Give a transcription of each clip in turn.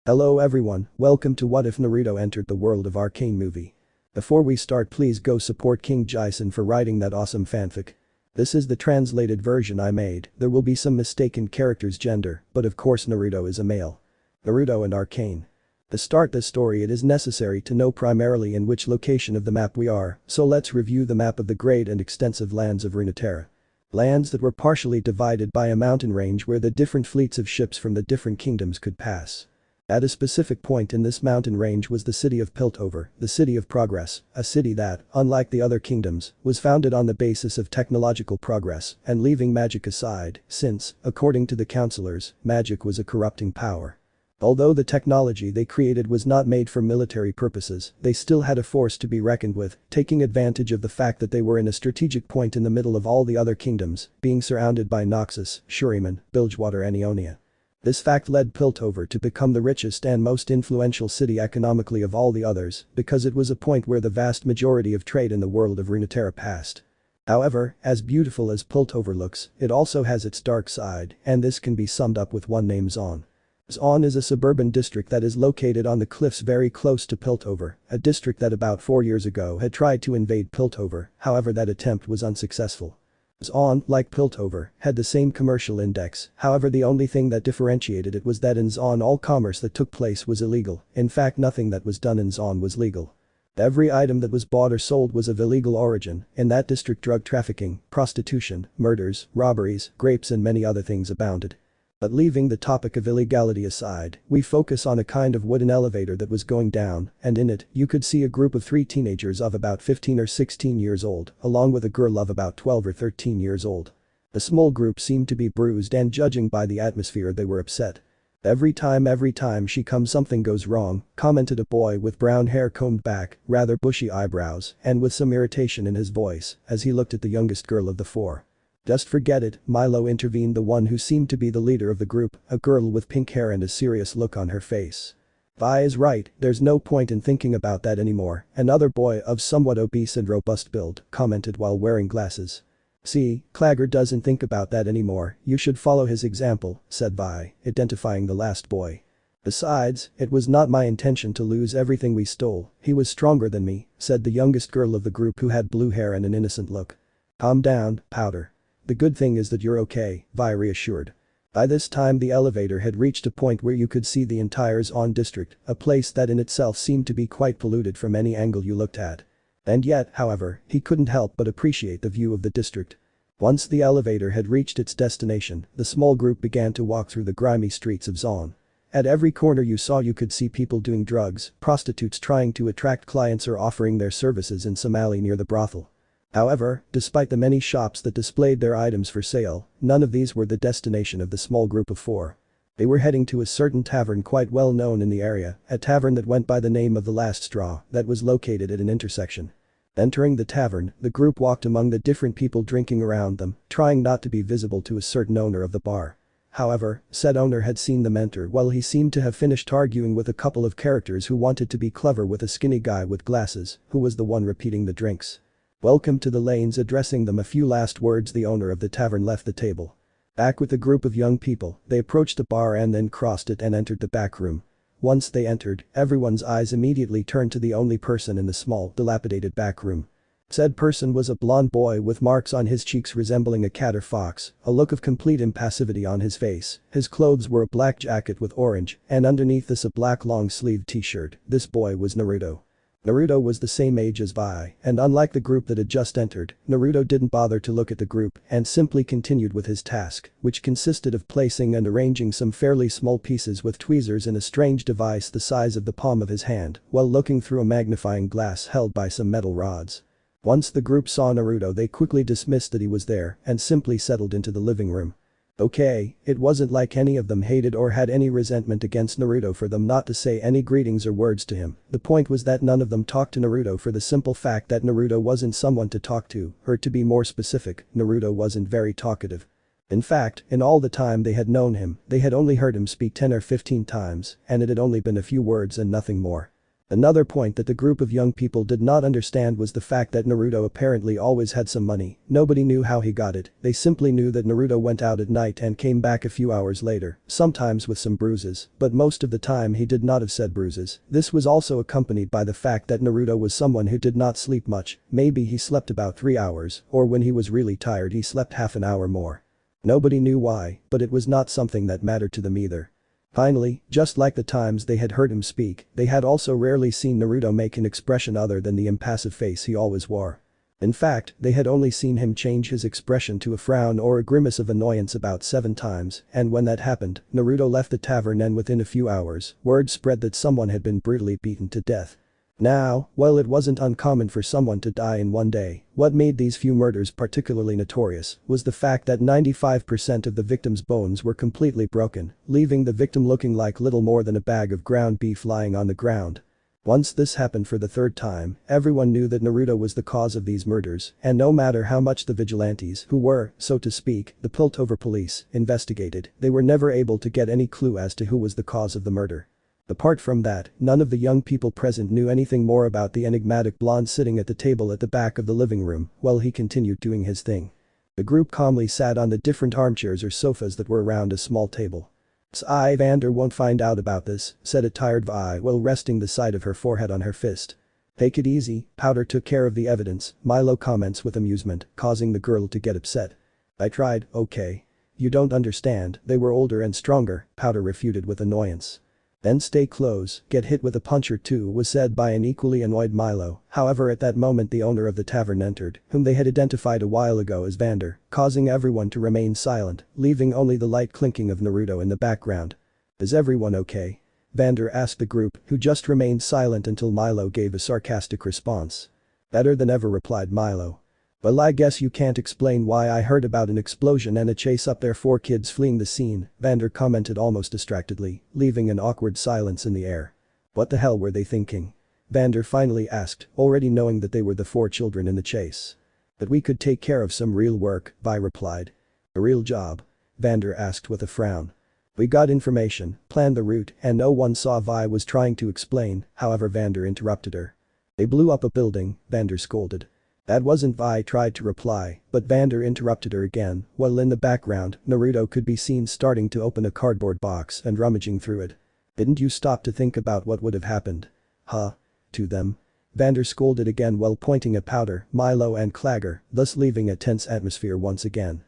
Hello everyone, welcome to What If Naruto Entered the World of Arcane movie. Before we start, please go support KING-JEISON for writing that awesome fanfic. This is the translated version I made, there will be some mistaken character's gender, but of course Naruto is a male. Naruto and Arcane. To start this story it is necessary to know primarily in which location of the map we are, so let's review the map of the great and extensive lands of Runeterra. Lands that were partially divided by a mountain range where the different fleets of ships from the different kingdoms could pass. At a specific point in this mountain range was the city of Piltover, the city of progress, a city that, unlike the other kingdoms, was founded on the basis of technological progress and leaving magic aside, since, according to the counselors, magic was a corrupting power. Although the technology they created was not made for military purposes, they still had a force to be reckoned with, taking advantage of the fact that they were in a strategic point in the middle of all the other kingdoms, being surrounded by Noxus, Shuriman, Bilgewater and Ionia. This fact led Piltover to become the richest and most influential city economically of all the others, because it was a point where the vast majority of trade in the world of Runeterra passed. However, as beautiful as Piltover looks, it also has its dark side, and this can be summed up with one name: Zaun. Zaun is a suburban district that is located on the cliffs very close to Piltover, a district that about 4 years ago had tried to invade Piltover, however that attempt was unsuccessful. Zaun, like Piltover, had the same commercial index, however the only thing that differentiated it was that in Zaun all commerce that took place was illegal, in fact nothing that was done in Zaun was legal. Every item that was bought or sold was of illegal origin, in that district drug trafficking, prostitution, murders, robberies, grapes and many other things abounded. But leaving the topic of illegality aside, we focus on a kind of wooden elevator that was going down, and in it, you could see a group of 3 teenagers of about 15 or 16 years old, along with a girl of about 12 or 13 years old. The small group seemed to be bruised and judging by the atmosphere they were upset. Every time she comes something goes wrong, commented a boy with brown hair combed back, rather bushy eyebrows, and with some irritation in his voice, as he looked at the youngest girl of the 4. Just forget it, Milo intervened, the one who seemed to be the leader of the group, a girl with pink hair and a serious look on her face. Vi is right, there's no point in thinking about that anymore, another boy of somewhat obese and robust build commented while wearing glasses. See, Clagger doesn't think about that anymore, you should follow his example, said Vi, identifying the last boy. Besides, it was not my intention to lose everything we stole, he was stronger than me, said the youngest girl of the group who had blue hair and an innocent look. Calm down, Powder. The good thing is that you're okay, Vi reassured. By this time the elevator had reached a point where you could see the entire Zaun district, a place that in itself seemed to be quite polluted from any angle you looked at. And yet, however, he couldn't help but appreciate the view of the district. Once the elevator had reached its destination, the small group began to walk through the grimy streets of Zaun. At every corner you could see people doing drugs, prostitutes trying to attract clients or offering their services in some alley near the brothel. However, despite the many shops that displayed their items for sale, none of these were the destination of the small group of 4. They were heading to a certain tavern quite well known in the area, a tavern that went by the name of the Last Straw, that was located at an intersection. Entering the tavern, the group walked among the different people drinking around them, trying not to be visible to a certain owner of the bar. However, said owner had seen them enter while he seemed to have finished arguing with a couple of characters who wanted to be clever with a skinny guy with glasses, who was the one repeating the drinks. Welcome to the lanes, addressing them a few last words, the owner of the tavern left the table. Back with a group of young people, they approached the bar and then crossed it and entered the back room. Once they entered, everyone's eyes immediately turned to the only person in the small, dilapidated back room. Said person was a blond boy with marks on his cheeks resembling a cat or fox, a look of complete impassivity on his face. His clothes were a black jacket with orange, and underneath this a black long-sleeved t-shirt. This boy was Naruto. Naruto was the same age as Vi, and unlike the group that had just entered, Naruto didn't bother to look at the group and simply continued with his task, which consisted of placing and arranging some fairly small pieces with tweezers in a strange device the size of the palm of his hand, while looking through a magnifying glass held by some metal rods. Once the group saw Naruto they quickly dismissed that he was there and simply settled into the living room. Okay, it wasn't like any of them hated or had any resentment against Naruto for them not to say any greetings or words to him, the point was that none of them talked to Naruto for the simple fact that Naruto wasn't someone to talk to, or to be more specific, Naruto wasn't very talkative. In fact, in all the time they had known him, they had only heard him speak 10 or 15 times, and it had only been a few words and nothing more. Another point that the group of young people did not understand was the fact that Naruto apparently always had some money. Nobody knew how he got it, they simply knew that Naruto went out at night and came back a few hours later, sometimes with some bruises, but most of the time he did not have said bruises. This was also accompanied by the fact that Naruto was someone who did not sleep much, maybe he slept about 3 hours, or when he was really tired he slept half an hour more. Nobody knew why, but it was not something that mattered to them either. Finally, just like the times they had heard him speak, they had also rarely seen Naruto make an expression other than the impassive face he always wore. In fact, they had only seen him change his expression to a frown or a grimace of annoyance about 7 times, and when that happened, Naruto left the tavern and within a few hours, word spread that someone had been brutally beaten to death. Now, while it wasn't uncommon for someone to die in one day, what made these few murders particularly notorious was the fact that 95% of the victims' bones were completely broken, leaving the victim looking like little more than a bag of ground beef lying on the ground. Once this happened for the 3rd time, everyone knew that Naruto was the cause of these murders, and no matter how much the vigilantes, who were, so to speak, the Piltover police, investigated, they were never able to get any clue as to who was the cause of the murder. Apart from that, none of the young people present knew anything more about the enigmatic blonde sitting at the table at the back of the living room while he continued doing his thing. The group calmly sat on the different armchairs or sofas that were around a small table. Vander won't find out about this, said a tired Vi while resting the side of her forehead on her fist. Take it easy, Powder took care of the evidence, Milo comments with amusement, causing the girl to get upset. I tried, okay. You don't understand, they were older and stronger, Powder refuted with annoyance. Then stay close, get hit with a punch or two was said by an equally annoyed Milo, however at that moment the owner of the tavern entered, whom they had identified a while ago as Vander, causing everyone to remain silent, leaving only the light clinking of Naruto in the background. Is everyone okay? Vander asked the group, who just remained silent until Milo gave a sarcastic response. Better than ever, replied Milo. Well, I guess you can't explain why I heard about an explosion and a chase up there, 4 kids fleeing the scene, Vander commented almost distractedly, leaving an awkward silence in the air. What the hell were they thinking? Vander finally asked, already knowing that they were the 4 children in the chase. That we could take care of some real work, Vi replied. A real job? Vander asked with a frown. We got information, planned the route, and no one saw. Vi was trying to explain, however Vander interrupted her. They blew up a building, Vander scolded. That wasn't. Vi tried to reply, but Vander interrupted her again, while in the background, Naruto could be seen starting to open a cardboard box and rummaging through it. Didn't you stop to think about what would have happened? Huh? To them? Vander scolded again while pointing at Powder, Milo and Clagger, thus leaving a tense atmosphere once again.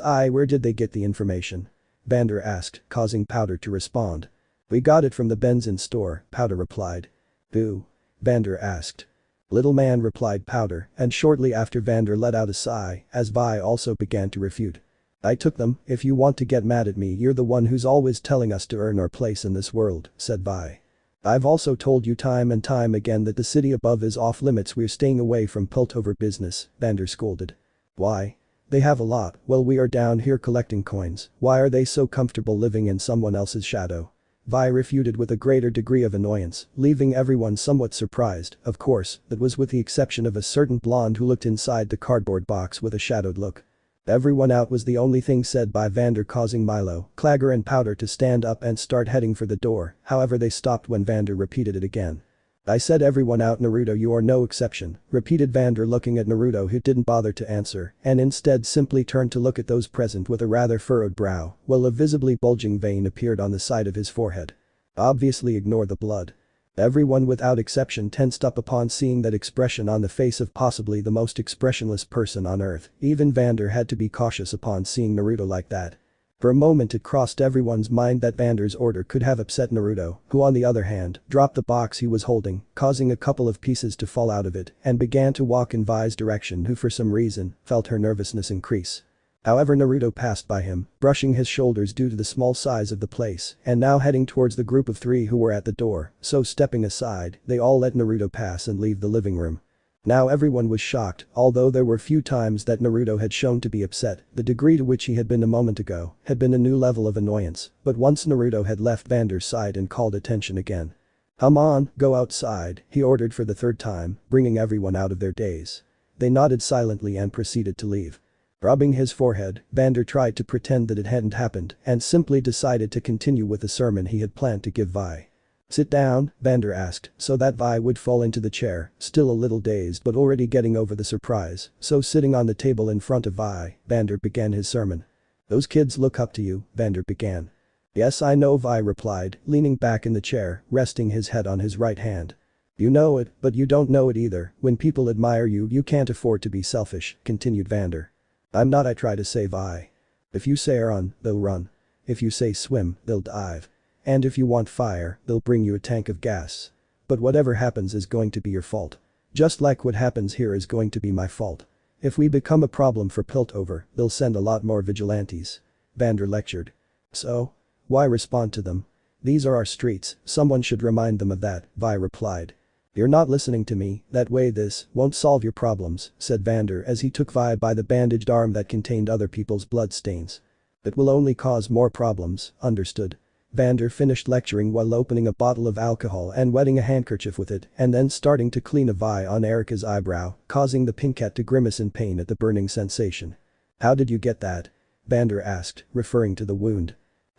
Where did they get the information? Vander asked, causing Powder to respond. We got it from the Benzin store, Powder replied. Who? Vander asked. Little man, replied Powder, and shortly after Vander let out a sigh as Vi also began to refute. I took them. If you want to get mad at me, you're the one who's always telling us to earn our place in this world, said Vi. I've also told you time and time again that the city above is off limits. We're staying away from Piltover business, Vander scolded. Why? They have a lot, well we are down here collecting coins, why are they so comfortable living in someone else's shadow? Vi refuted with a greater degree of annoyance, leaving everyone somewhat surprised, of course, that was with the exception of a certain blonde who looked inside the cardboard box with a shadowed look. Everyone out was the only thing said by Vander, causing Milo, Clagger and Powder to stand up and start heading for the door, however they stopped when Vander repeated it again. I said everyone out, Naruto, you are no exception, repeated Vander, looking at Naruto, who didn't bother to answer and instead simply turned to look at those present with a rather furrowed brow, while a visibly bulging vein appeared on the side of his forehead. Obviously ignore the blood. Everyone without exception tensed up upon seeing that expression on the face of possibly the most expressionless person on earth. Even Vander had to be cautious upon seeing Naruto like that. For a moment it crossed everyone's mind that Vander's order could have upset Naruto, who on the other hand, dropped the box he was holding, causing a couple of pieces to fall out of it, and began to walk in Vi's direction, who for some reason, felt her nervousness increase. However, Naruto passed by him, brushing his shoulders due to the small size of the place, and now heading towards the group of 3 who were at the door, so stepping aside, they all let Naruto pass and leave the living room. Now everyone was shocked, although there were few times that Naruto had shown to be upset, the degree to which he had been a moment ago had been a new level of annoyance, but once Naruto had left Vander's side and called attention again. Come on, go outside, he ordered for the 3rd time, bringing everyone out of their daze. They nodded silently and proceeded to leave. Rubbing his forehead, Vander tried to pretend that it hadn't happened and simply decided to continue with the sermon he had planned to give Vi. Sit down, Vander asked, so that Vi would fall into the chair, still a little dazed but already getting over the surprise, so sitting on the table in front of Vi, Vander began his sermon. Those kids look up to you, Vander began. Yes I know, Vi replied, leaning back in the chair, resting his head on his right hand. You know it, but you don't know it either, when people admire you you can't afford to be selfish, continued Vander. I'm not, I try to say, Vi. If you say run, they'll run. If you say swim, they'll dive. And if you want fire, they'll bring you a tank of gas. But whatever happens is going to be your fault. Just like what happens here is going to be my fault. If we become a problem for Piltover, they'll send a lot more vigilantes. Vander lectured. So? Why respond to them? These are our streets, someone should remind them of that, Vi replied. You're not listening to me, that way this won't solve your problems, said Vander as he took Vi by the bandaged arm that contained other people's bloodstains. It will only cause more problems, understood? Vander finished lecturing while opening a bottle of alcohol and wetting a handkerchief with it and then starting to clean a Vi on Erika's eyebrow, causing the pinkette to grimace in pain at the burning sensation. How did you get that? Vander asked, referring to the wound.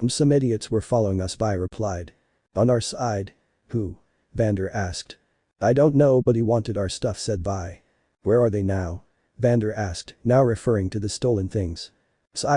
Some idiots were following us, Vi replied. On our side? Who? Vander asked. I don't know, but he wanted our stuff, said Vi. Where are they now? Vander asked, now referring to the stolen things.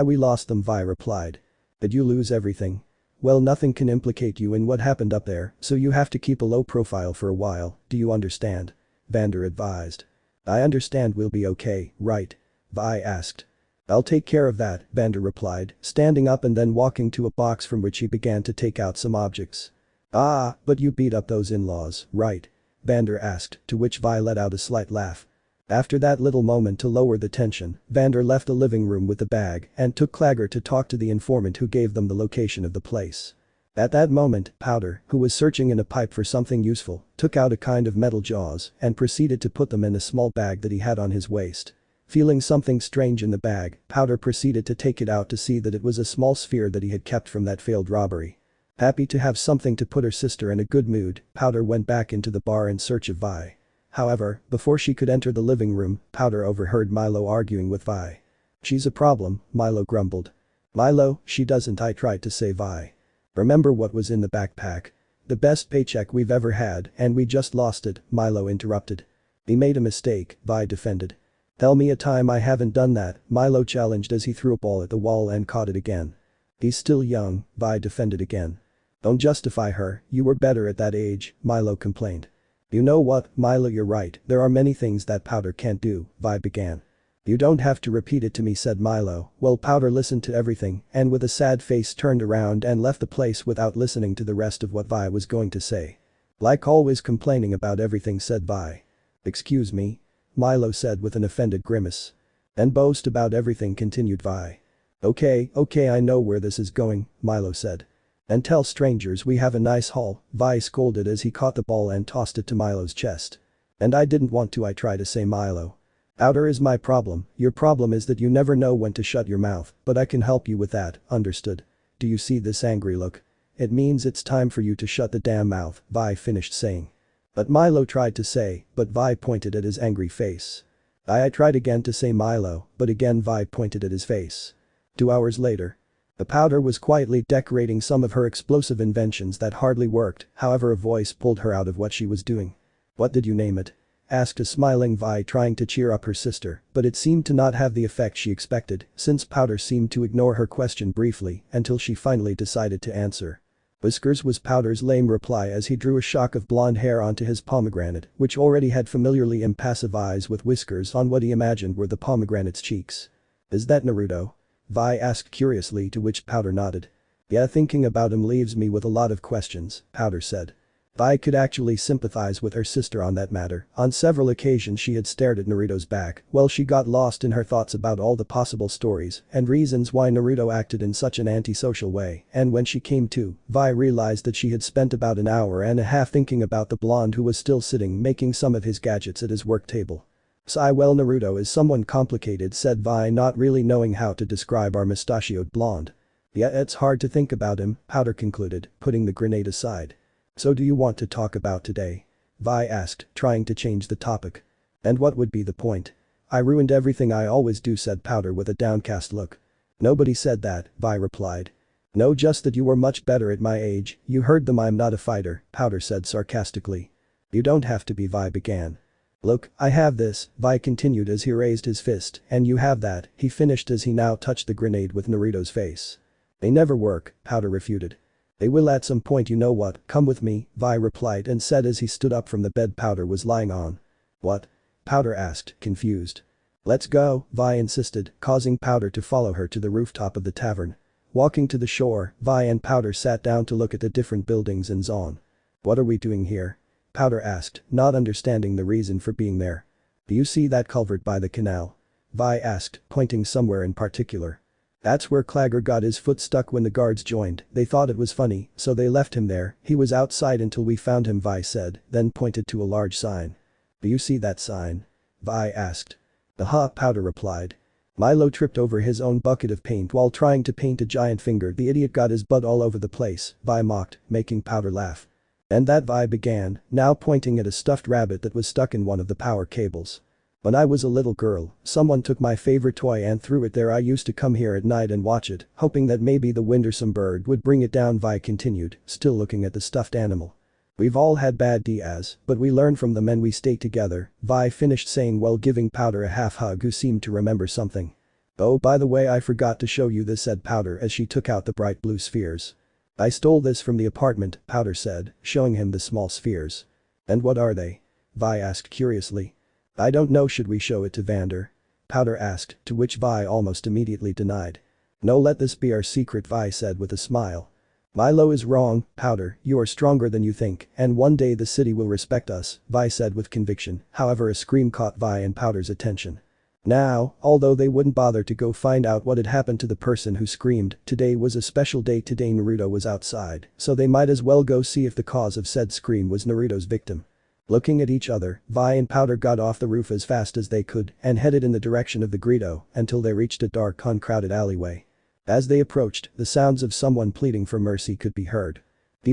We lost them, Vi replied. Did you lose everything? Well, nothing can implicate you in what happened up there, so you have to keep a low profile for a while, do you understand? Vander advised. I understand, we'll be okay, right? Vi asked. I'll take care of that, Vander replied, standing up and then walking to a box from which he began to take out some objects. Ah, but you beat up those in-laws, right? Vander asked, to which Vi let out a slight laugh. After that little moment to lower the tension, Vander left the living room with the bag and took Clagger to talk to the informant who gave them the location of the place. At that moment, Powder, who was searching in a pipe for something useful, took out a kind of metal jaws and proceeded to put them in a small bag that he had on his waist. Feeling something strange in the bag, Powder proceeded to take it out to see that it was a small sphere that he had kept from that failed robbery. Happy to have something to put her sister in a good mood, Powder went back into the bar in search of Vi. However, before she could enter the living room, Powder overheard Milo arguing with Vi. She's a problem, Milo grumbled. Milo, she doesn't, I tried to say, Vi. Remember what was in the backpack? The best paycheck we've ever had and we just lost it, Milo interrupted. We made a mistake, Vi defended. Tell me a time I haven't done that, Milo challenged as he threw a ball at the wall and caught it again. He's still young, Vi defended again. Don't justify her, you were better at that age, Milo complained. You know what, Milo, you're right, there are many things that Powder can't do, Vi began. You don't have to repeat it to me, said Milo. Well, Powder listened to everything and with a sad face turned around and left the place without listening to the rest of what Vi was going to say. Like always complaining about everything, said Vi. Excuse me? Milo said with an offended grimace. And boast about everything, continued Vi. Okay, I know where this is going, Milo said. And tell strangers we have a nice haul, Vi scolded as he caught the ball and tossed it to Milo's chest. And I didn't want to, I try to say, Milo. Outer is my problem, your problem is that you never know when to shut your mouth, but I can help you with that, understood? Do you see this angry look? It means it's time for you to shut the damn mouth, Vi finished saying. But Milo tried to say, but Vi pointed at his angry face. I tried again to say Milo, but again Vi pointed at his face. 2 hours later. The Powder was quietly decorating some of her explosive inventions that hardly worked, however a voice pulled her out of what she was doing. What did you name it? Asked a smiling Vi trying to cheer up her sister, but it seemed to not have the effect she expected since Powder seemed to ignore her question briefly until she finally decided to answer. Whiskers was Powder's lame reply as he drew a shock of blonde hair onto his pomegranate, which already had familiarly impassive eyes with whiskers on what he imagined were the pomegranate's cheeks. Is that Naruto? Vi asked curiously, to which Powder nodded. Yeah, thinking about him leaves me with a lot of questions, Powder said. Vi could actually sympathize with her sister on that matter. On several occasions she had stared at Naruto's back while she got lost in her thoughts about all the possible stories and reasons why Naruto acted in such an antisocial way, and when she came to, Vi realized that she had spent about an hour and a half thinking about the blonde who was still sitting making some of his gadgets at his work table. Well, Naruto is someone complicated, said Vi, not really knowing how to describe our mustachioed blonde. Yeah, it's hard to think about him, Powder concluded, putting the grenade aside. So do you want to talk about today? Vi asked, trying to change the topic. And what would be the point? I ruined everything I always do, said Powder with a downcast look. Nobody said that, Vi replied. No, just that you were much better at my age, you heard them. I'm not a fighter, Powder said sarcastically. You don't have to be, Vi began. Look, I have this, Vi continued as he raised his fist, and you have that, he finished as he now touched the grenade with Naruto's face. They never work, Powder refuted. They will at some point, you know what, come with me, Vi replied and said as he stood up from the bed Powder was lying on. What? Powder asked, confused. Let's go, Vi insisted, causing Powder to follow her to the rooftop of the tavern. Walking to the shore, Vi and Powder sat down to look at the different buildings and Zon. What are we doing here? Powder asked, not understanding the reason for being there. Do you see that culvert by the canal? Vi asked, pointing somewhere in particular. That's where Clagger got his foot stuck when the guards joined. They thought it was funny, so they left him there. He was outside until we found him, Vi said, then pointed to a large sign. Do you see that sign? Vi asked. Aha, Powder replied. Milo tripped over his own bucket of paint while trying to paint a giant finger. The idiot got his butt all over the place, Vi mocked, making Powder laugh. And that, Vi began, now pointing at a stuffed rabbit that was stuck in one of the power cables. When I was a little girl, someone took my favorite toy and threw it there. I used to come here at night and watch it, hoping that maybe the wind or some bird would bring it down, Vi continued, still looking at the stuffed animal. We've all had bad days, but we learn from them and we stay together, Vi finished saying while giving Powder a half hug, who seemed to remember something. Oh, by the way, I forgot to show you this, said Powder as she took out the bright blue spheres. I stole this from the apartment, Powder said, showing him the small spheres. And what are they? Vi asked curiously. I don't know, should we show it to Vander? Powder asked, to which Vi almost immediately denied. No, let this be our secret, Vi said with a smile. Milo is wrong, Powder, you are stronger than you think, and one day the city will respect us, Vi said with conviction. However, a scream caught Vi and Powder's attention. Now, although they wouldn't bother to go find out what had happened to the person who screamed, today was a special day. Today Naruto was outside, so they might as well go see if the cause of said scream was Naruto's victim. Looking at each other, Vi and Powder got off the roof as fast as they could and headed in the direction of the Greedo until they reached a dark, uncrowded alleyway. As they approached, the sounds of someone pleading for mercy could be heard.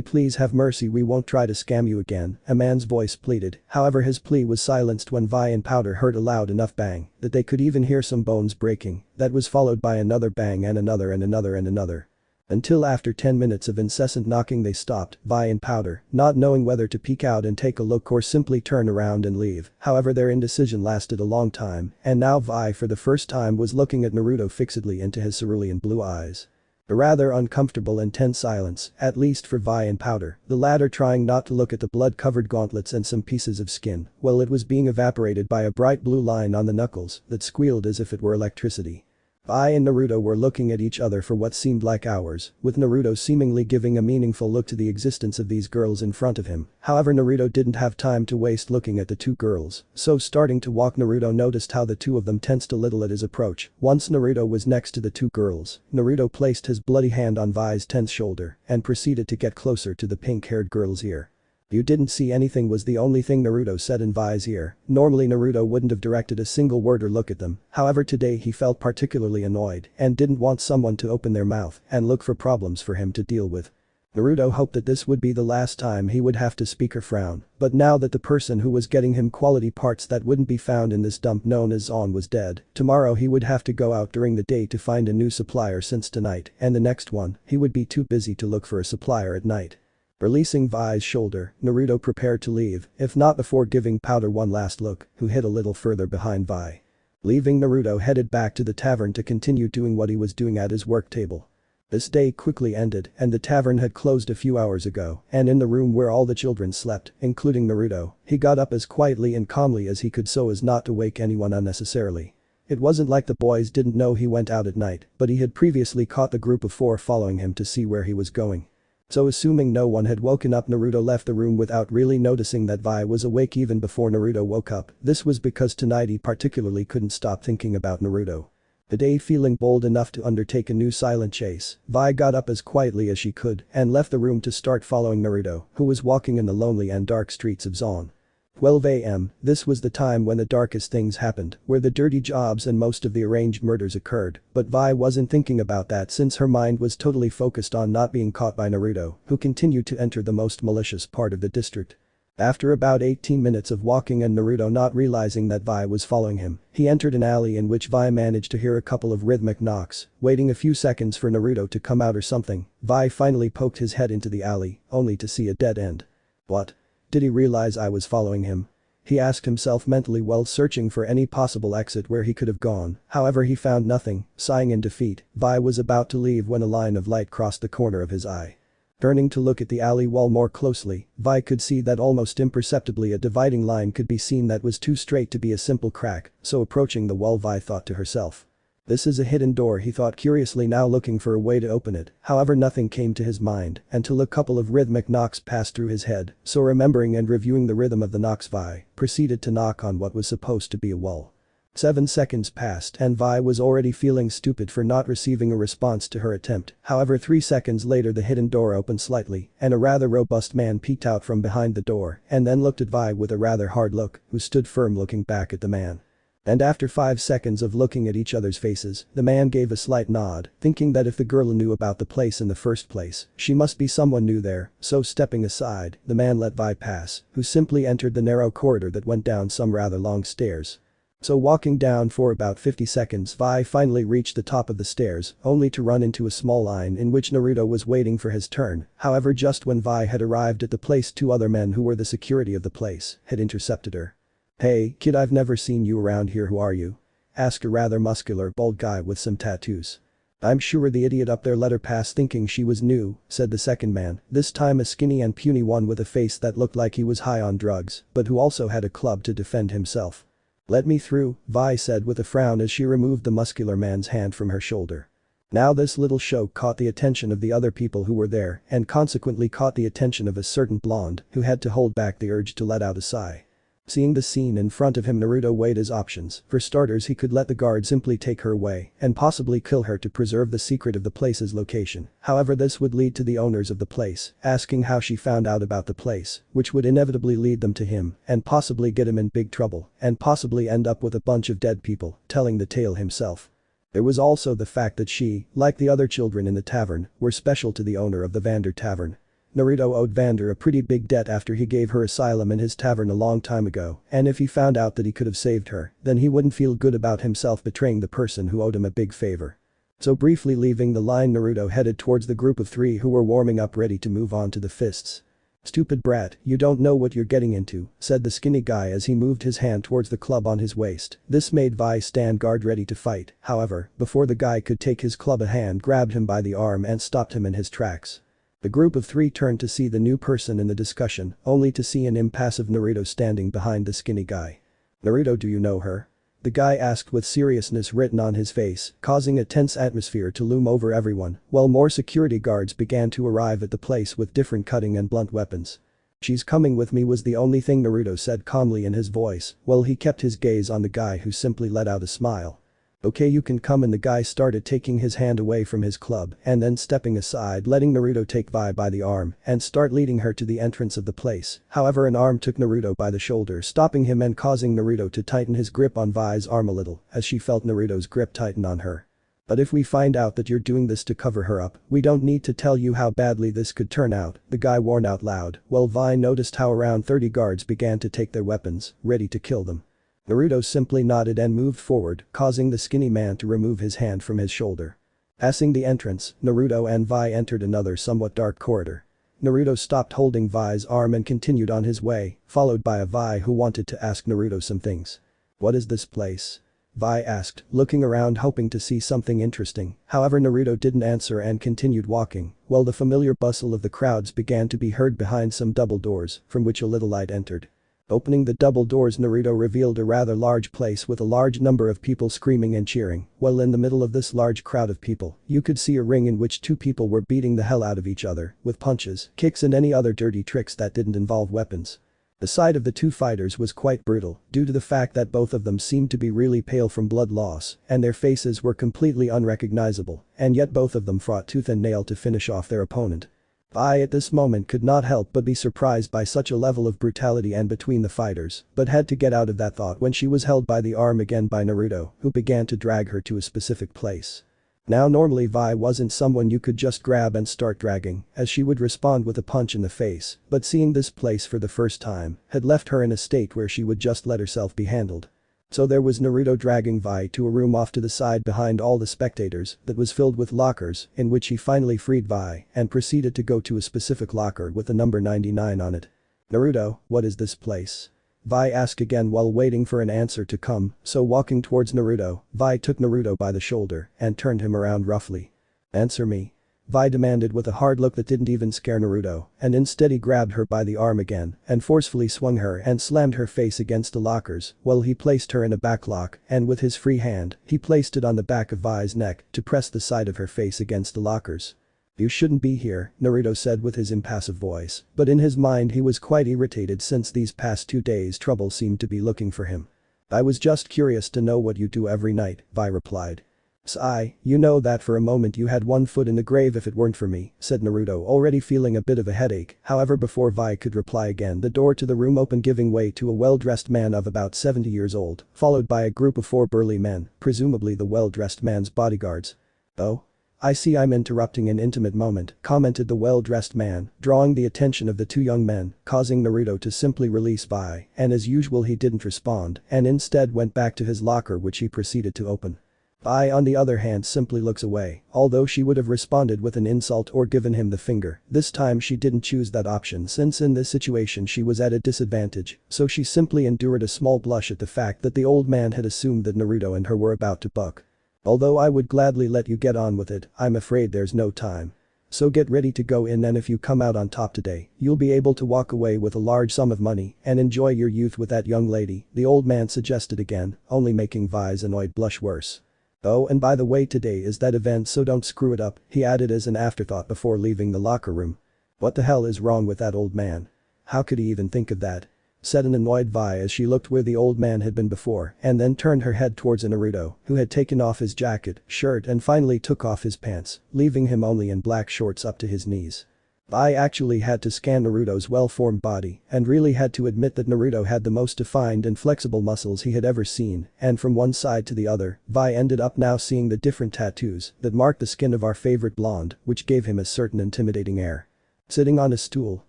Please have mercy, we won't try to scam you again, a man's voice pleaded. However, his plea was silenced when Vi and Powder heard a loud enough bang that they could even hear some bones breaking. That was followed by another bang and another and another and another. Until after 10 minutes of incessant knocking they stopped, Vi and Powder, not knowing whether to peek out and take a look or simply turn around and leave. However, their indecision lasted a long time, and now Vi for the first time was looking at Naruto fixedly into his cerulean blue eyes. A rather uncomfortable and tense silence, at least for Vi and Powder, the latter trying not to look at the blood-covered gauntlets and some pieces of skin, while it was being evaporated by a bright blue line on the knuckles that squealed as if it were electricity. Vi and Naruto were looking at each other for what seemed like hours, with Naruto seemingly giving a meaningful look to the existence of these girls in front of him. However, Naruto didn't have time to waste looking at the two girls, so starting to walk, Naruto noticed how the two of them tensed a little at his approach. Once Naruto was next to the two girls, Naruto placed his bloody hand on Vi's tense shoulder and proceeded to get closer to the pink-haired girl's ear. You didn't see anything was the only thing Naruto said in Vi's ear. Normally Naruto wouldn't have directed a single word or look at them, however today he felt particularly annoyed and didn't want someone to open their mouth and look for problems for him to deal with. Naruto hoped that this would be the last time he would have to speak or frown, but now that the person who was getting him quality parts that wouldn't be found in this dump known as Zon was dead, tomorrow he would have to go out during the day to find a new supplier, since tonight and the next one he would be too busy to look for a supplier at night. Releasing Vi's shoulder, Naruto prepared to leave, if not before giving Powder one last look, who hid a little further behind Vi. Leaving, Naruto headed back to the tavern to continue doing what he was doing at his work table. This day quickly ended and the tavern had closed a few hours ago, and in the room where all the children slept, including Naruto, he got up as quietly and calmly as he could so as not to wake anyone unnecessarily. It wasn't like the boys didn't know he went out at night, but he had previously caught the group of 4 following him to see where he was going. So assuming no one had woken up, Naruto left the room without really noticing that Vi was awake even before Naruto woke up. This was because tonight he particularly couldn't stop thinking about Naruto. Today, feeling bold enough to undertake a new silent chase, Vi got up as quietly as she could and left the room to start following Naruto, who was walking in the lonely and dark streets of Zon. 12 a.m. This was the time when the darkest things happened, where the dirty jobs and most of the arranged murders occurred, but Vi wasn't thinking about that since her mind was totally focused on not being caught by Naruto, who continued to enter the most malicious part of the district. After about 18 minutes of walking and Naruto not realizing that Vi was following him, he entered an alley in which Vi managed to hear a couple of rhythmic knocks, waiting a few seconds for Naruto to come out or something. Vi finally poked his head into the alley, only to see a dead end. What? Did he realize I was following him? He asked himself mentally while searching for any possible exit where he could have gone, however he found nothing. Sighing in defeat, Vi was about to leave when a line of light crossed the corner of his eye. Turning to look at the alley wall more closely, Vi could see that almost imperceptibly a dividing line could be seen that was too straight to be a simple crack, so approaching the wall Vi thought to herself. This is a hidden door, he thought curiously, now looking for a way to open it, however nothing came to his mind until a couple of rhythmic knocks passed through his head, so remembering and reviewing the rhythm of the knocks, Vi proceeded to knock on what was supposed to be a wall. 7 seconds passed and Vi was already feeling stupid for not receiving a response to her attempt, however 3 seconds later the hidden door opened slightly and a rather robust man peeked out from behind the door and then looked at Vi with a rather hard look, who stood firm looking back at the man. And after 5 seconds of looking at each other's faces, the man gave a slight nod, thinking that if the girl knew about the place in the first place, she must be someone new there, so stepping aside, the man let Vi pass, who simply entered the narrow corridor that went down some rather long stairs. So walking down for about 50 seconds, Vi finally reached the top of the stairs, only to run into a small line in which Naruto was waiting for his turn. However, just when Vi had arrived at the place, 2 other men who were the security of the place had intercepted her. "Hey, kid, I've never seen you around here, who are you?" asked a rather muscular, bald guy with some tattoos. "I'm sure the idiot up there let her pass thinking she was new," said the second man, this time a skinny and puny one with a face that looked like he was high on drugs, but who also had a club to defend himself. "Let me through," Vi said with a frown as she removed the muscular man's hand from her shoulder. Now this little show caught the attention of the other people who were there and consequently caught the attention of a certain blonde who had to hold back the urge to let out a sigh. Seeing the scene in front of him, Naruto weighed his options. For starters, he could let the guard simply take her away and possibly kill her to preserve the secret of the place's location. However, this would lead to the owners of the place asking how she found out about the place, which would inevitably lead them to him and possibly get him in big trouble and possibly end up with a bunch of dead people telling the tale himself. There was also the fact that she, like the other children in the tavern, were special to the owner of the Vander Tavern. Naruto owed Vander a pretty big debt after he gave her asylum in his tavern a long time ago, and if he found out that he could have saved her, then he wouldn't feel good about himself betraying the person who owed him a big favor. So briefly leaving the line, Naruto headed towards the group of 3 who were warming up ready to move on to the fists. "Stupid brat, you don't know what you're getting into," said the skinny guy as he moved his hand towards the club on his waist. This made Vi stand guard ready to fight, however, before the guy could take his club, a hand grabbed him by the arm and stopped him in his tracks. The group of 3 turned to see the new person in the discussion, only to see an impassive Naruto standing behind the skinny guy. "Naruto, do you know her?" the guy asked with seriousness written on his face, causing a tense atmosphere to loom over everyone, while more security guards began to arrive at the place with different cutting and blunt weapons. "She's coming with me," was the only thing Naruto said calmly in his voice, while he kept his gaze on the guy who simply let out a smile. "Okay, you can come," and the guy started taking his hand away from his club and then stepping aside, letting Naruto take Vi by the arm and start leading her to the entrance of the place. However, an arm took Naruto by the shoulder, stopping him and causing Naruto to tighten his grip on Vi's arm a little as she felt Naruto's grip tighten on her. "But if we find out that you're doing this to cover her up, we don't need to tell you how badly this could turn out," the guy warned out loud, while Vi noticed how around 30 guards began to take their weapons, ready to kill them. Naruto simply nodded and moved forward, causing the skinny man to remove his hand from his shoulder. Passing the entrance, Naruto and Vi entered another somewhat dark corridor. Naruto stopped holding Vi's arm and continued on his way, followed by a Vi who wanted to ask Naruto some things. "What is this place?" Vi asked, looking around hoping to see something interesting. However, Naruto didn't answer and continued walking, while the familiar bustle of the crowds began to be heard behind some double doors, from which a little light entered. Opening the double doors, Naruto revealed a rather large place with a large number of people screaming and cheering, while in the middle of this large crowd of people, you could see a ring in which 2 people were beating the hell out of each other, with punches, kicks and any other dirty tricks that didn't involve weapons. The sight of the 2 fighters was quite brutal, due to the fact that both of them seemed to be really pale from blood loss, and their faces were completely unrecognizable, and yet both of them fought tooth and nail to finish off their opponent. Vi at this moment could not help but be surprised by such a level of brutality and between the fighters, but had to get out of that thought when she was held by the arm again by Naruto, who began to drag her to a specific place. Now normally Vi wasn't someone you could just grab and start dragging, as she would respond with a punch in the face, but seeing this place for the first time had left her in a state where she would just let herself be handled. So there was Naruto dragging Vi to a room off to the side behind all the spectators that was filled with lockers, in which he finally freed Vi and proceeded to go to a specific locker with the number 99 on it. "Naruto, what is this place?" Vi asked again while waiting for an answer to come, so walking towards Naruto, Vi took Naruto by the shoulder and turned him around roughly. "Answer me." Vi demanded with a hard look that didn't even scare Naruto, and instead he grabbed her by the arm again and forcefully swung her and slammed her face against the lockers while he placed her in a backlock and with his free hand, he placed it on the back of Vi's neck to press the side of her face against the lockers. "You shouldn't be here," Naruto said with his impassive voice, but in his mind he was quite irritated since these past 2 days trouble seemed to be looking for him. "I was just curious to know what you do every night," Vi replied. "Sigh, you know that for a moment you had one foot in the grave if it weren't for me," said Naruto already feeling a bit of a headache, however before Vi could reply again the door to the room opened giving way to a well-dressed man of about 70 years old, followed by a group of 4 burly men, presumably the well-dressed man's bodyguards. "Oh? I see I'm interrupting an intimate moment," commented the well-dressed man, drawing the attention of the 2 young men, causing Naruto to simply release Vi, and as usual he didn't respond and instead went back to his locker which he proceeded to open. Vi on the other hand simply looks away, although she would have responded with an insult or given him the finger, this time she didn't choose that option since in this situation she was at a disadvantage, so she simply endured a small blush at the fact that the old man had assumed that Naruto and her were about to buck. "Although I would gladly let you get on with it, I'm afraid there's no time. So get ready to go in and if you come out on top today, you'll be able to walk away with a large sum of money and enjoy your youth with that young lady," the old man suggested again, only making Vi's annoyed blush worse. "Oh and by the way today is that event so don't screw it up," he added as an afterthought before leaving the locker room. "What the hell is wrong with that old man? How could he even think of that?" said an annoyed Vi as she looked where the old man had been before and then turned her head towards Naruto, who had taken off his jacket, shirt and finally took off his pants, leaving him only in black shorts up to his knees. Vi actually had to scan Naruto's well-formed body and really had to admit that Naruto had the most defined and flexible muscles he had ever seen, and from one side to the other, Vi ended up now seeing the different tattoos that marked the skin of our favorite blonde, which gave him a certain intimidating air. Sitting on a stool,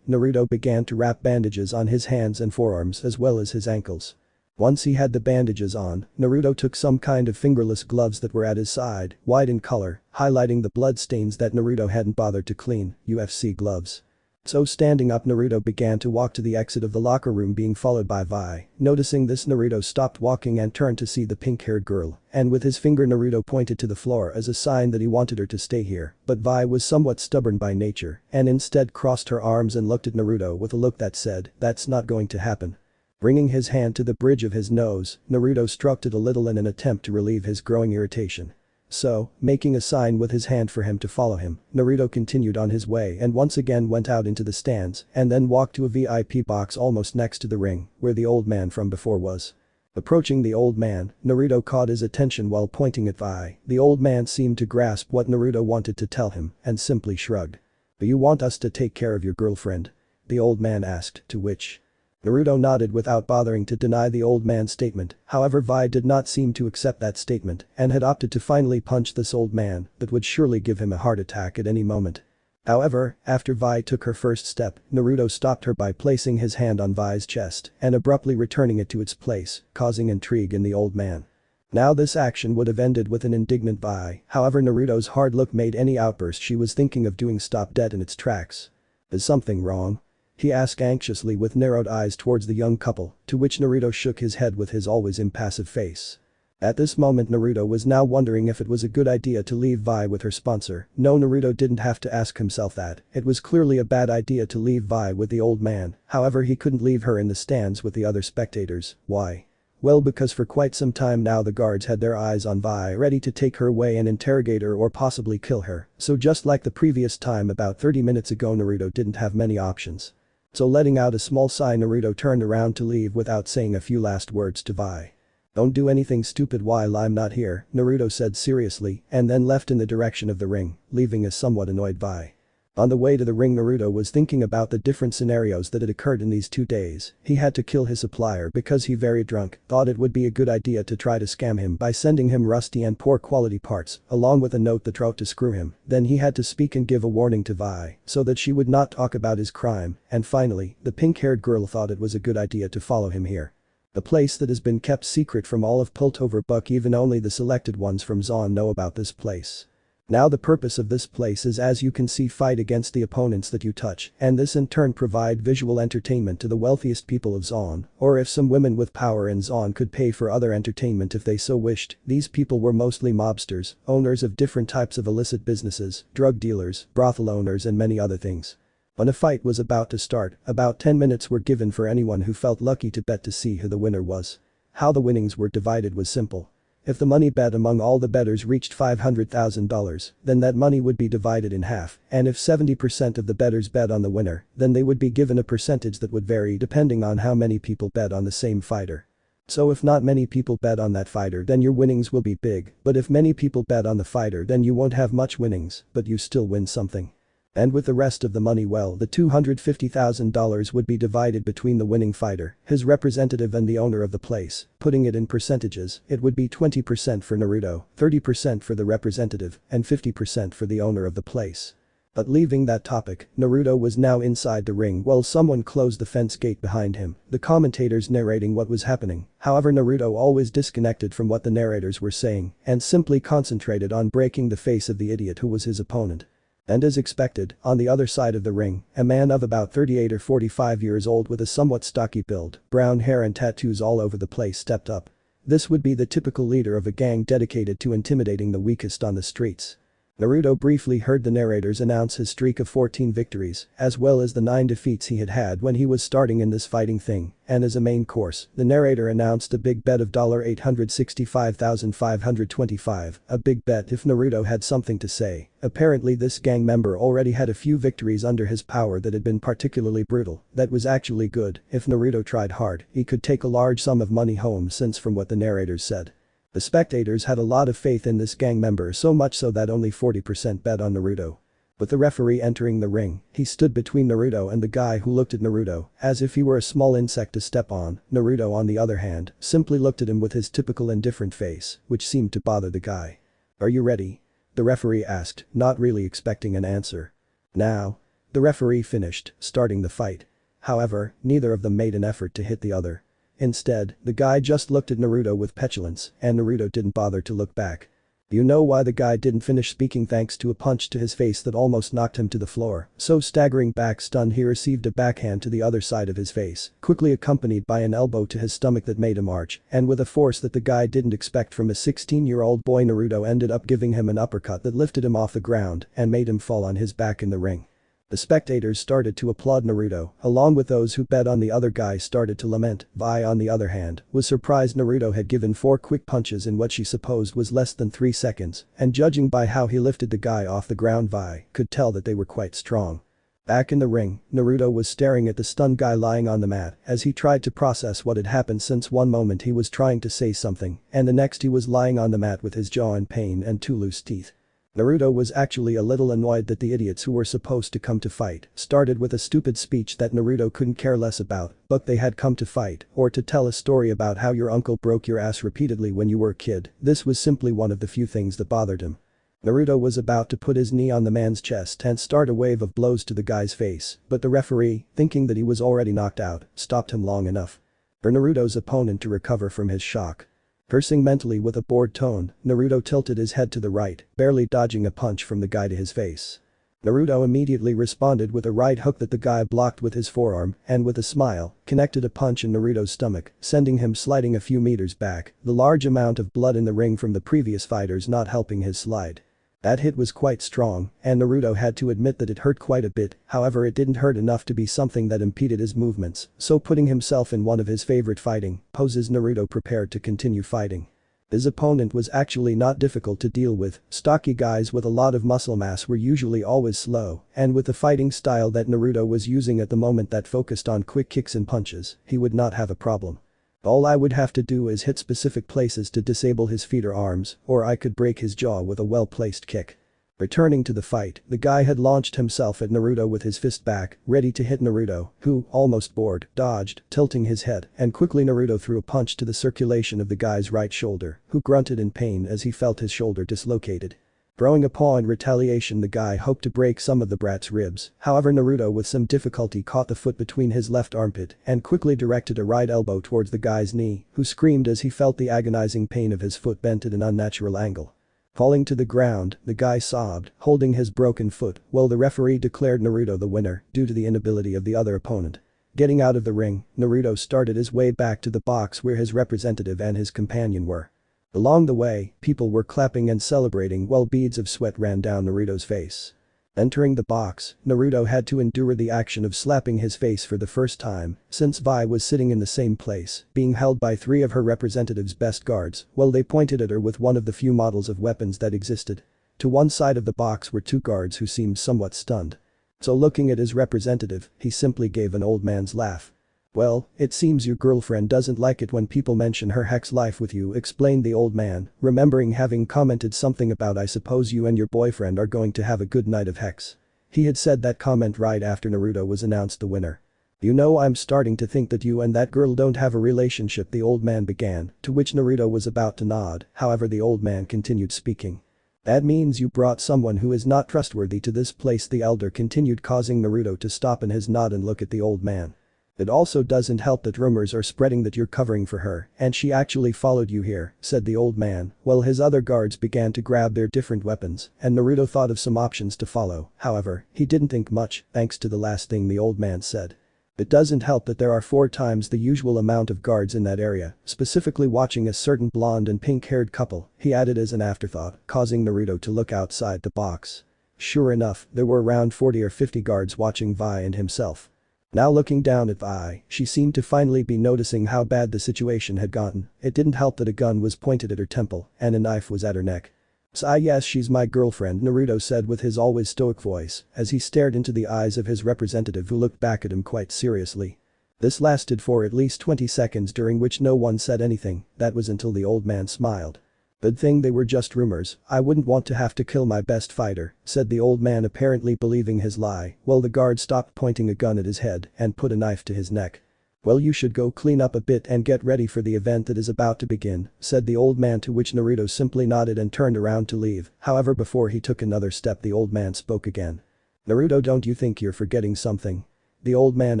Naruto began to wrap bandages on his hands and forearms as well as his ankles. Once he had the bandages on, Naruto took some kind of fingerless gloves that were at his side, white in color, highlighting the blood stains that Naruto hadn't bothered to clean, UFC gloves. So standing up Naruto began to walk to the exit of the locker room being followed by Vi. Noticing this Naruto stopped walking and turned to see the pink-haired girl, and with his finger Naruto pointed to the floor as a sign that he wanted her to stay here, but Vi was somewhat stubborn by nature and instead crossed her arms and looked at Naruto with a look that said, "That's not going to happen." Bringing his hand to the bridge of his nose, Naruto stroked it a little in an attempt to relieve his growing irritation. So, making a sign with his hand for him to follow him, Naruto continued on his way and once again went out into the stands and then walked to a VIP box almost next to the ring, where the old man from before was. Approaching the old man, Naruto caught his attention while pointing at Vi. The old man seemed to grasp what Naruto wanted to tell him and simply shrugged. "Do you want us to take care of your girlfriend?" the old man asked, to which Naruto nodded without bothering to deny the old man's statement, however Vi did not seem to accept that statement and had opted to finally punch this old man that would surely give him a heart attack at any moment. However, after Vi took her first step, Naruto stopped her by placing his hand on Vi's chest and abruptly returning it to its place, causing intrigue in the old man. Now this action would have ended with an indignant Vi, however Naruto's hard look made any outburst she was thinking of doing stop dead in its tracks. "Is something wrong?" he asked anxiously with narrowed eyes towards the young couple, to which Naruto shook his head with his always impassive face. At this moment Naruto was now wondering if it was a good idea to leave Vi with her sponsor. No, Naruto didn't have to ask himself that, it was clearly a bad idea to leave Vi with the old man, however he couldn't leave her in the stands with the other spectators. Why? Well, because for quite some time now the guards had their eyes on Vi, ready to take her away and interrogate her or possibly kill her, so just like the previous time about 30 minutes ago Naruto didn't have many options. So letting out a small sigh Naruto turned around to leave without saying a few last words to Vi. "Don't do anything stupid while I'm not here," Naruto said seriously and then left in the direction of the ring, leaving a somewhat annoyed Vi. On the way to the ring, Naruto was thinking about the different scenarios that had occurred in these 2 days. He had to kill his supplier because he very drunk, thought it would be a good idea to try to scam him by sending him rusty and poor quality parts, along with a note that wrote to screw him. Then he had to speak and give a warning to Vi, so that she would not talk about his crime, and finally, the pink-haired girl thought it was a good idea to follow him here. The place that has been kept secret from all of Piltover, even only the selected ones from Zaun know about this place. Now the purpose of this place is, as you can see, fight against the opponents that you touch, and this in turn provide visual entertainment to the wealthiest people of Zaun, or if some women with power in Zaun could pay for other entertainment if they so wished. These people were mostly mobsters, owners of different types of illicit businesses, drug dealers, brothel owners and many other things. When a fight was about to start, about 10 minutes were given for anyone who felt lucky to bet to see who the winner was. How the winnings were divided was simple. If the money bet among all the bettors reached $500,000, then that money would be divided in half, and if 70% of the bettors bet on the winner, then they would be given a percentage that would vary depending on how many people bet on the same fighter. So if not many people bet on that fighter, then your winnings will be big, but if many people bet on the fighter, then you won't have much winnings, but you still win something. And with the rest of the money, well, the $250,000 would be divided between the winning fighter, his representative and the owner of the place. Putting it in percentages, it would be 20% for Naruto, 30% for the representative, and 50% for the owner of the place. But leaving that topic, Naruto was now inside the ring while someone closed the fence gate behind him, the commentators narrating what was happening. However, Naruto always disconnected from what the narrators were saying and simply concentrated on breaking the face of the idiot who was his opponent. And as expected, on the other side of the ring, a man of about 38 or 45 years old with a somewhat stocky build, brown hair and tattoos all over the place stepped up. This would be the typical leader of a gang dedicated to intimidating the weakest on the streets. Naruto briefly heard the narrators announce his streak of 14 victories, as well as the 9 defeats he had had when he was starting in this fighting thing, and as a main course, the narrator announced a big bet of $865,525, a big bet if Naruto had something to say. Apparently this gang member already had a few victories under his power that had been particularly brutal, that was actually good. If Naruto tried hard, he could take a large sum of money home, since from what the narrators said, the spectators had a lot of faith in this gang member, so much so that only 40% bet on Naruto. With the referee entering the ring, he stood between Naruto and the guy who looked at Naruto as if he were a small insect to step on. Naruto, on the other hand, simply looked at him with his typical indifferent face, which seemed to bother the guy. "Are you ready?" the referee asked, not really expecting an answer. "Now." The referee finished, starting the fight. However, neither of them made an effort to hit the other. Instead, the guy just looked at Naruto with petulance, and Naruto didn't bother to look back. You know why the guy didn't finish speaking? Thanks to a punch to his face that almost knocked him to the floor. So staggering back stunned, he received a backhand to the other side of his face, quickly accompanied by an elbow to his stomach that made him arch, and with a force that the guy didn't expect from a 16-year-old boy, Naruto ended up giving him an uppercut that lifted him off the ground and made him fall on his back in the ring. The spectators started to applaud Naruto, along with those who bet on the other guy started to lament. Vi, on the other hand, was surprised Naruto had given 4 quick punches in what she supposed was less than 3 seconds, and judging by how he lifted the guy off the ground, Vi could tell that they were quite strong. Back in the ring, Naruto was staring at the stunned guy lying on the mat as he tried to process what had happened, since one moment he was trying to say something, and the next he was lying on the mat with his jaw in pain and 2 loose teeth. Naruto was actually a little annoyed that the idiots who were supposed to come to fight started with a stupid speech that Naruto couldn't care less about, but they had come to fight, or to tell a story about how your uncle broke your ass repeatedly when you were a kid. This was simply one of the few things that bothered him. Naruto was about to put his knee on the man's chest and start a wave of blows to the guy's face, but the referee, thinking that he was already knocked out, stopped him long enough for Naruto's opponent to recover from his shock. Cursing mentally with a bored tone, Naruto tilted his head to the right, barely dodging a punch from the guy to his face. Naruto immediately responded with a right hook that the guy blocked with his forearm and with a smile, connected a punch in Naruto's stomach, sending him sliding a few meters back, the large amount of blood in the ring from the previous fighters not helping his slide. That hit was quite strong, and Naruto had to admit that it hurt quite a bit. However, it didn't hurt enough to be something that impeded his movements, so putting himself in one of his favorite fighting poses, Naruto prepared to continue fighting. His opponent was actually not difficult to deal with. Stocky guys with a lot of muscle mass were usually always slow, and with the fighting style that Naruto was using at the moment that focused on quick kicks and punches, he would not have a problem. All I would have to do is hit specific places to disable his feet or arms, or I could break his jaw with a well-placed kick. Returning to the fight, the guy had launched himself at Naruto with his fist back, ready to hit Naruto, who, almost bored, dodged, tilting his head, and quickly Naruto threw a punch to the circulation of the guy's right shoulder, who grunted in pain as he felt his shoulder dislocated. Throwing a paw in retaliation, the guy hoped to break some of the brat's ribs, however Naruto with some difficulty caught the foot between his left armpit and quickly directed a right elbow towards the guy's knee, who screamed as he felt the agonizing pain of his foot bent at an unnatural angle. Falling to the ground, the guy sobbed, holding his broken foot, while the referee declared Naruto the winner due to the inability of the other opponent. Getting out of the ring, Naruto started his way back to the box where his representative and his companion were. Along the way, people were clapping and celebrating while beads of sweat ran down Naruto's face. Entering the box, Naruto had to endure the action of slapping his face for the first time, since Vi was sitting in the same place, being held by 3 of her representative's best guards, while they pointed at her with one of the few models of weapons that existed. To one side of the box were 2 guards who seemed somewhat stunned. So looking at his representative, he simply gave an old man's laugh. "Well, it seems your girlfriend doesn't like it when people mention her hex life with you," explained the old man, remembering having commented something about "I suppose you and your boyfriend are going to have a good night of hex." He had said that comment right after Naruto was announced the winner. "You know, I'm starting to think that you and that girl don't have a relationship," the old man began, to which Naruto was about to nod, however the old man continued speaking. "That means you brought someone who is not trustworthy to this place," the elder continued, causing Naruto to stop in his nod and look at the old man. "It also doesn't help that rumors are spreading that you're covering for her and she actually followed you here," said the old man, while his other guards began to grab their different weapons and Naruto thought of some options to follow, however, he didn't think much thanks to the last thing the old man said. "It doesn't help that there are 4 times the usual amount of guards in that area, specifically watching a certain blonde and pink-haired couple," he added as an afterthought, causing Naruto to look outside the box. Sure enough, there were around 40 or 50 guards watching Vi and himself. Now looking down at Vi, she seemed to finally be noticing how bad the situation had gotten. It didn't help that a gun was pointed at her temple and a knife was at her neck. "So yes, she's my girlfriend," Naruto said with his always stoic voice as he stared into the eyes of his representative who looked back at him quite seriously. This lasted for at least 20 seconds during which no one said anything, that was until the old man smiled. "Good thing they were just rumors, I wouldn't want to have to kill my best fighter," said the old man apparently believing his lie, while the guard stopped pointing a gun at his head and put a knife to his neck. "Well, you should go clean up a bit and get ready for the event that is about to begin," said the old man, to which Naruto simply nodded and turned around to leave, however before he took another step the old man spoke again. "Naruto, don't you think you're forgetting something?" the old man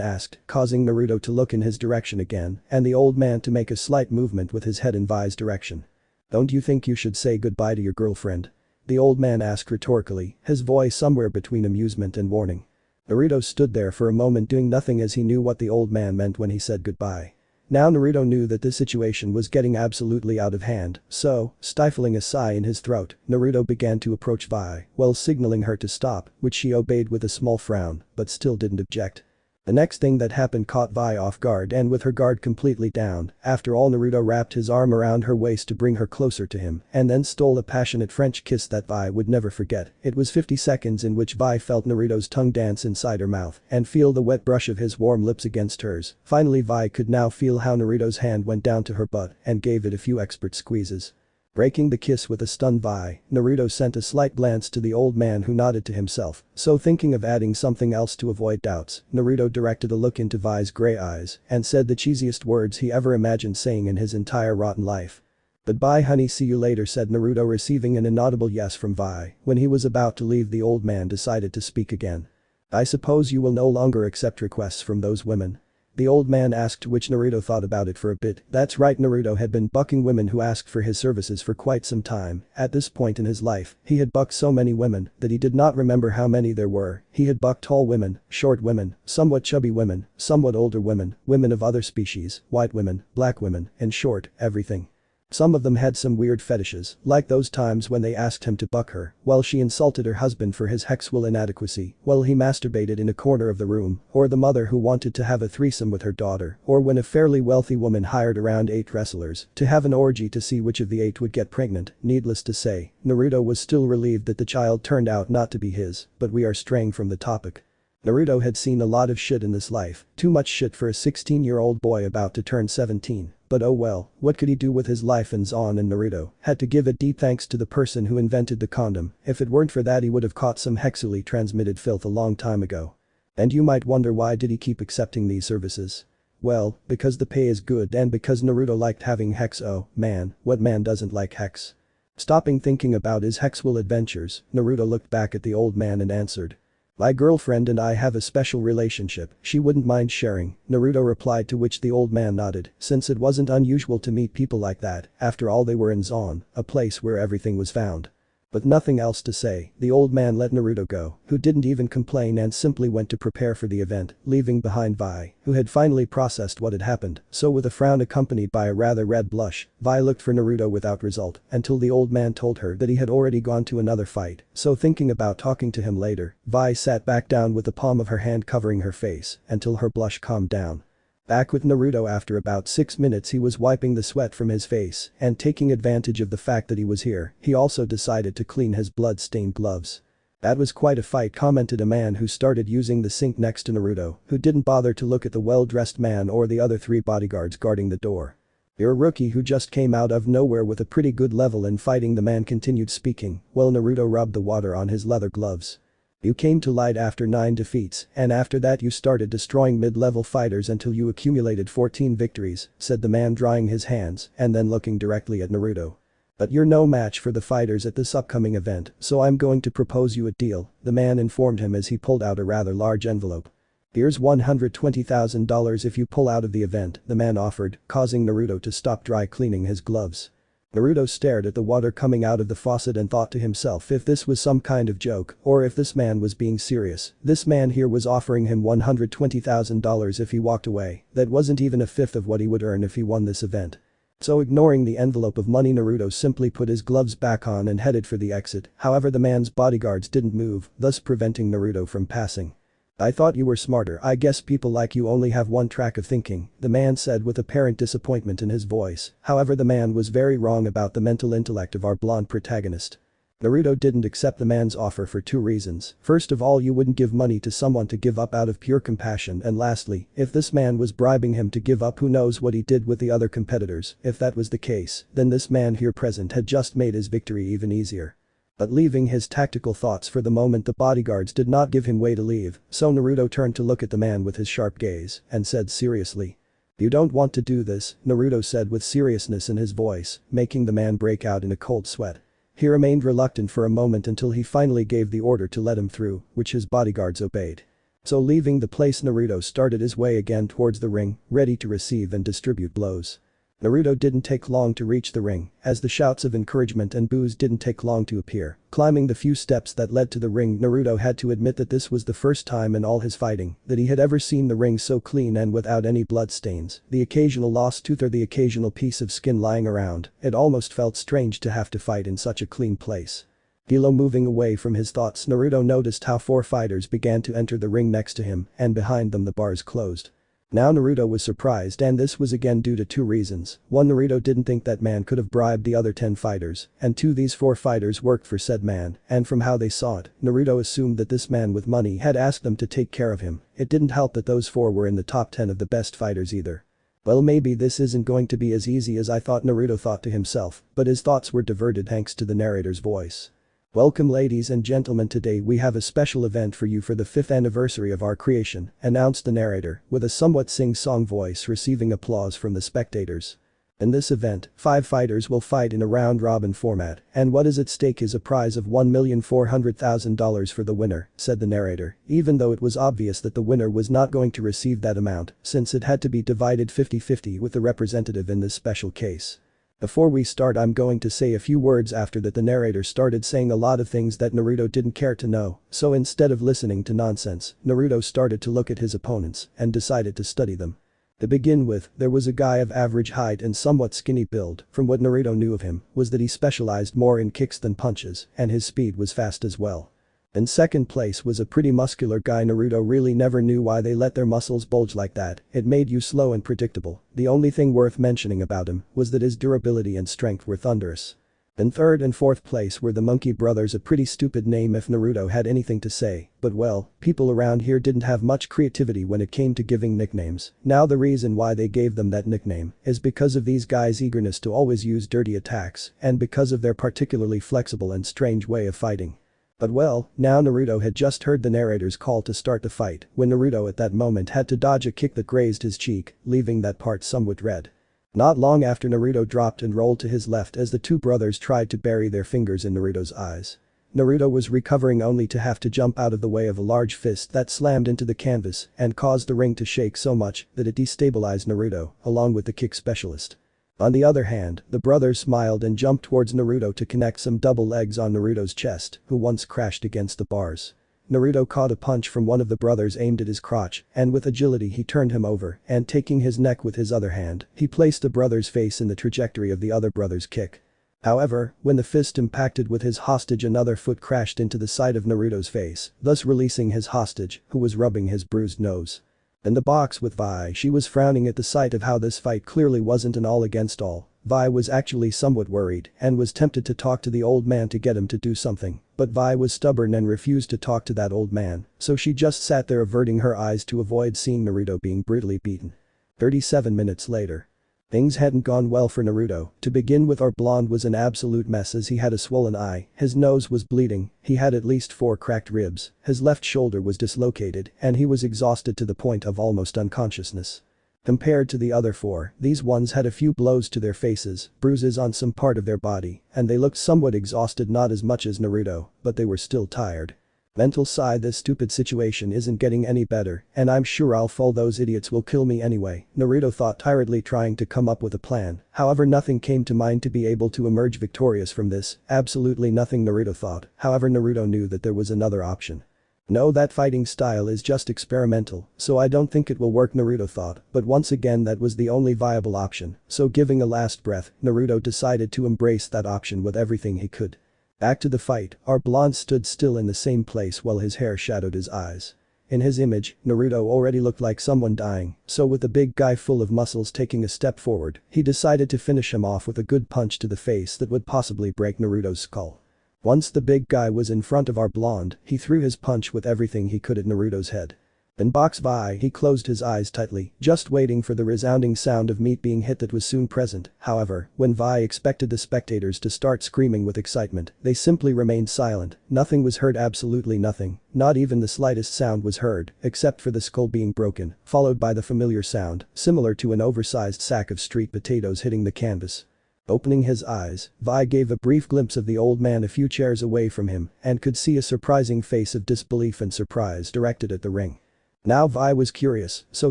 asked, causing Naruto to look in his direction again and the old man to make a slight movement with his head in Vi's direction. "Don't you think you should say goodbye to your girlfriend?" the old man asked rhetorically, his voice somewhere between amusement and warning. Naruto stood there for a moment doing nothing as he knew what the old man meant when he said goodbye. Now Naruto knew that this situation was getting absolutely out of hand, so, stifling a sigh in his throat, Naruto began to approach Vi while signaling her to stop, which she obeyed with a small frown, but still didn't object. The next thing that happened caught Vi off guard, and with her guard completely down, after all Naruto wrapped his arm around her waist to bring her closer to him and then stole a passionate French kiss that Vi would never forget. It was 50 seconds in which Vi felt Naruto's tongue dance inside her mouth and feel the wet brush of his warm lips against hers. Finally Vi could now feel how Naruto's hand went down to her butt and gave it a few expert squeezes. Breaking the kiss with a stunned Vi, Naruto sent a slight glance to the old man who nodded to himself, so thinking of adding something else to avoid doubts, Naruto directed a look into Vi's grey eyes and said the cheesiest words he ever imagined saying in his entire rotten life. "Goodbye honey, see you later," said Naruto, receiving an inaudible yes from Vi. When he was about to leave, the old man decided to speak again. "I suppose you will no longer accept requests from those women?" the old man asked, which Naruto thought about it for a bit. That's right, Naruto had been bucking women who asked for his services for quite some time. At this point in his life, he had bucked so many women that he did not remember how many there were. He had bucked tall women, short women, somewhat chubby women, somewhat older women, women of other species, white women, black women, in short, everything. Some of them had some weird fetishes, like those times when they asked him to buck her while she insulted her husband for his Highschool inadequacy, while he masturbated in a corner of the room, or the mother who wanted to have a threesome with her daughter, or when a fairly wealthy woman hired around 8 wrestlers to have an orgy to see which of the 8 would get pregnant. Needless to say, Naruto was still relieved that the child turned out not to be his, but we are straying from the topic. Naruto had seen a lot of shit in this life, too much shit for a 16-year-old boy about to turn 17. But oh well, what could he do with his life? And Zon and Naruto had to give a deep thanks to the person who invented the condom. If it weren't for that he would have caught some hexually transmitted filth a long time ago. And you might wonder why did he keep accepting these services? Well, because the pay is good and because Naruto liked having hex. Oh, man, what man doesn't like hex? Stopping thinking about his hexual adventures, Naruto looked back at the old man and answered. My girlfriend and I have a special relationship, she wouldn't mind sharing, Naruto replied, to which the old man nodded, since it wasn't unusual to meet people like that, after all they were in Zon, a place where everything was found. With nothing else to say, the old man let Naruto go, who didn't even complain and simply went to prepare for the event, leaving behind Vi, who had finally processed what had happened, so with a frown accompanied by a rather red blush, Vi looked for Naruto without result, until the old man told her that he had already gone to another fight, so thinking about talking to him later, Vi sat back down with the palm of her hand covering her face, until her blush calmed down. Back with Naruto after about 6 minutes he was wiping the sweat from his face and taking advantage of the fact that he was here, he also decided to clean his blood-stained gloves. That was quite a fight, commented a man who started using the sink next to Naruto, who didn't bother to look at the well-dressed man or the other 3 bodyguards guarding the door. You're a rookie who just came out of nowhere with a pretty good level in fighting, the man continued speaking, while Naruto rubbed the water on his leather gloves. You came to light after 9 defeats, and after that you started destroying mid-level fighters until you accumulated 14 victories, said the man, drying his hands and then looking directly at Naruto. But you're no match for the fighters at this upcoming event, so I'm going to propose you a deal, the man informed him as he pulled out a rather large envelope. Here's $120,000 if you pull out of the event, the man offered, causing Naruto to stop dry cleaning his gloves. Naruto stared at the water coming out of the faucet and thought to himself if this was some kind of joke or if this man was being serious. This man here was offering him $120,000 if he walked away, that wasn't even a fifth of what he would earn if he won this event. So ignoring the envelope of money, Naruto simply put his gloves back on and headed for the exit, however the man's bodyguards didn't move, thus preventing Naruto from passing. I thought you were smarter, I guess people like you only have one track of thinking, the man said with apparent disappointment in his voice, however the man was very wrong about the mental intellect of our blonde protagonist. Naruto didn't accept the man's offer for 2 reasons, first of all you wouldn't give money to someone to give up out of pure compassion, and lastly, if this man was bribing him to give up, who knows what he did with the other competitors. If that was the case, then this man here present had just made his victory even easier. But leaving his tactical thoughts for the moment, the bodyguards did not give him way to leave, so Naruto turned to look at the man with his sharp gaze and said seriously. You don't want to do this, Naruto said with seriousness in his voice, making the man break out in a cold sweat. He remained reluctant for a moment until he finally gave the order to let him through, which his bodyguards obeyed. So leaving the place, Naruto started his way again towards the ring, ready to receive and distribute blows. Naruto didn't take long to reach the ring, as the shouts of encouragement and boos didn't take long to appear. Climbing the few steps that led to the ring, Naruto had to admit that this was the first time in all his fighting that he had ever seen the ring so clean and without any bloodstains, the occasional lost tooth or the occasional piece of skin lying around. It almost felt strange to have to fight in such a clean place. Below, moving away from his thoughts, Naruto noticed how 4 fighters began to enter the ring next to him, and behind them the bars closed. Now Naruto was surprised, and this was again due to 2 reasons. 1, Naruto didn't think that man could have bribed the other 10 fighters, and 2, these 4 fighters worked for said man, and from how they saw it, Naruto assumed that this man with money had asked them to take care of him. It didn't help that those 4 were in the top 10 of the best fighters either. Well, maybe this isn't going to be as easy as I thought, Naruto thought to himself, but his thoughts were diverted thanks to the narrator's voice. Welcome ladies and gentlemen, today we have a special event for you for the 5th anniversary of our creation, announced the narrator, with a somewhat sing-song voice receiving applause from the spectators. In this event, 5 fighters will fight in a round-robin format, and what is at stake is a prize of $1,400,000 for the winner, said the narrator, even though it was obvious that the winner was not going to receive that amount, since it had to be divided 50-50 with the representative in this special case. Before we start, I'm going to say a few words. After that, the narrator started saying a lot of things that Naruto didn't care to know, so instead of listening to nonsense, Naruto started to look at his opponents and decided to study them. To begin with, there was a guy of average height and somewhat skinny build. From what Naruto knew of him was that he specialized more in kicks than punches, and his speed was fast as well. In second place was a pretty muscular guy. Naruto really never knew why they let their muscles bulge like that, it made you slow and predictable. The only thing worth mentioning about him was that his durability and strength were thunderous. In third and fourth place were the Monkey Brothers, a pretty stupid name if Naruto had anything to say, but well, people around here didn't have much creativity when it came to giving nicknames. Now the reason why they gave them that nickname is because of these guys' eagerness to always use dirty attacks and because of their particularly flexible and strange way of fighting. But well, now Naruto had just heard the narrator's call to start the fight when Naruto at that moment had to dodge a kick that grazed his cheek, leaving that part somewhat red. Not long after, Naruto dropped and rolled to his left as the two brothers tried to bury their fingers in Naruto's eyes. Naruto was recovering only to have to jump out of the way of a large fist that slammed into the canvas and caused the ring to shake so much that it destabilized Naruto, along with the kick specialist. On the other hand, the brothers smiled and jumped towards Naruto to connect some double legs on Naruto's chest, who once crashed against the bars. Naruto caught a punch from one of the brothers aimed at his crotch, and with agility he turned him over, and taking his neck with his other hand, he placed the brother's face in the trajectory of the other brother's kick. However, when the fist impacted with his hostage, another foot crashed into the side of Naruto's face, thus releasing his hostage, who was rubbing his bruised nose. In the box with Vi, she was frowning at the sight of how this fight clearly wasn't an all against all. Vi was actually somewhat worried and was tempted to talk to the old man to get him to do something, but Vi was stubborn and refused to talk to that old man, so she just sat there averting her eyes to avoid seeing Naruto being brutally beaten. 37 minutes later. Things hadn't gone well for Naruto. To begin with, our blonde was an absolute mess as he had a swollen eye, his nose was bleeding, he had at least 4 cracked ribs, his left shoulder was dislocated, and he was exhausted to the point of almost unconsciousness. Compared to the other 4, these ones had a few blows to their faces, bruises on some part of their body, and they looked somewhat exhausted, not as much as Naruto, but they were still tired. Mental side, this stupid situation isn't getting any better, and I'm sure I'll fall, those idiots will kill me anyway, Naruto thought, tiredly trying to come up with a plan. However, nothing came to mind to be able to emerge victorious from this, absolutely nothing, Naruto thought. However, Naruto knew that there was another option. No, that fighting style is just experimental, so I don't think it will work, Naruto thought, but once again that was the only viable option, so giving a last breath, Naruto decided to embrace that option with everything he could. Back to the fight, our blonde stood still in the same place while his hair shadowed his eyes. In his image, Naruto already looked like someone dying, so with the big guy full of muscles taking a step forward, he decided to finish him off with a good punch to the face that would possibly break Naruto's skull. Once the big guy was in front of our blonde, he threw his punch with everything he could at Naruto's head. In box Vi, he closed his eyes tightly, just waiting for the resounding sound of meat being hit that was soon present. However, when Vi expected the spectators to start screaming with excitement, they simply remained silent. Nothing was heard, absolutely nothing, not even the slightest sound was heard, except for the skull being broken, followed by the familiar sound, similar to an oversized sack of street potatoes hitting the canvas. Opening his eyes, Vi gave a brief glimpse of the old man a few chairs away from him and could see a surprising face of disbelief and surprise directed at the ring. Now Vi was curious, so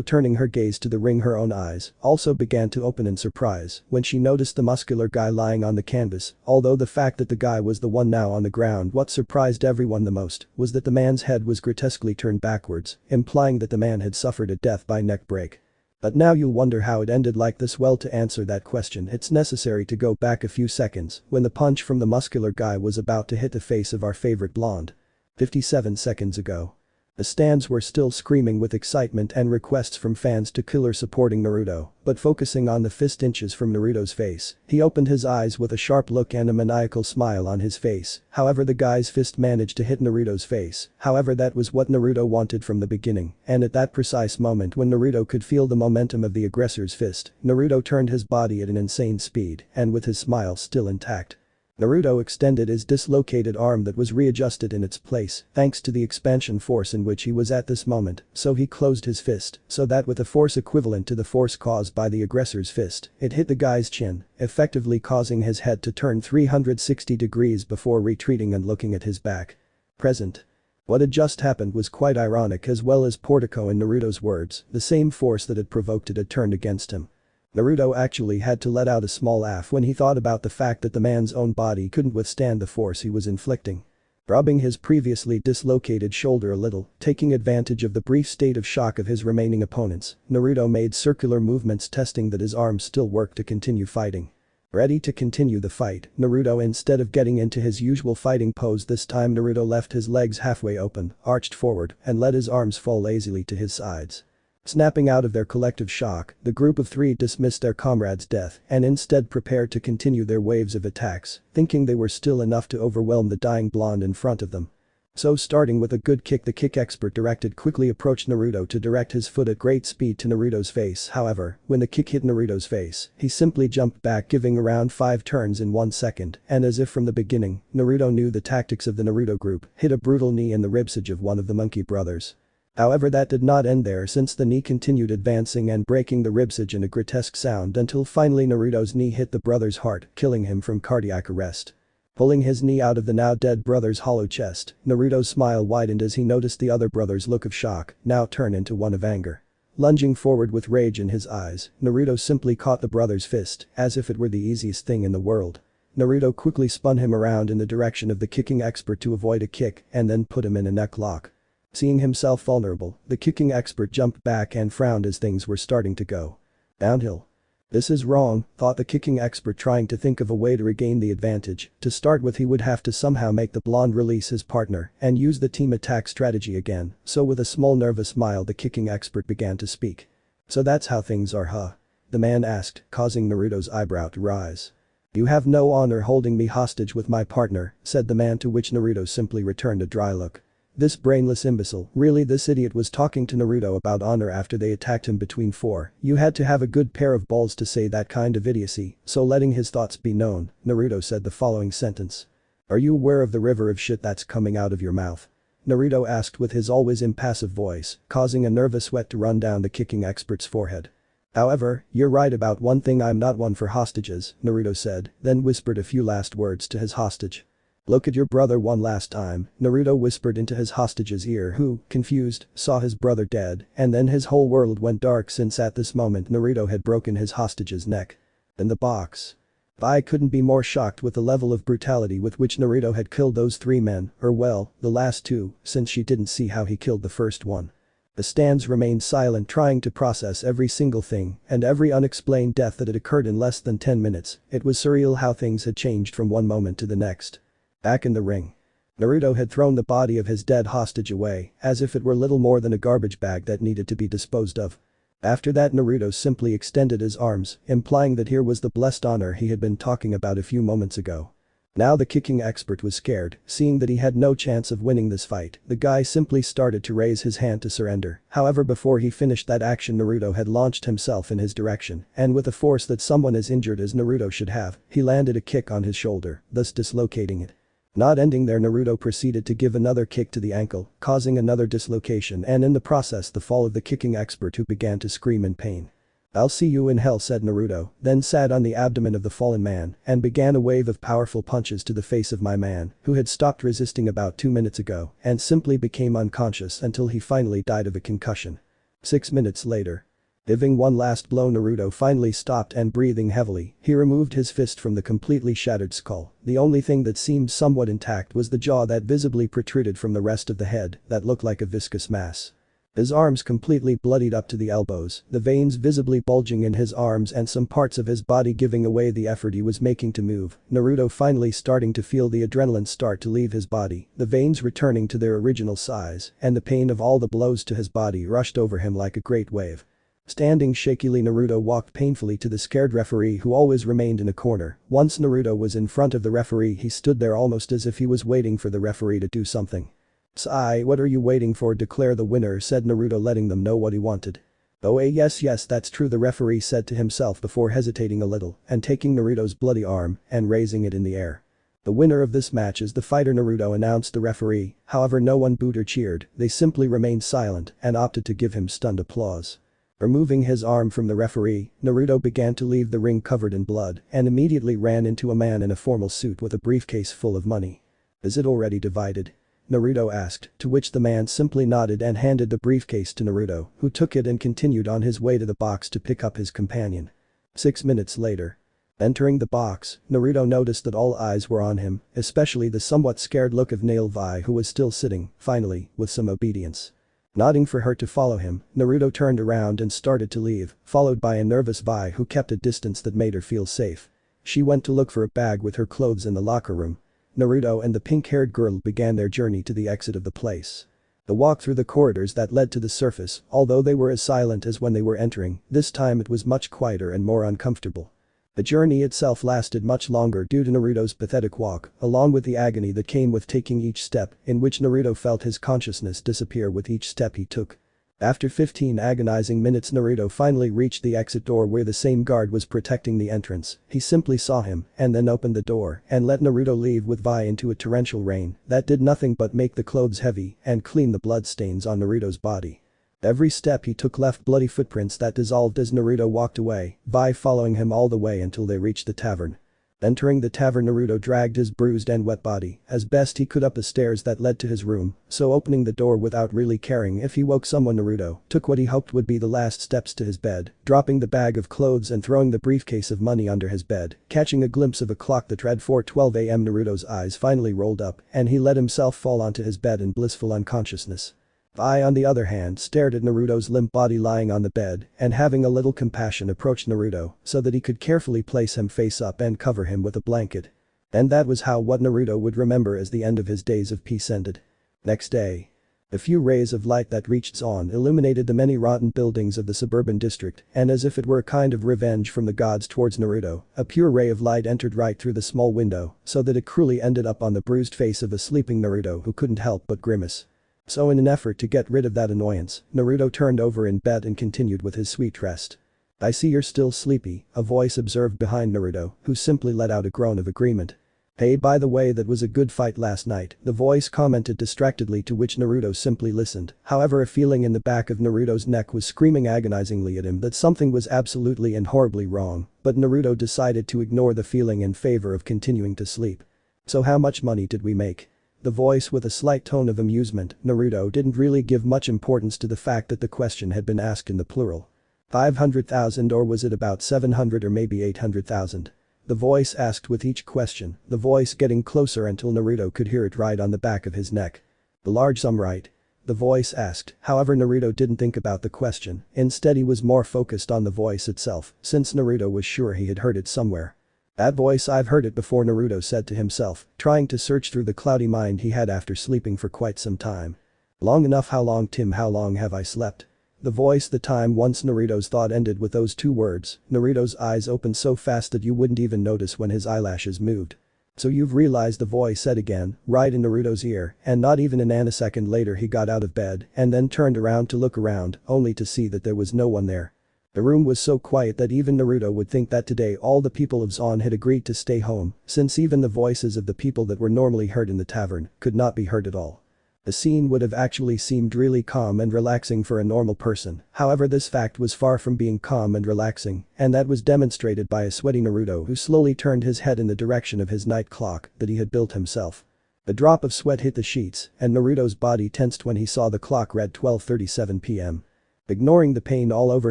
turning her gaze to the ring, her own eyes also began to open in surprise when she noticed the muscular guy lying on the canvas. Although the fact that the guy was the one now on the ground, what surprised everyone the most was that the man's head was grotesquely turned backwards, implying that the man had suffered a death by neck break. But now you'll wonder how it ended like this. Well, to answer that question it's necessary to go back a few seconds when the punch from the muscular guy was about to hit the face of our favorite blonde. 57 seconds ago. The stands were still screaming with excitement and requests from fans to kill her supporting Naruto, but focusing on the fist inches from Naruto's face, he opened his eyes with a sharp look and a maniacal smile on his face. However, the guy's fist managed to hit Naruto's face. However, that was what Naruto wanted from the beginning, and at that precise moment when Naruto could feel the momentum of the aggressor's fist, Naruto turned his body at an insane speed and with his smile still intact. Naruto extended his dislocated arm that was readjusted in its place thanks to the expansion force in which he was at this moment, so he closed his fist so that with a force equivalent to the force caused by the aggressor's fist, it hit the guy's chin, effectively causing his head to turn 360 degrees before retreating and looking at his back. Present. What had just happened was quite ironic as well as portico in Naruto's words, the same force that had provoked it had turned against him. Naruto actually had to let out a small laugh when he thought about the fact that the man's own body couldn't withstand the force he was inflicting. Rubbing his previously dislocated shoulder a little, taking advantage of the brief state of shock of his remaining opponents, Naruto made circular movements testing that his arms still worked to continue fighting. Ready to continue the fight, Naruto, instead of getting into his usual fighting pose this time, Naruto left his legs halfway open, arched forward, and let his arms fall lazily to his sides. Snapping out of their collective shock, the group of three dismissed their comrade's death and instead prepared to continue their waves of attacks, thinking they were still enough to overwhelm the dying blonde in front of them. So starting with a good kick, the kick expert directed quickly approached Naruto to direct his foot at great speed to Naruto's face. However, when the kick hit Naruto's face, he simply jumped back, giving around 5 turns in 1 second, and as if from the beginning, Naruto knew the tactics of the Naruto group, hit a brutal knee in the ribcage of one of the monkey brothers. However, that did not end there, since the knee continued advancing and breaking the ribcage in a grotesque sound until finally Naruto's knee hit the brother's heart, killing him from cardiac arrest. Pulling his knee out of the now dead brother's hollow chest, Naruto's smile widened as he noticed the other brother's look of shock now turn into one of anger. Lunging forward with rage in his eyes, Naruto simply caught the brother's fist, as if it were the easiest thing in the world. Naruto quickly spun him around in the direction of the kicking expert to avoid a kick and then put him in a neck lock. Seeing himself vulnerable, the kicking expert jumped back and frowned as things were starting to go downhill. This is wrong, thought the kicking expert, trying to think of a way to regain the advantage. To start with, he would have to somehow make the blonde release his partner and use the team attack strategy again, so with a small nervous smile the kicking expert began to speak. So that's how things are, huh? The man asked, causing Naruto's eyebrow to rise. You have no honor holding me hostage with my partner, said the man, to which Naruto simply returned a dry look. This brainless imbecile, really this idiot was talking to Naruto about honor after they attacked him between 4. You had to have a good pair of balls to say that kind of idiocy, so letting his thoughts be known, Naruto said the following sentence. Are you aware of the river of shit that's coming out of your mouth? Naruto asked with his always impassive voice, causing a nervous sweat to run down the kicking expert's forehead. However, you're right about one thing, I'm not one for hostages, Naruto said, then whispered a few last words to his hostage. Look at your brother one last time, Naruto whispered into his hostage's ear, who, confused, saw his brother dead, and then his whole world went dark since at this moment Naruto had broken his hostage's neck. In the box. Vi couldn't be more shocked with the level of brutality with which Naruto had killed those 3 men, or well, the last 2, since she didn't see how he killed the first one. The stands remained silent, trying to process every single thing and every unexplained death that had occurred in less than 10 minutes. It was surreal how things had changed from one moment to the next. Back in the ring. Naruto had thrown the body of his dead hostage away, as if it were little more than a garbage bag that needed to be disposed of. After that, Naruto simply extended his arms, implying that here was the blessed honor he had been talking about a few moments ago. Now the kicking expert was scared, seeing that he had no chance of winning this fight. The guy simply started to raise his hand to surrender. However, before he finished that action, Naruto had launched himself in his direction, and with a force that someone as injured as Naruto should have, he landed a kick on his shoulder, thus dislocating it. Not ending there, Naruto proceeded to give another kick to the ankle, causing another dislocation and in the process the fall of the kicking expert, who began to scream in pain. I'll see you in hell, said Naruto, then sat on the abdomen of the fallen man and began a wave of powerful punches to the face of my man, who had stopped resisting about 2 minutes ago and simply became unconscious until he finally died of a concussion. 6 minutes later. Giving one last blow, Naruto finally stopped and breathing heavily, he removed his fist from the completely shattered skull. The only thing that seemed somewhat intact was the jaw that visibly protruded from the rest of the head that looked like a viscous mass. His arms completely bloodied up to the elbows, the veins visibly bulging in his arms and some parts of his body giving away the effort he was making to move. Naruto finally starting to feel the adrenaline start to leave his body, the veins returning to their original size, and the pain of all the blows to his body rushed over him like a great wave. Standing shakily, Naruto walked painfully to the scared referee, who always remained in a corner. Once Naruto was in front of the referee, he stood there almost as if he was waiting for the referee to do something. "Sai, what are you waiting for? Declare the winner," said Naruto, letting them know what he wanted. "Oh yes, that's true," the referee said to himself before hesitating a little and taking Naruto's bloody arm and raising it in the air. "The winner of this match is the fighter," Naruto announced the referee. However, no one booed or cheered, they simply remained silent and opted to give him stunned applause. Removing his arm from the referee, Naruto began to leave the ring covered in blood and immediately ran into a man in a formal suit with a briefcase full of money. "Is it already divided?" Naruto asked, to which the man simply nodded and handed the briefcase to Naruto, who took it and continued on his way to the box to pick up his companion. 6 minutes later. Entering the box, Naruto noticed that all eyes were on him, especially the somewhat scared look of Nail Vi, who was still sitting, finally, with some obedience. Nodding for her to follow him, Naruto turned around and started to leave, followed by a nervous Vi who kept a distance that made her feel safe. She went to look for a bag with her clothes in the locker room. Naruto and the pink-haired girl began their journey to the exit of the place. The walk through the corridors that led to the surface, although they were as silent as when they were entering, this time it was much quieter and more uncomfortable. The journey itself lasted much longer due to Naruto's pathetic walk, along with the agony that came with taking each step, in which Naruto felt his consciousness disappear with each step he took. After 15 agonizing minutes Naruto finally reached the exit door where the same guard was protecting the entrance. He simply saw him and then opened the door and let Naruto leave with Vi into a torrential rain that did nothing but make the clothes heavy and clean the bloodstains on Naruto's body. Every step he took left bloody footprints that dissolved as Naruto walked away, Vi following him all the way until they reached the tavern. Entering the tavern Naruto dragged his bruised and wet body as best he could up the stairs that led to his room, so opening the door without really caring if he woke someone Naruto took what he hoped would be the last steps to his bed, dropping the bag of clothes and throwing the briefcase of money under his bed, catching a glimpse of a clock that read 4:12 a.m. Naruto's eyes finally rolled up and he let himself fall onto his bed in blissful unconsciousness. Vi on the other hand stared at Naruto's limp body lying on the bed and having a little compassion approached Naruto so that he could carefully place him face up and cover him with a blanket. And that was how what Naruto would remember as the end of his days of peace ended. Next day. A few rays of light that reached Zaun illuminated the many rotten buildings of the suburban district and as if it were a kind of revenge from the gods towards Naruto, a pure ray of light entered right through the small window so that it cruelly ended up on the bruised face of a sleeping Naruto who couldn't help but grimace. So in an effort to get rid of that annoyance, Naruto turned over in bed and continued with his sweet rest. "I see you're still sleepy," a voice observed behind Naruto, who simply let out a groan of agreement. "Hey, by the way, that was a good fight last night," the voice commented distractedly, to which Naruto simply listened. However, a feeling in the back of Naruto's neck was screaming agonizingly at him that something was absolutely and horribly wrong, but Naruto decided to ignore the feeling in favor of continuing to sleep. "So how much money did we make?" The voice with a slight tone of amusement. Naruto didn't really give much importance to the fact that the question had been asked in the plural. 500,000, or was it about 700 or maybe 800,000? The voice asked with each question, the voice getting closer until Naruto could hear it right on the back of his neck. "The large sum, right?" The voice asked. However, Naruto didn't think about the question, instead he was more focused on the voice itself, since Naruto was sure he had heard it somewhere. "That voice, I've heard it before," Naruto said to himself, trying to search through the cloudy mind he had after sleeping for quite some time. "Long enough. How long, Tim? How long have I slept?" The voice the time. Once Naruto's thought ended with those two words, Naruto's eyes opened so fast that you wouldn't even notice when his eyelashes moved. "So you've realized," the voice said again, right in Naruto's ear, and not even a nanosecond later he got out of bed and then turned around to look around, only to see that there was no one there. The room was so quiet that even Naruto would think that today all the people of Zaun had agreed to stay home, since even the voices of the people that were normally heard in the tavern could not be heard at all. The scene would have actually seemed really calm and relaxing for a normal person, however this fact was far from being calm and relaxing, and that was demonstrated by a sweaty Naruto who slowly turned his head in the direction of his night clock that he had built himself. A drop of sweat hit the sheets, and Naruto's body tensed when he saw the clock read 12:37 p.m. Ignoring the pain all over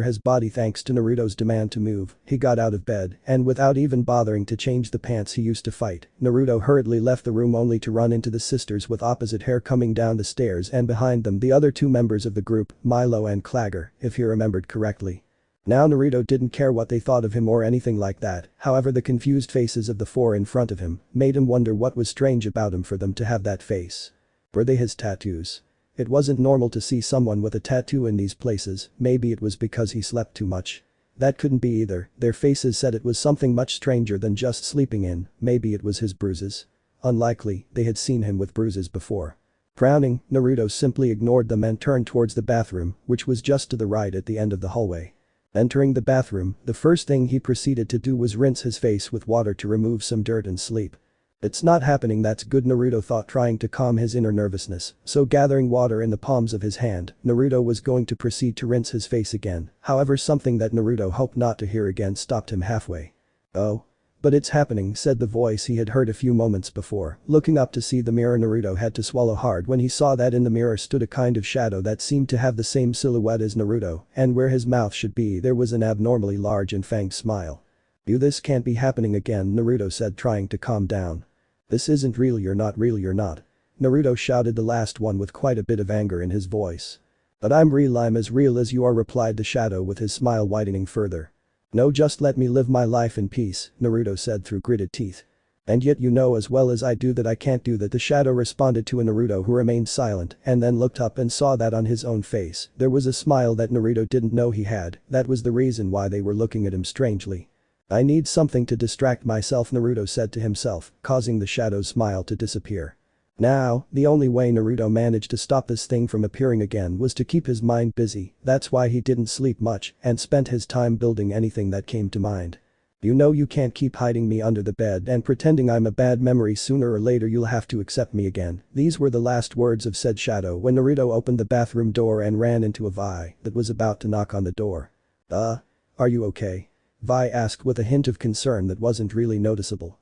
his body thanks to Naruto's demand to move, he got out of bed and without even bothering to change the pants he used to fight, Naruto hurriedly left the room only to run into the sisters with opposite hair coming down the stairs and behind them the other two members of the group, Milo and Clagger, if he remembered correctly. Now Naruto didn't care what they thought of him or anything like that, however the confused faces of the four in front of him made him wonder what was strange about him for them to have that face. Were they his tattoos? It wasn't normal to see someone with a tattoo in these places, maybe it was because he slept too much. That couldn't be either, their faces said it was something much stranger than just sleeping in, maybe it was his bruises. Unlikely, they had seen him with bruises before. Frowning, Naruto simply ignored them and turned towards the bathroom, which was just to the right at the end of the hallway. Entering the bathroom, the first thing he proceeded to do was rinse his face with water to remove some dirt and sleep. "It's not happening, that's good," Naruto thought, trying to calm his inner nervousness, so gathering water in the palms of his hand, Naruto was going to proceed to rinse his face again, however something that Naruto hoped not to hear again stopped him halfway. "Oh. But it's happening," said the voice he had heard a few moments before. Looking up to see the mirror, Naruto had to swallow hard when he saw that in the mirror stood a kind of shadow that seemed to have the same silhouette as Naruto, and where his mouth should be there was an abnormally large and fanged smile. This can't be happening again," Naruto said, trying to calm down. "This isn't real, you're not real, you're not." Naruto shouted the last one with quite a bit of anger in his voice. "But I'm real, I'm as real as you are," replied the shadow with his smile widening further. "No, just let me live my life in peace," Naruto said through gritted teeth. And yet you know as well as I do that I can't do that. The shadow responded to a Naruto who remained silent and then looked up and saw that on his own face there was a smile that Naruto didn't know he had. That was the reason why they were looking at him strangely. I need something to distract myself, Naruto said to himself, causing the shadow's smile to disappear. Now, the only way Naruto managed to stop this thing from appearing again was to keep his mind busy. That's why he didn't sleep much and spent his time building anything that came to mind. You know you can't keep hiding me under the bed and pretending I'm a bad memory. Sooner or later you'll have to accept me again. These were the last words of said shadow when Naruto opened the bathroom door and ran into a Vi that was about to knock on the door. Are you okay? Vi asked with a hint of concern that wasn't really noticeable.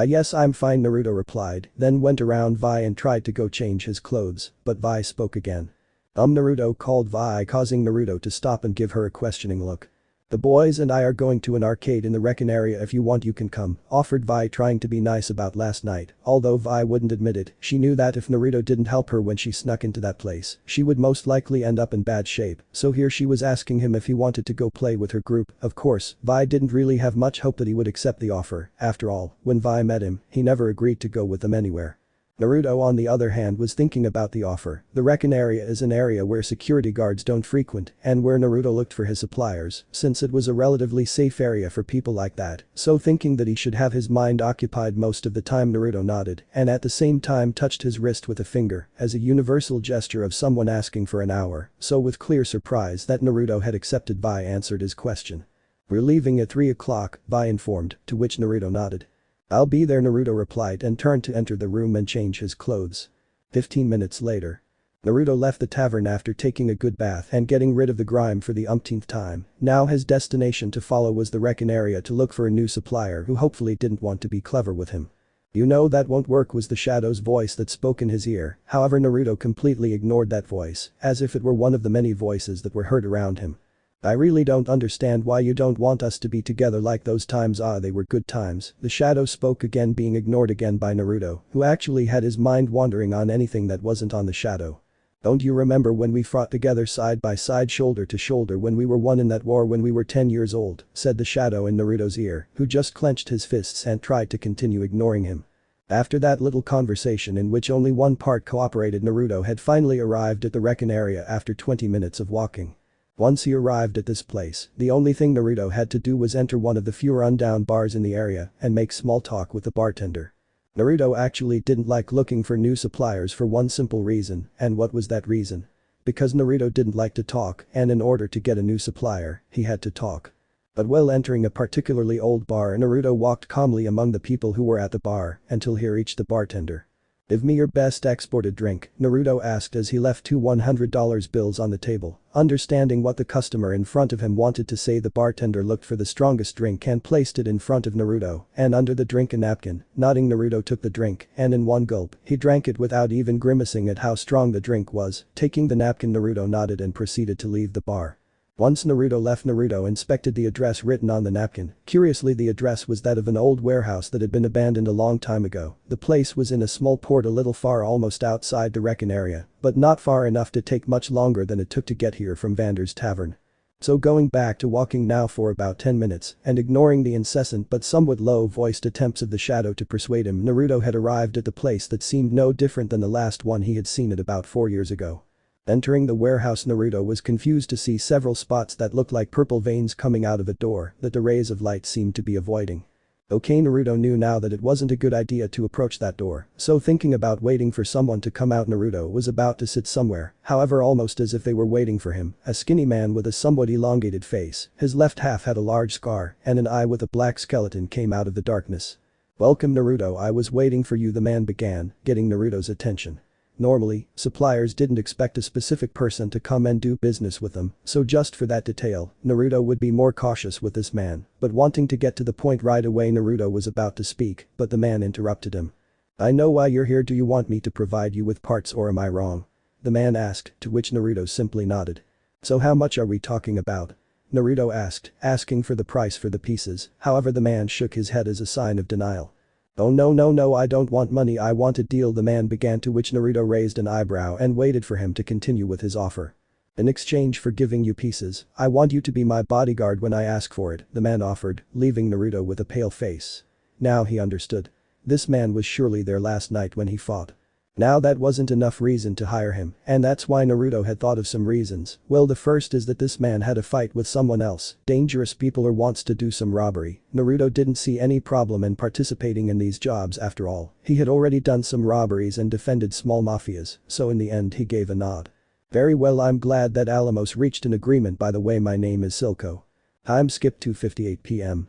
Yes, I'm fine, Naruto replied, then went around Vi and tried to go change his clothes, but Vi spoke again. Naruto called Vi, causing Naruto to stop and give her a questioning look. The boys and I are going to an arcade in the Recon area. If you want you can come, offered Vi, trying to be nice about last night. Although Vi wouldn't admit it, she knew that if Naruto didn't help her when she snuck into that place, she would most likely end up in bad shape, so here she was asking him if he wanted to go play with her group. Of course, Vi didn't really have much hope that he would accept the offer. After all, when Vi met him, he never agreed to go with them anywhere. Naruto on the other hand was thinking about the offer. The Recon area is an area where security guards don't frequent and where Naruto looked for his suppliers since it was a relatively safe area for people like that, so thinking that he should have his mind occupied most of the time, Naruto nodded and at the same time touched his wrist with a finger as a universal gesture of someone asking for an hour, so with clear surprise that Naruto had accepted, Vi answered his question. We're leaving at 3 o'clock, Vi informed, to which Naruto nodded. I'll be there, Naruto replied and turned to enter the room and change his clothes. 15 minutes later. Naruto left the tavern after taking a good bath and getting rid of the grime for the umpteenth time. Now his destination to follow was the Recon area to look for a new supplier who hopefully didn't want to be clever with him. You know that won't work, was the shadow's voice that spoke in his ear. However, Naruto completely ignored that voice, as if it were one of the many voices that were heard around him. I really don't understand why you don't want us to be together like those times. They were good times. The shadow spoke again, being ignored again by Naruto, who actually had his mind wandering on anything that wasn't on the shadow. Don't you remember when we fought together side by side, shoulder to shoulder, when we were one in that war when we were 10 years old, said the shadow in Naruto's ear, who just clenched his fists and tried to continue ignoring him. After that little conversation in which only one part cooperated, Naruto had finally arrived at the Recon area after 20 minutes of walking. Once he arrived at this place, the only thing Naruto had to do was enter one of the few rundown bars in the area and make small talk with the bartender. Naruto actually didn't like looking for new suppliers for one simple reason, and what was that reason? Because Naruto didn't like to talk, and in order to get a new supplier, he had to talk. But while entering a particularly old bar, Naruto walked calmly among the people who were at the bar until he reached the bartender. Give me your best exported drink, Naruto asked as he left two $100 bills on the table. Understanding what the customer in front of him wanted to say, the bartender looked for the strongest drink and placed it in front of Naruto, and under the drink a napkin. Nodding, Naruto took the drink and in one gulp, he drank it without even grimacing at how strong the drink was. Taking the napkin, Naruto nodded and proceeded to leave the bar. Once Naruto left, Naruto inspected the address written on the napkin. Curiously, the address was that of an old warehouse that had been abandoned a long time ago. The place was in a small port a little far, almost outside the Recon area, but not far enough to take much longer than it took to get here from Vander's tavern. So going back to walking now for about 10 minutes and ignoring the incessant but somewhat low-voiced attempts of the shadow to persuade him, Naruto had arrived at the place that seemed no different than the last one he had seen it about 4 years ago. Entering the warehouse, Naruto was confused to see several spots that looked like purple veins coming out of a door that the rays of light seemed to be avoiding. Okay, Naruto knew now that it wasn't a good idea to approach that door, so thinking about waiting for someone to come out, Naruto was about to sit somewhere. However, almost as if they were waiting for him, a skinny man with a somewhat elongated face, his left half had a large scar, and an eye with a black skeleton came out of the darkness. Welcome, Naruto, I was waiting for you, the man began, getting Naruto's attention. Normally, suppliers didn't expect a specific person to come and do business with them, so just for that detail, Naruto would be more cautious with this man, but wanting to get to the point right away, Naruto was about to speak, but the man interrupted him. I know why you're here. Do you want me to provide you with parts, or am I wrong? The man asked, to which Naruto simply nodded. So how much are we talking about? Naruto asked, asking for the price for the pieces. However, the man shook his head as a sign of denial. Oh no, I don't want money, I want a deal, the man began, to which Naruto raised an eyebrow and waited for him to continue with his offer. In exchange for giving you pieces, I want you to be my bodyguard when I ask for it, the man offered, leaving Naruto with a pale face. Now he understood. This man was surely there last night when he fought. Now that wasn't enough reason to hire him, and that's why Naruto had thought of some reasons. Well, the first is that this man had a fight with someone else, dangerous people, or wants to do some robbery. Naruto didn't see any problem in participating in these jobs after all. He had already done some robberies and defended small mafias, so in the end he gave a nod. Very well, I'm glad that Alamos reached an agreement. By the way, my name is Silco. I'm skip 2:58 p.m.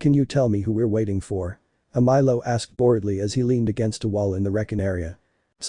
Can you tell me who we're waiting for? Milo asked boredly as he leaned against a wall in the Reckon area.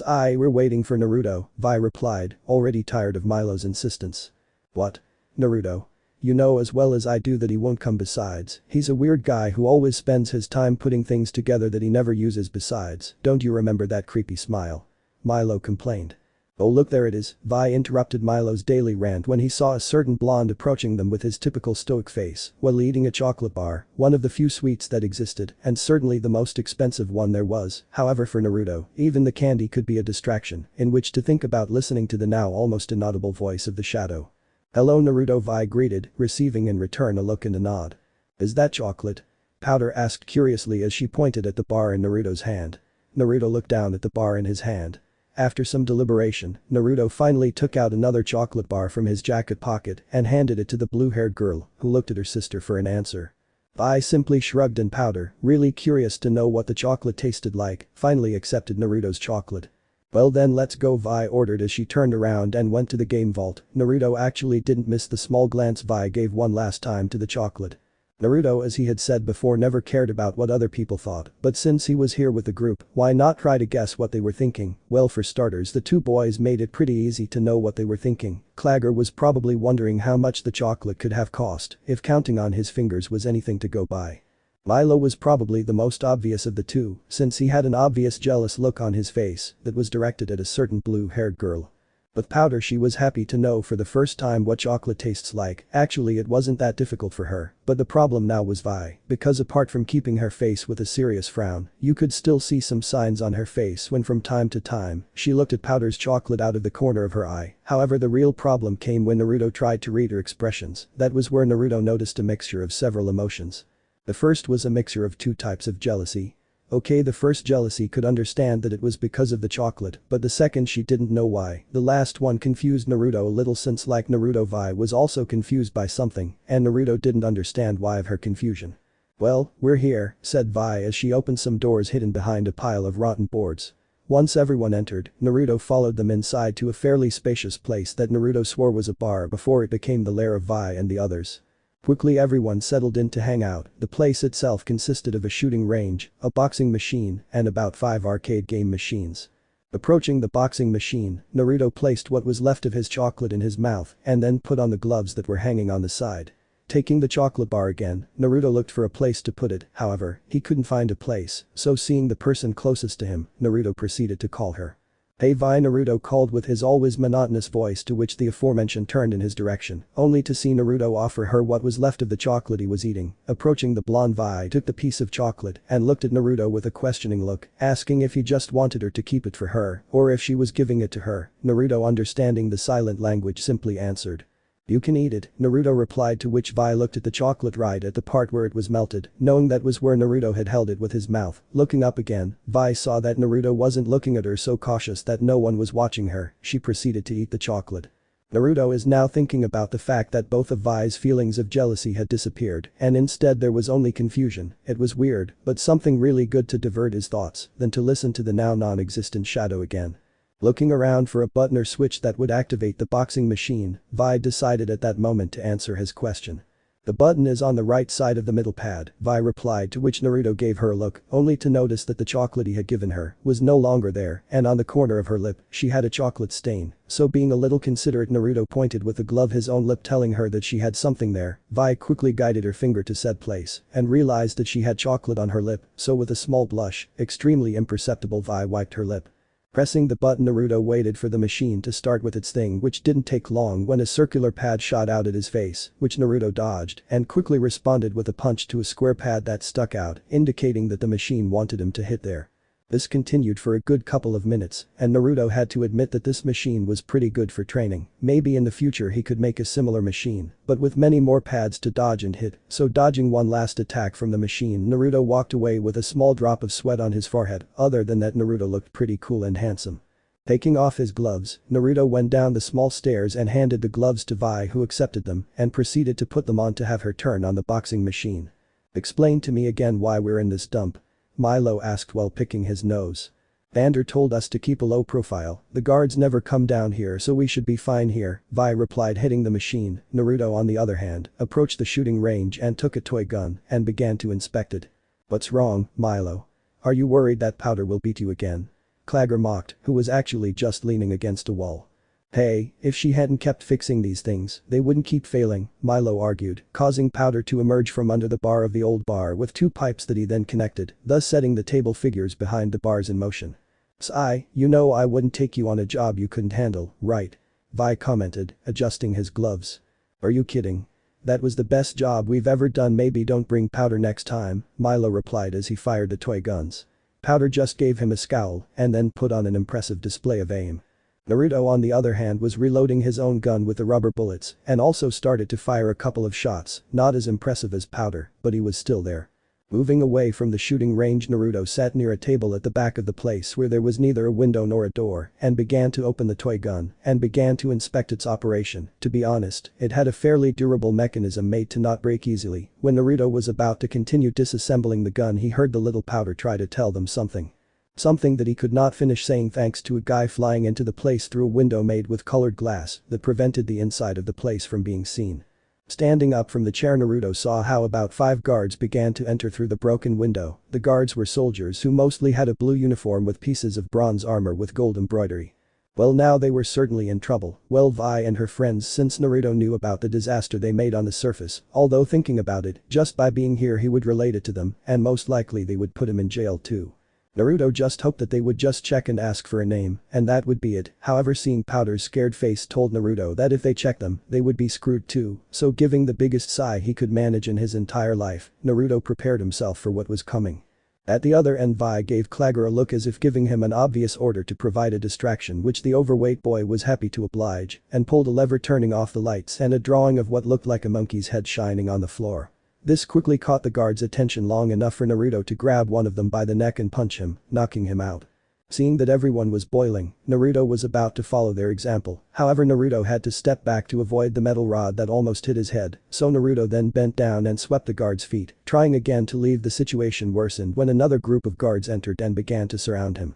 We're waiting for Naruto, Vi replied, already tired of Milo's insistence. What? Naruto? You know as well as I do that he won't come. Besides, he's a weird guy who always spends his time putting things together that he never uses. Besides, don't you remember that creepy smile? Milo complained. Oh look, there it is, Vi interrupted Milo's daily rant when he saw a certain blonde approaching them with his typical stoic face while eating a chocolate bar, one of the few sweets that existed and certainly the most expensive one there was. However, for Naruto, even the candy could be a distraction in which to think about listening to the now almost inaudible voice of the shadow. Hello Naruto, Vi greeted, receiving in return a look and a nod. Is that chocolate? Powder asked curiously as she pointed at the bar in Naruto's hand. Naruto looked down at the bar in his hand. After some deliberation, Naruto finally took out another chocolate bar from his jacket pocket and handed it to the blue-haired girl, who looked at her sister for an answer. Vi simply shrugged and Powder, really curious to know what the chocolate tasted like, finally accepted Naruto's chocolate. Well then let's go, Vi ordered as she turned around and went to the game vault. Naruto actually didn't miss the small glance Vi gave one last time to the chocolate. Naruto, as he had said before, never cared about what other people thought, but since he was here with the group, why not try to guess what they were thinking? Well, for starters, the two boys made it pretty easy to know what they were thinking. Clagger was probably wondering how much the chocolate could have cost if counting on his fingers was anything to go by. Milo was probably the most obvious of the two, since he had an obvious jealous look on his face that was directed at a certain blue-haired girl. With Powder, she was happy to know for the first time what chocolate tastes like. Actually, it wasn't that difficult for her, but the problem now was Vi, because apart from keeping her face with a serious frown, you could still see some signs on her face when from time to time, she looked at Powder's chocolate out of the corner of her eye. However, the real problem came when Naruto tried to read her expressions. That was where Naruto noticed a mixture of several emotions. The first was a mixture of two types of jealousy. Okay, the first jealousy could understand that it was because of the chocolate, but the second she didn't know why. The last one confused Naruto a little since like Naruto, Vi was also confused by something, and Naruto didn't understand why of her confusion. Well, we're here, said Vi as she opened some doors hidden behind a pile of rotten boards. Once everyone entered, Naruto followed them inside to a fairly spacious place that Naruto swore was a bar before it became the lair of Vi and the others. Quickly everyone settled in to hang out. The place itself consisted of a shooting range, a boxing machine, and about 5 arcade game machines. Approaching the boxing machine, Naruto placed what was left of his chocolate in his mouth and then put on the gloves that were hanging on the side. Taking the chocolate bar again, Naruto looked for a place to put it, however, he couldn't find a place, so seeing the person closest to him, Naruto proceeded to call her. Hey Vi, Naruto called with his always monotonous voice, to which the aforementioned turned in his direction, only to see Naruto offer her what was left of the chocolate he was eating. Approaching the blonde, Vi took the piece of chocolate and looked at Naruto with a questioning look, asking if he just wanted her to keep it for her or if she was giving it to her. Naruto, understanding the silent language, simply answered, "You can eat it," Naruto replied, to which Vi looked at the chocolate right at the part where it was melted, knowing that was where Naruto had held it with his mouth. Looking up again, Vi saw that Naruto wasn't looking at her, so cautious that no one was watching her, she proceeded to eat the chocolate. Naruto is now thinking about the fact that both of Vi's feelings of jealousy had disappeared and instead there was only confusion. It was weird, but something really good to divert his thoughts than to listen to the now non-existent shadow again. Looking around for a button or switch that would activate the boxing machine, Vi decided at that moment to answer his question. "The button is on the right side of the middle pad," Vi replied, to which Naruto gave her a look, only to notice that the chocolate he had given her was no longer there, and on the corner of her lip, she had a chocolate stain. So being a little considerate, Naruto pointed with the glove his own lip, telling her that she had something there. Vi quickly guided her finger to said place and realized that she had chocolate on her lip, so with a small blush, extremely imperceptible, Vi wiped her lip. Pressing the button, Naruto waited for the machine to start with its thing, which didn't take long when a circular pad shot out at his face, which Naruto dodged and quickly responded with a punch to a square pad that stuck out, indicating that the machine wanted him to hit there. This continued for a good couple of minutes, and Naruto had to admit that this machine was pretty good for training. Maybe in the future he could make a similar machine, but with many more pads to dodge and hit, so dodging one last attack from the machine, Naruto walked away with a small drop of sweat on his forehead. Other than that, Naruto looked pretty cool and handsome. Taking off his gloves, Naruto went down the small stairs and handed the gloves to Vi, who accepted them and proceeded to put them on to have her turn on the boxing machine. "Explain to me again why we're in this dump," Milo asked while picking his nose. "Vander told us to keep a low profile, the guards never come down here, so we should be fine here," Vi replied, hitting the machine. Naruto, on the other hand, approached the shooting range and took a toy gun and began to inspect it. "What's wrong, Milo? Are you worried that powder will beat you again?" Clagger mocked, who was actually just leaning against a wall. "Hey, if she hadn't kept fixing these things, they wouldn't keep failing," Milo argued, causing powder to emerge from under the bar of the old bar with two pipes that he then connected, thus setting the table figures behind the bars in motion. "Sigh, you know I wouldn't take you on a job you couldn't handle, right?" Vi commented, adjusting his gloves. "Are you kidding? That was the best job we've ever done. Maybe don't bring powder next time," Milo replied as he fired the toy guns. Powder just gave him a scowl and then put on an impressive display of aim. Naruto, on the other hand, was reloading his own gun with the rubber bullets and also started to fire a couple of shots, not as impressive as Powder, but he was still there. Moving away from the shooting range, Naruto sat near a table at the back of the place where there was neither a window nor a door and began to open the toy gun and began to inspect its operation. To be honest, it had a fairly durable mechanism made to not break easily. When Naruto was about to continue disassembling the gun, he heard the little Powder try to tell them something. Something that he could not finish saying thanks to a guy flying into the place through a window made with colored glass that prevented the inside of the place from being seen. Standing up from the chair, Naruto saw how about 5 guards began to enter through the broken window. The guards were soldiers who mostly had a blue uniform with pieces of bronze armor with gold embroidery. Well, now they were certainly in trouble. Well, Vi and her friends, since Naruto knew about the disaster they made on the surface, although thinking about it, just by being here he would relate it to them, and most likely they would put him in jail too. Naruto just hoped that they would just check and ask for a name, and that would be it. However, seeing Powder's scared face told Naruto that if they checked them, they would be screwed too, so giving the biggest sigh he could manage in his entire life, Naruto prepared himself for what was coming. At the other end, Vi gave Clagger a look as if giving him an obvious order to provide a distraction, which the overweight boy was happy to oblige, and pulled a lever turning off the lights and a drawing of what looked like a monkey's head shining on the floor. This quickly caught the guard's attention long enough for Naruto to grab one of them by the neck and punch him, knocking him out. Seeing that everyone was boiling, Naruto was about to follow their example. However, Naruto had to step back to avoid the metal rod that almost hit his head, so Naruto then bent down and swept the guard's feet, trying again to leave the situation worsened when another group of guards entered and began to surround him.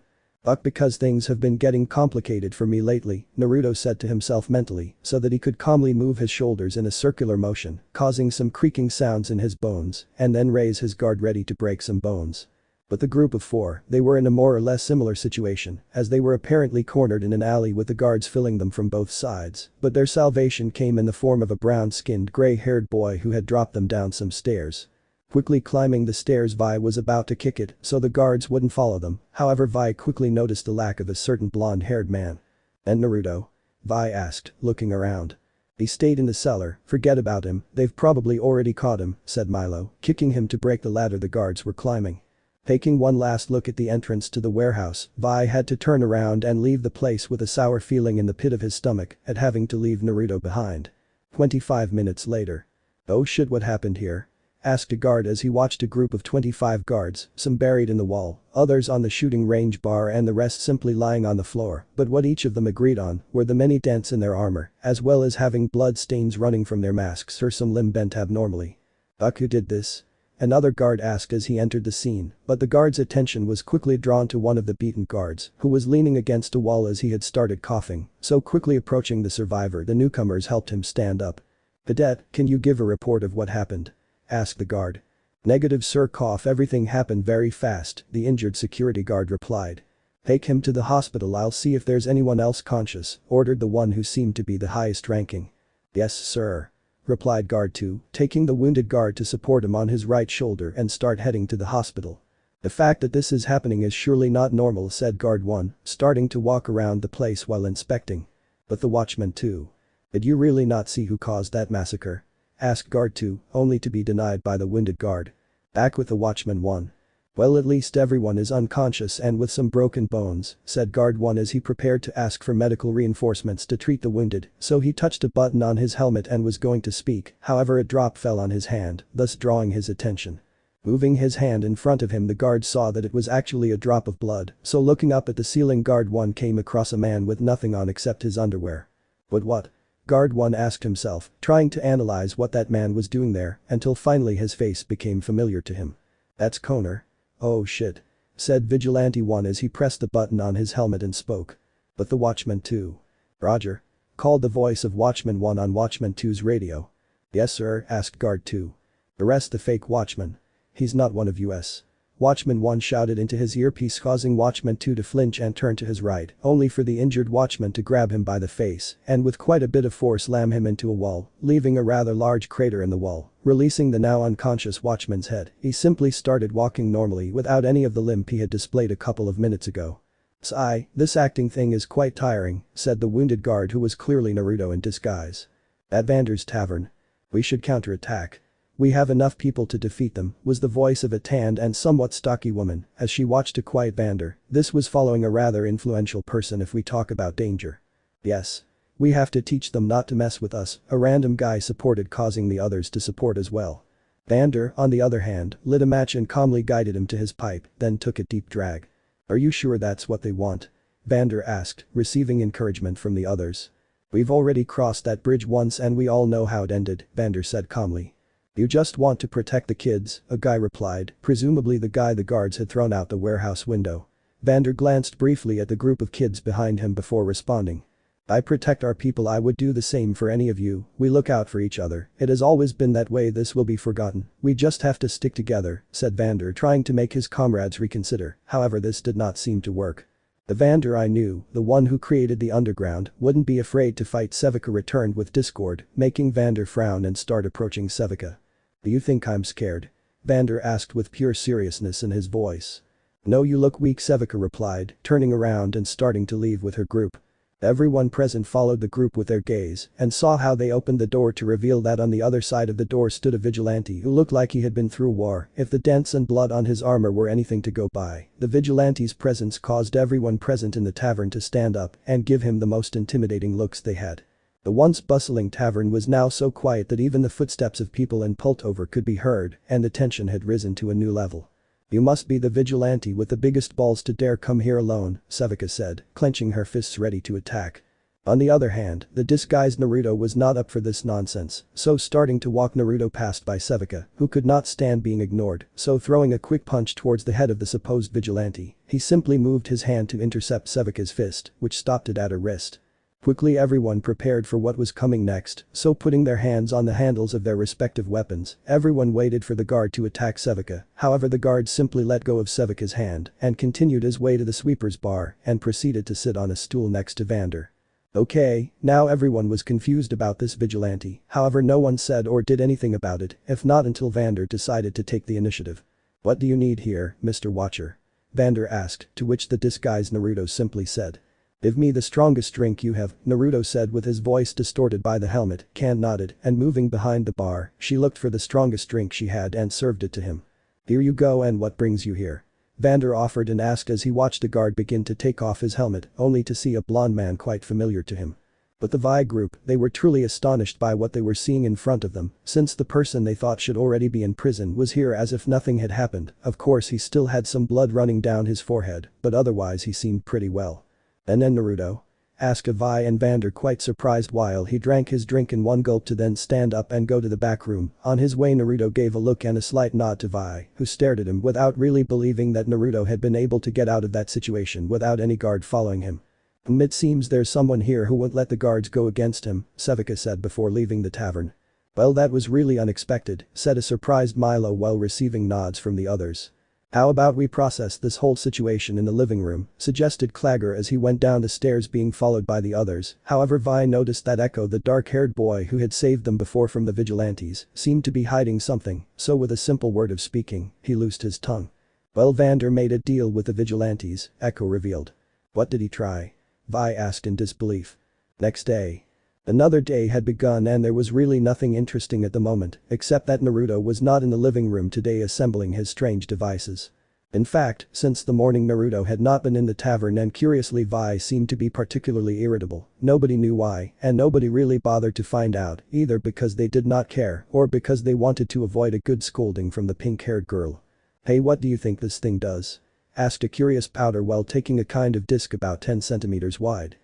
Because things have been getting complicated for me lately," Naruto said to himself mentally, so that he could calmly move his shoulders in a circular motion, causing some creaking sounds in his bones, and then raise his guard ready to break some bones. But the group of 4, they were in a more or less similar situation, as they were apparently cornered in an alley with the guards filling them from both sides, but their salvation came in the form of a brown-skinned, gray-haired boy who had dropped them down some stairs. Quickly climbing the stairs, Vi was about to kick it so the guards wouldn't follow them. However, Vi quickly noticed the lack of a certain blonde-haired man. "And Naruto?" Vi asked, looking around. "He stayed in the cellar, forget about him, they've probably already caught him," said Milo, kicking him to break the ladder the guards were climbing. Taking one last look at the entrance to the warehouse, Vi had to turn around and leave the place with a sour feeling in the pit of his stomach at having to leave Naruto behind. 25 minutes later. "Oh shit, what happened here?" asked a guard as he watched a group of 25 guards, some buried in the wall, others on the shooting range bar and the rest simply lying on the floor, but what each of them agreed on were the many dents in their armor, as well as having blood stains running from their masks or some limb bent abnormally. "Who did this?" another guard asked as he entered the scene, but the guard's attention was quickly drawn to one of the beaten guards, who was leaning against a wall as he had started coughing, so quickly approaching the survivor, the newcomers helped him stand up. "Cadet, can you give a report of what happened?" asked the guard. "Negative, sir. Everything happened very fast," the injured security guard replied. "Take him to the hospital, I'll see if there's anyone else conscious," ordered the one who seemed to be the highest ranking. "Yes, sir," replied guard 2, taking the wounded guard to support him on his right shoulder and start heading to the hospital. "The fact that this is happening is surely not normal," said guard 1, starting to walk around the place while inspecting. "But the watchman too. Did you really not see who caused that massacre?" asked guard 2, only to be denied by the wounded guard. "Back with the watchman 1." Well, at least everyone is unconscious and with some broken bones, said Guard 1 as he prepared to ask for medical reinforcements to treat the wounded, so he touched a button on his helmet and was going to speak, however a drop fell on his hand, thus drawing his attention. Moving his hand in front of him, the guard saw that it was actually a drop of blood, so looking up at the ceiling, Guard 1 came across a man with nothing on except his underwear. But what? Guard 1 asked himself, trying to analyze what that man was doing there, until finally his face became familiar to him. That's Connor. Oh shit. Said Vigilante 1 as he pressed the button on his helmet and spoke. But the Watchman 2. Roger. Called the voice of Watchman 1 on Watchman 2's radio. Yes sir, asked Guard 2. Arrest the fake Watchman. He's not one of us. Watchman 1 shouted into his earpiece, causing Watchman 2 to flinch and turn to his right, only for the injured Watchman to grab him by the face and with quite a bit of force slam him into a wall, leaving a rather large crater in the wall. Releasing the now unconscious Watchman's head, he simply started walking normally without any of the limp he had displayed a couple of minutes ago. Sigh, this acting thing is quite tiring, said the wounded guard who was clearly Naruto in disguise. At Vander's tavern. We should counterattack. We have enough people to defeat them, was the voice of a tanned and somewhat stocky woman as she watched to quiet Vander. This was following a rather influential person if we talk about danger. Yes. We have to teach them not to mess with us, a random guy supported, causing the others to support as well. Vander, on the other hand, lit a match and calmly guided him to his pipe, then took a deep drag. Are you sure that's what they want? Vander asked, receiving encouragement from the others. We've already crossed that bridge once and we all know how it ended, Vander said calmly. You just want to protect the kids, a guy replied, presumably the guy the guards had thrown out the warehouse window. Vander glanced briefly at the group of kids behind him before responding. I protect our people, I would do the same for any of you, we look out for each other, it has always been that way, this will be forgotten, we just have to stick together, said Vander, trying to make his comrades reconsider, however this did not seem to work. The Vander I knew, the one who created the underground, wouldn't be afraid to fight, Sevika returned with discord, making Vander frown and start approaching Sevika. Do you think I'm scared? Vander asked with pure seriousness in his voice. No, you look weak, Sevika replied, turning around and starting to leave with her group. Everyone present followed the group with their gaze and saw how they opened the door to reveal that on the other side of the door stood a vigilante who looked like he had been through war, if the dents and blood on his armor were anything to go by. The vigilante's presence caused everyone present in the tavern to stand up and give him the most intimidating looks they had. The once bustling tavern was now so quiet that even the footsteps of people in Pultover could be heard, and the tension had risen to a new level. You must be the vigilante with the biggest balls to dare come here alone, Sevika said, clenching her fists ready to attack. On the other hand, the disguised Naruto was not up for this nonsense, so starting to walk, Naruto passed by Sevika, who could not stand being ignored, so throwing a quick punch towards the head of the supposed vigilante, he simply moved his hand to intercept Sevika's fist, which stopped it at her wrist. Quickly everyone prepared for what was coming next, so putting their hands on the handles of their respective weapons, everyone waited for the guard to attack Sevika, however the guard simply let go of Sevika's hand and continued his way to the sweeper's bar and proceeded to sit on a stool next to Vander. Okay, now everyone was confused about this vigilante, however no one said or did anything about it, if not until Vander decided to take the initiative. What do you need here, Mr. Watcher? Vander asked, to which the disguised Naruto simply said. Give me the strongest drink you have, Naruto said with his voice distorted by the helmet. Kan nodded and moving behind the bar, she looked for the strongest drink she had and served it to him. Here you go, and what brings you here? Vander offered and asked as he watched the guard begin to take off his helmet, only to see a blonde man quite familiar to him. But the Vi group, they were truly astonished by what they were seeing in front of them, since the person they thought should already be in prison was here as if nothing had happened. Of course he still had some blood running down his forehead, but otherwise he seemed pretty well. And then Naruto? Asked Vi, and Vander quite surprised while he drank his drink in one gulp to then stand up and go to the back room. On his way, Naruto gave a look and a slight nod to Vi, who stared at him without really believing that Naruto had been able to get out of that situation without any guard following him. It seems there's someone here who won't let the guards go against him, Sevika said before leaving the tavern. Well, that was really unexpected, said a surprised Milo while receiving nods from the others. How about we process this whole situation in the living room, suggested Clagger as he went down the stairs being followed by the others. However, Vi noticed that Echo, the dark-haired boy who had saved them before from the vigilantes, seemed to be hiding something, so with a simple word of speaking, he loosed his tongue. Well, Vander made a deal with the vigilantes, Echo revealed. What did he try? Vi asked in disbelief. Next day. Another day had begun and there was really nothing interesting at the moment, except that Naruto was not in the living room today assembling his strange devices. In fact, since the morning Naruto had not been in the tavern and curiously Vi seemed to be particularly irritable, nobody knew why and nobody really bothered to find out, either because they did not care or because they wanted to avoid a good scolding from the pink-haired girl. "Hey, what do you think this thing does?" asked a curious Powder while taking a kind of disc about 10 centimeters wide.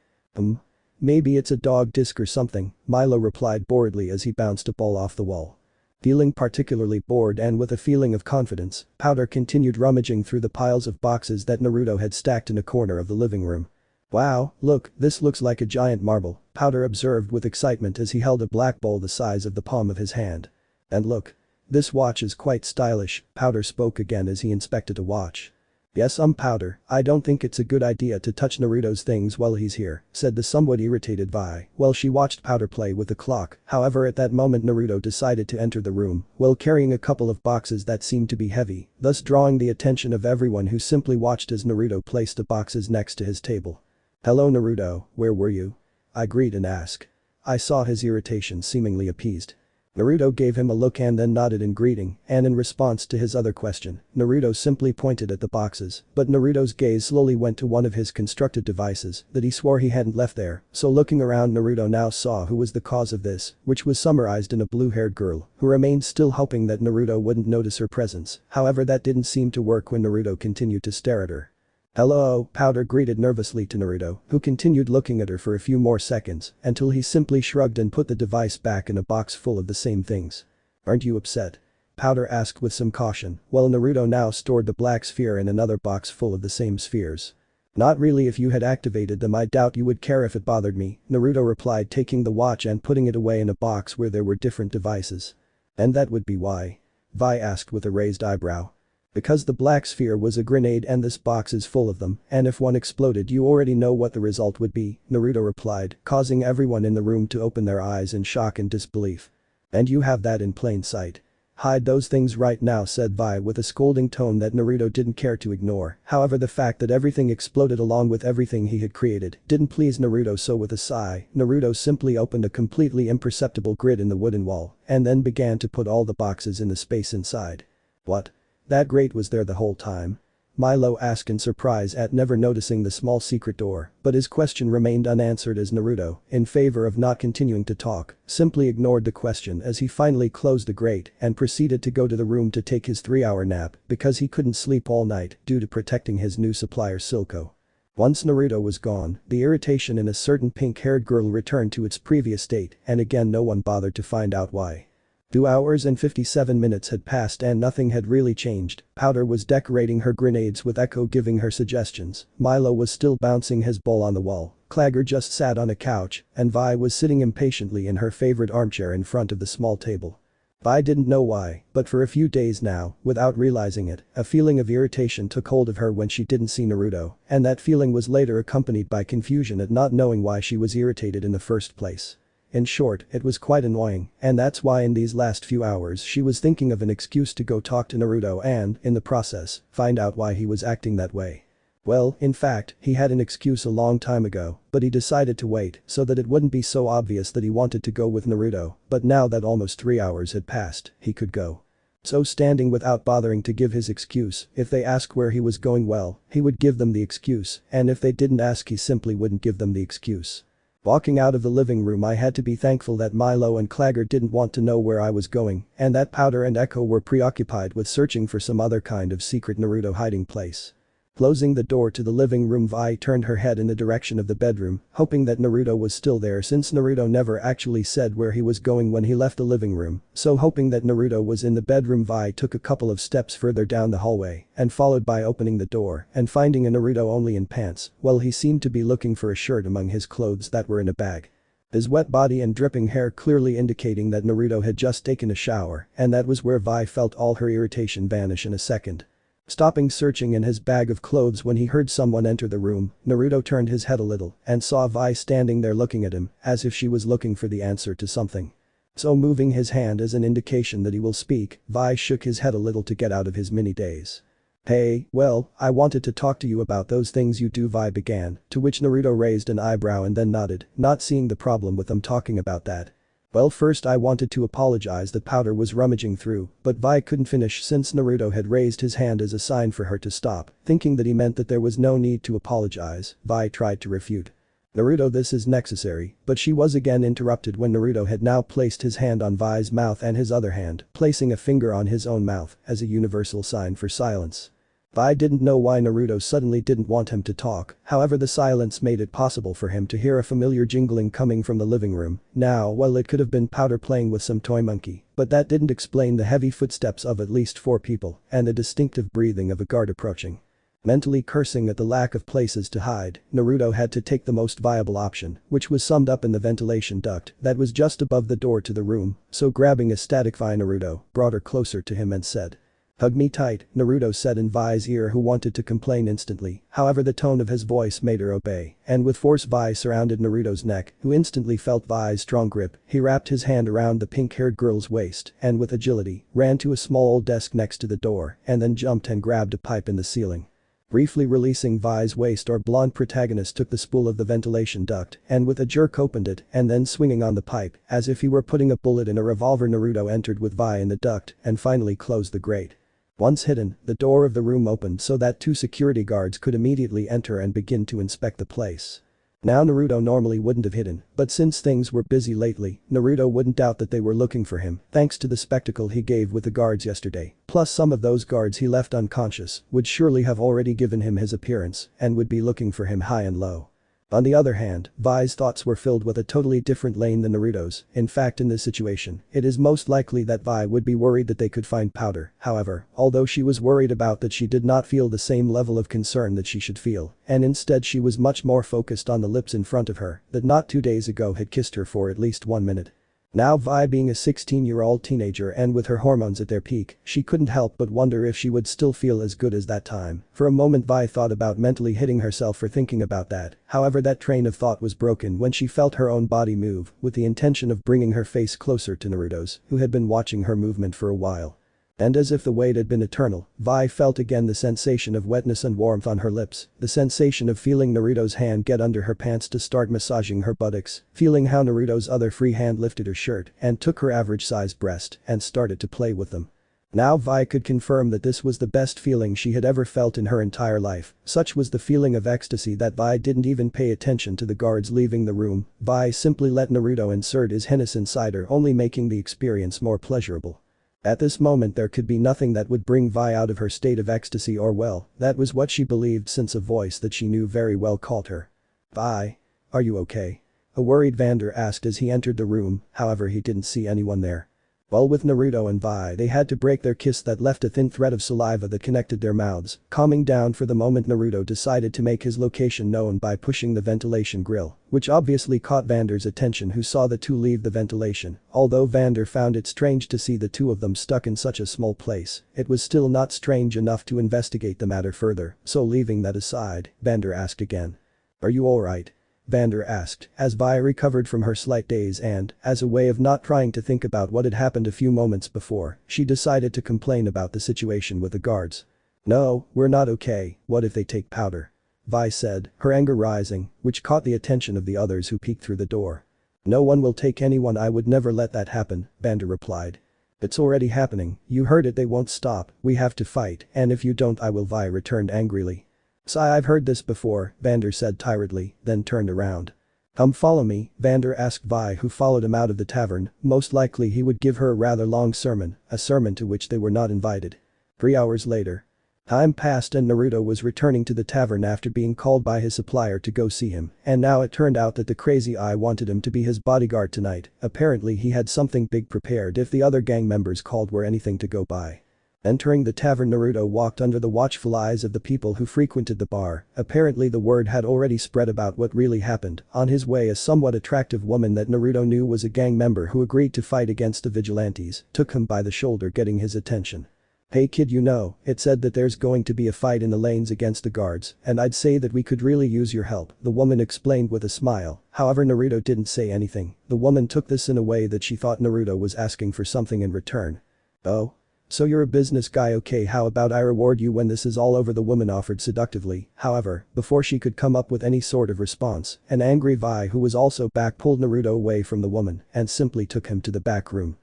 Maybe it's a dog disc or something," Milo replied boredly as he bounced a ball off the wall. Feeling particularly bored and with a feeling of confidence, Powder continued rummaging through the piles of boxes that Naruto had stacked in a corner of the living room. "Wow, look, this looks like a giant marble," Powder observed with excitement as he held a black bowl the size of the palm of his hand. "And look. This watch is quite stylish," Powder spoke again as he inspected a watch. "Yes, Powder, I don't think it's a good idea to touch Naruto's things while he's here," said the somewhat irritated Vi while she watched Powder play with the clock. However, at that moment Naruto decided to enter the room while carrying a couple of boxes that seemed to be heavy, thus drawing the attention of everyone who simply watched as Naruto placed the boxes next to his table. "Hello Naruto, where were you?" I greeted and asked. I saw his irritation seemingly appeased. Naruto gave him a look and then nodded in greeting, and in response to his other question, Naruto simply pointed at the boxes, but Naruto's gaze slowly went to one of his constructed devices that he swore he hadn't left there, so looking around Naruto now saw who was the cause of this, which was summarized in a blue-haired girl, who remained still hoping that Naruto wouldn't notice her presence, however that didn't seem to work when Naruto continued to stare at her. "Hello," Powder greeted nervously to Naruto, who continued looking at her for a few more seconds until he simply shrugged and put the device back in a box full of the same things. "Aren't you upset?" Powder asked with some caution, while Naruto now stored the black sphere in another box full of the same spheres. "Not really, if you had activated them I doubt you would care if it bothered me," Naruto replied, taking the watch and putting it away in a box where there were different devices. "And that would be why?" Vi asked with a raised eyebrow. "Because the black sphere was a grenade and this box is full of them, and if one exploded you already know what the result would be," Naruto replied, causing everyone in the room to open their eyes in shock and disbelief. "And you have that in plain sight. Hide those things right now," said Vi with a scolding tone that Naruto didn't care to ignore. However, the fact that everything exploded along with everything he had created didn't please Naruto, so with a sigh, Naruto simply opened a completely imperceptible grid in the wooden wall and then began to put all the boxes in the space inside. "What? That grate was there the whole time?" Milo asked in surprise at never noticing the small secret door, but his question remained unanswered as Naruto, in favor of not continuing to talk, simply ignored the question as he finally closed the grate and proceeded to go to the room to take his 3-hour nap because he couldn't sleep all night due to protecting his new supplier Silco. Once Naruto was gone, the irritation in a certain pink-haired girl returned to its previous state and again no one bothered to find out why. 2 hours and 57 minutes had passed and nothing had really changed. Powder was decorating her grenades with Echo giving her suggestions, Milo was still bouncing his ball on the wall, Clagger just sat on a couch, and Vi was sitting impatiently in her favorite armchair in front of the small table. Vi didn't know why, but for a few days now, without realizing it, a feeling of irritation took hold of her when she didn't see Naruto, and that feeling was later accompanied by confusion at not knowing why she was irritated in the first place. In short, it was quite annoying, and that's why in these last few hours she was thinking of an excuse to go talk to Naruto and, in the process, find out why he was acting that way. Well, in fact, he had an excuse a long time ago, but he decided to wait so that it wouldn't be so obvious that he wanted to go with Naruto, but now that almost 3 hours had passed, he could go. So standing without bothering to give his excuse, if they asked where he was going, well, he would give them the excuse, and if they didn't ask he simply wouldn't give them the excuse. Walking out of the living room I had to be thankful that Milo and Clagger didn't want to know where I was going and that Powder and Echo were preoccupied with searching for some other kind of secret Naruto hiding place. Closing the door to the living room, Vi turned her head in the direction of the bedroom, hoping that Naruto was still there since Naruto never actually said where he was going when he left the living room, so hoping that Naruto was in the bedroom Vi took a couple of steps further down the hallway and followed by opening the door and finding a Naruto only in pants, while he seemed to be looking for a shirt among his clothes that were in a bag. His wet body and dripping hair clearly indicating that Naruto had just taken a shower, and that was where Vi felt all her irritation vanish in a second. Stopping searching in his bag of clothes when he heard someone enter the room, Naruto turned his head a little and saw Vi standing there looking at him as if she was looking for the answer to something. So moving his hand as an indication that he will speak, Vi shook his head a little to get out of his mini daze. "Hey, well, I wanted to talk to you about those things you do," Vi began, to which Naruto raised an eyebrow and then nodded, not seeing the problem with them talking about that. Well, first I wanted to apologize that powder was rummaging through, but Vi couldn't finish since Naruto had raised his hand as a sign for her to stop, thinking that he meant that there was no need to apologize. Vi tried to refute. Naruto, this is necessary, but she was again interrupted when Naruto had now placed his hand on Vi's mouth and his other hand, placing a finger on his own mouth as a universal sign for silence. Vi didn't know why Naruto suddenly didn't want him to talk, however the silence made it possible for him to hear a familiar jingling coming from the living room. Now, well, it could have been powder playing with some toy monkey, but that didn't explain the heavy footsteps of at least 4 people and the distinctive breathing of a guard approaching. Mentally cursing at the lack of places to hide, Naruto had to take the most viable option, which was summed up in the ventilation duct that was just above the door to the room, so grabbing a static Vi, Naruto brought her closer to him and said, "Hug me tight," Naruto said in Vi's ear, who wanted to complain instantly, however the tone of his voice made her obey, and with force Vi surrounded Naruto's neck, who instantly felt Vi's strong grip. He wrapped his hand around the pink-haired girl's waist and with agility, ran to a small old desk next to the door and then jumped and grabbed a pipe in the ceiling. Briefly releasing Vi's waist, our blonde protagonist took the spool of the ventilation duct and with a jerk opened it and then swinging on the pipe, as if he were putting a bullet in a revolver. Naruto entered with Vi in the duct and finally closed the grate. Once hidden, the door of the room opened so that 2 security guards could immediately enter and begin to inspect the place. Now Naruto normally wouldn't have hidden, but since things were busy lately, Naruto wouldn't doubt that they were looking for him thanks to the spectacle he gave with the guards yesterday, plus some of those guards he left unconscious would surely have already given him his appearance and would be looking for him high and low. On the other hand, Vi's thoughts were filled with a totally different lane than Naruto's. In fact, in this situation, it is most likely that Vi would be worried that they could find powder. However, although she was worried about that, she did not feel the same level of concern that she should feel, and instead she was much more focused on the lips in front of her that not 2 days ago had kissed her for at least 1 minute. Now Vi, being a 16-year-old teenager and with her hormones at their peak, she couldn't help but wonder if she would still feel as good as that time. For a moment Vi thought about mentally hitting herself for thinking about that, however that train of thought was broken when she felt her own body move with the intention of bringing her face closer to Naruto's, who had been watching her movement for a while. And as if the wait had been eternal, Vi felt again the sensation of wetness and warmth on her lips, the sensation of feeling Naruto's hand get under her pants to start massaging her buttocks, feeling how Naruto's other free hand lifted her shirt and took her average-sized breast and started to play with them. Now Vi could confirm that this was the best feeling she had ever felt in her entire life. Such was the feeling of ecstasy that Vi didn't even pay attention to the guards leaving the room. Vi simply let Naruto insert his penis inside her, only making the experience more pleasurable. At this moment there could be nothing that would bring Vi out of her state of ecstasy, or well, that was what she believed, since a voice that she knew very well called her. "Vi? Are you okay?" A worried Vander asked as he entered the room, however he didn't see anyone there. Well, with Naruto and Vi, they had to break their kiss that left a thin thread of saliva that connected their mouths. Calming down for the moment, Naruto decided to make his location known by pushing the ventilation grill, which obviously caught Vander's attention, who saw the two leave the ventilation. Although Vander found it strange to see the two of them stuck in such a small place, it was still not strange enough to investigate the matter further, so leaving that aside, Vander asked again. "Are you alright?" Vander asked, as Vi recovered from her slight daze and, as a way of not trying to think about what had happened a few moments before, she decided to complain about the situation with the guards. "No, we're not okay. What if they take powder?" Vi said, her anger rising, which caught the attention of the others who peeked through the door. "No one will take anyone. I would never let that happen," Vander replied. "It's already happening. You heard it. They won't stop. We have to fight, and if you don't I will," Vi returned angrily. "Sigh, I've heard this before," Vander said tiredly, then turned around. "Come follow me," Vander asked Vi, who followed him out of the tavern. Most likely he would give her a rather long sermon, a sermon to which they were not invited. 3 hours later. Time passed and Naruto was returning to the tavern after being called by his supplier to go see him, and now it turned out that the crazy eye wanted him to be his bodyguard tonight. Apparently he had something big prepared if the other gang members called were anything to go by. Entering the tavern, Naruto walked under the watchful eyes of the people who frequented the bar. Apparently the word had already spread about what really happened. On his way, a somewhat attractive woman that Naruto knew was a gang member who agreed to fight against the vigilantes took him by the shoulder, getting his attention. "Hey kid, you know, it said that there's going to be a fight in the lanes against the guards, and I'd say that we could really use your help," the woman explained with a smile. However, Naruto didn't say anything. The woman took this in a way that she thought Naruto was asking for something in return. "Oh? "So you're a business guy, okay, how about I reward you when this is all over," the woman offered seductively. However, before she could come up with any sort of response, an angry Vi who was also back pulled Naruto away from the woman and simply took him to the back room.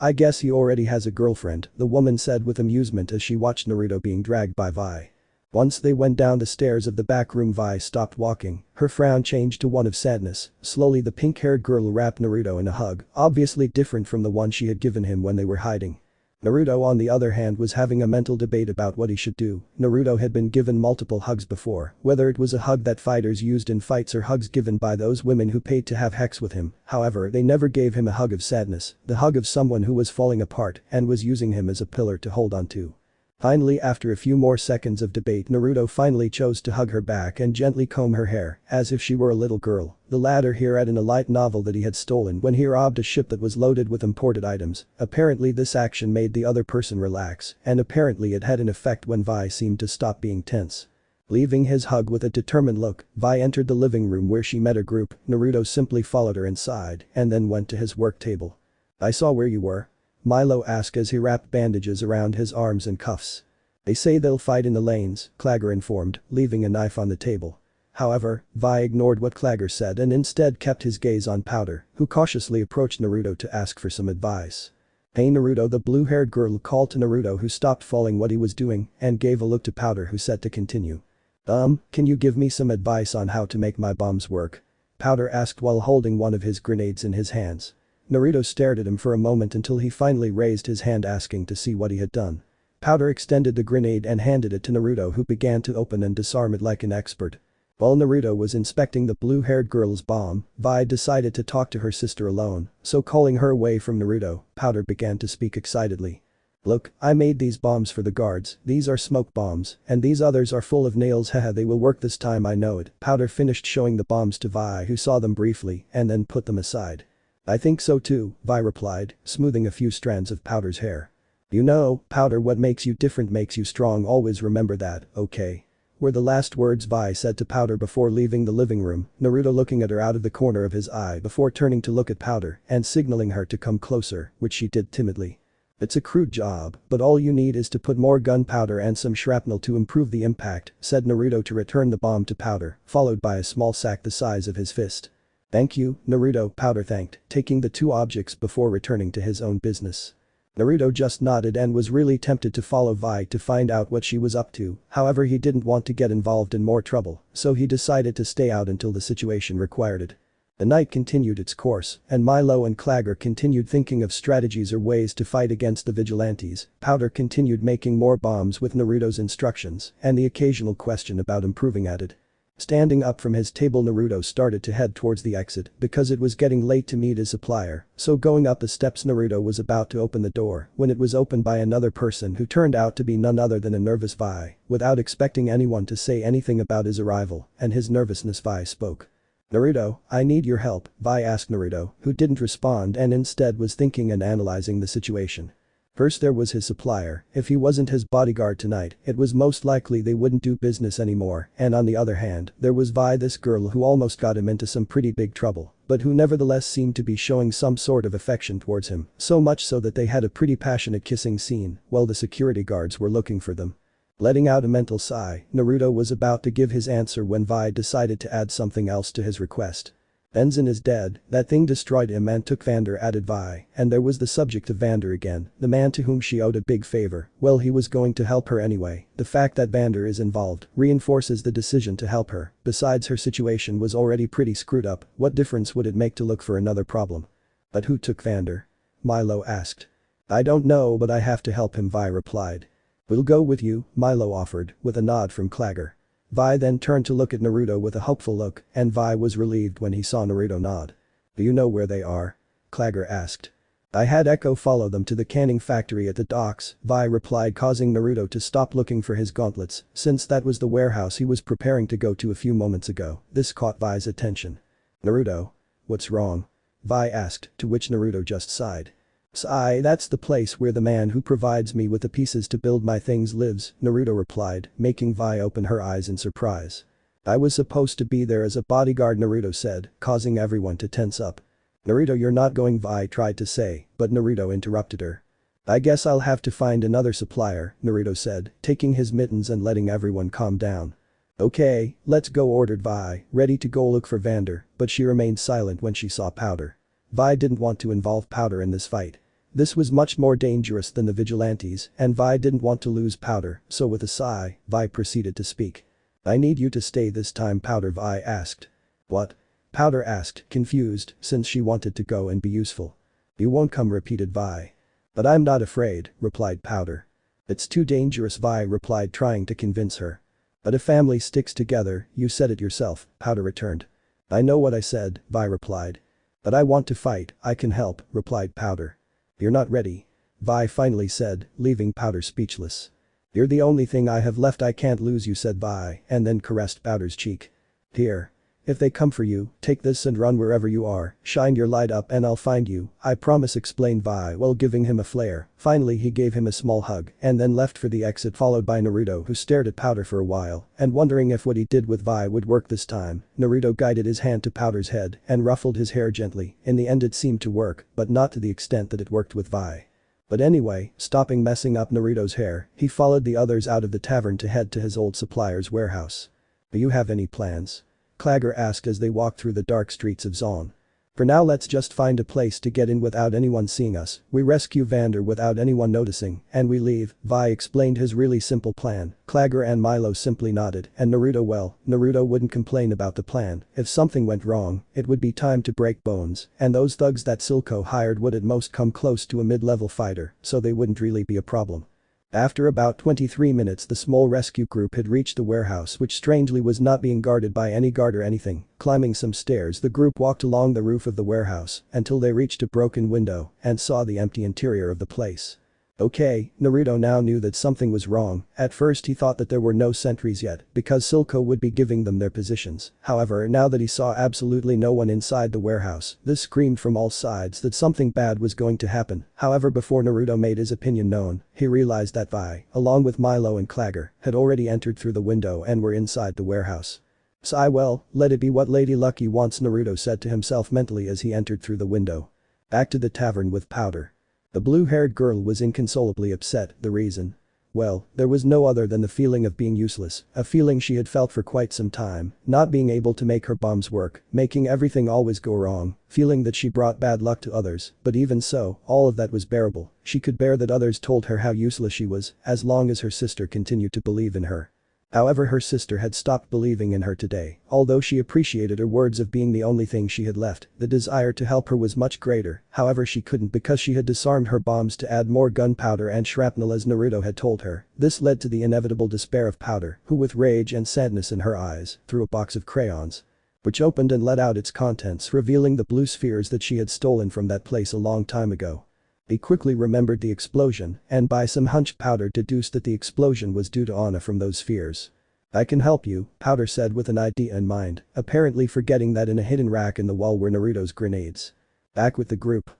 I guess he already has a girlfriend," the woman said with amusement as she watched Naruto being dragged by Vi. Once they went down the stairs of the back room, Vi stopped walking, her frown changed to one of sadness. Slowly the pink-haired girl wrapped Naruto in a hug, obviously different from the one she had given him when they were hiding. Naruto on the other hand was having a mental debate about what he should do. Naruto had been given multiple hugs before, whether it was a hug that fighters used in fights or hugs given by those women who paid to have sex with him. However, they never gave him a hug of sadness, the hug of someone who was falling apart and was using him as a pillar to hold on to. Finally, after a few more seconds of debate, Naruto finally chose to hug her back and gently comb her hair, as if she were a little girl. The latter here had in a light novel that he had stolen when he robbed a ship that was loaded with imported items. Apparently this action made the other person relax, and apparently it had an effect when Vi seemed to stop being tense. Leaving his hug with a determined look, Vi entered the living room where she met a group. Naruto simply followed her inside and then went to his work table. "I saw where you were?" Milo asked as he wrapped bandages around his arms and cuffs. "They say they'll fight in the lanes," Clagger informed, leaving a knife on the table. However, Vi ignored what Clagger said and instead kept his gaze on Powder, who cautiously approached Naruto to ask for some advice. "Hey Naruto," the blue-haired girl called to Naruto, who stopped following what he was doing and gave a look to Powder, who said to continue. Can you give me some advice on how to make my bombs work?" Powder asked while holding one of his grenades in his hands. Naruto stared at him for a moment until he finally raised his hand asking to see what he had done. Powder extended the grenade and handed it to Naruto, who began to open and disarm it like an expert. While Naruto was inspecting the blue-haired girl's bomb, Vi decided to talk to her sister alone, so calling her away from Naruto, Powder began to speak excitedly. "Look, I made these bombs for the guards, these are smoke bombs, and these others are full of nails, haha, they will work this time, I know it." Powder finished showing the bombs to Vi, who saw them briefly and then put them aside. "I think so too," Vi replied, smoothing a few strands of Powder's hair. "You know, Powder, what makes you different makes you strong, always remember that, okay?" Were the last words Vi said to Powder before leaving the living room, Naruto looking at her out of the corner of his eye before turning to look at Powder and signaling her to come closer, which she did timidly. "It's a crude job, but all you need is to put more gunpowder and some shrapnel to improve the impact," said Naruto to return the bomb to Powder, followed by a small sack the size of his fist. "Thank you, Naruto," Powder thanked, taking the two objects before returning to his own business. Naruto just nodded and was really tempted to follow Vi to find out what she was up to, however he didn't want to get involved in more trouble, so he decided to stay out until the situation required it. The night continued its course, and Milo and Clagger continued thinking of strategies or ways to fight against the vigilantes. Powder continued making more bombs with Naruto's instructions and the occasional question about improving at it. Standing up from his table, Naruto started to head towards the exit because it was getting late to meet his supplier, so going up the steps Naruto was about to open the door when it was opened by another person who turned out to be none other than a nervous Vi. Without expecting anyone to say anything about his arrival and his nervousness, Vi spoke. "Naruto, I need your help," Vi asked Naruto, who didn't respond and instead was thinking and analyzing the situation. First there was his supplier. If he wasn't his bodyguard tonight, it was most likely they wouldn't do business anymore, and on the other hand, there was Vi, this girl who almost got him into some pretty big trouble, but who nevertheless seemed to be showing some sort of affection towards him, so much so that they had a pretty passionate kissing scene while the security guards were looking for them. Letting out a mental sigh, Naruto was about to give his answer when Vi decided to add something else to his request. "Benzin is dead, that thing destroyed him and took Vander," added Vi, and there was the subject of Vander again, the man to whom she owed a big favor. Well, he was going to help her anyway. The fact that Vander is involved reinforces the decision to help her. Besides, her situation was already pretty screwed up, what difference would it make to look for another problem? "But who took Vander?" Milo asked. "I don't know, but I have to help him," Vi replied. "We'll go with you," Milo offered, with a nod from Clagger. Vi then turned to look at Naruto with a hopeful look, and Vi was relieved when he saw Naruto nod. "Do you know where they are?" Clagger asked. "I had Echo follow them to the canning factory at the docks," Vi replied, causing Naruto to stop looking for his gauntlets, since that was the warehouse he was preparing to go to a few moments ago. This caught Vi's attention. "Naruto? What's wrong?" Vi asked, to which Naruto just sighed. "Sigh, that's the place where the man who provides me with the pieces to build my things lives," Naruto replied, making Vi open her eyes in surprise. "I was supposed to be there as a bodyguard," Naruto said, causing everyone to tense up. "Naruto, you're not going," Vi tried to say, but Naruto interrupted her. I guess I'll have to find another supplier, Naruto said, taking his mittens and letting everyone calm down. Okay, let's go, ordered Vi, ready to go look for Vander, but she remained silent when she saw Powder. Vi didn't want to involve Powder in this fight. This was much more dangerous than the vigilantes, and Vi didn't want to lose Powder, so with a sigh, Vi proceeded to speak. I need you to stay this time, Powder, Vi asked. What? Powder asked, confused, since she wanted to go and be useful. You won't come, repeated Vi. But I'm not afraid, replied Powder. It's too dangerous, Vi replied, trying to convince her. But a family sticks together, you said it yourself, Powder returned. I know what I said, Vi replied. But I want to fight, I can help, replied Powder. You're not ready. Vi finally said, leaving Powder speechless. You're the only thing I have left I can't lose you, said Vi, and then caressed Powder's cheek. Here. If they come for you, take this and run wherever you are, shine your light up and I'll find you, I promise, explained Vi while giving him a flare. Finally he gave him a small hug and then left for the exit, followed by Naruto, who stared at Powder for a while and wondering if what he did with Vi would work this time. Naruto guided his hand to Powder's head and ruffled his hair gently. In the end it seemed to work, but not to the extent that it worked with Vi. But anyway, stopping messing up Naruto's hair, he followed the others out of the tavern to head to his old supplier's warehouse. Do you have any plans? Clagger asked as they walked through the dark streets of Zon. For now, let's just find a place to get in without anyone seeing us, we rescue Vander without anyone noticing, and we leave, Vi explained his really simple plan. Clagger and Milo simply nodded, and Naruto wouldn't complain about the plan. If something went wrong, it would be time to break bones, and those thugs that Silco hired would at most come close to a mid-level fighter, so they wouldn't really be a problem. After about 23 minutes, the small rescue group had reached the warehouse, which strangely was not being guarded by any guard or anything. Climbing some stairs, the group walked along the roof of the warehouse until they reached a broken window and saw the empty interior of the place. Okay, Naruto now knew that something was wrong. At first he thought that there were no sentries yet because Silco would be giving them their positions. However, now that he saw absolutely no one inside the warehouse, this screamed from all sides that something bad was going to happen. However, before Naruto made his opinion known, he realized that Vi, along with Milo and Clagger, had already entered through the window and were inside the warehouse. Sigh, well, let it be what Lady Lucky wants, Naruto said to himself mentally as he entered through the window. Back to the tavern with Powder. The blue-haired girl was inconsolably upset. The reason? Well, there was no other than the feeling of being useless, a feeling she had felt for quite some time, not being able to make her bombs work, making everything always go wrong, feeling that she brought bad luck to others, but even so, all of that was bearable. She could bear that others told her how useless she was, as long as her sister continued to believe in her. However, her sister had stopped believing in her today. Although she appreciated her words of being the only thing she had left, the desire to help her was much greater. However, she couldn't because she had disarmed her bombs to add more gunpowder and shrapnel as Naruto had told her. This led to the inevitable despair of Powder, who with rage and sadness in her eyes, threw a box of crayons, which opened and let out its contents, revealing the blue spheres that she had stolen from that place a long time ago. He quickly remembered the explosion, and by some hunch Powder deduced that the explosion was due to Anna from those spheres. I can help you, Powder said with an idea in mind, apparently forgetting that in a hidden rack in the wall were Naruto's grenades. Back with the group.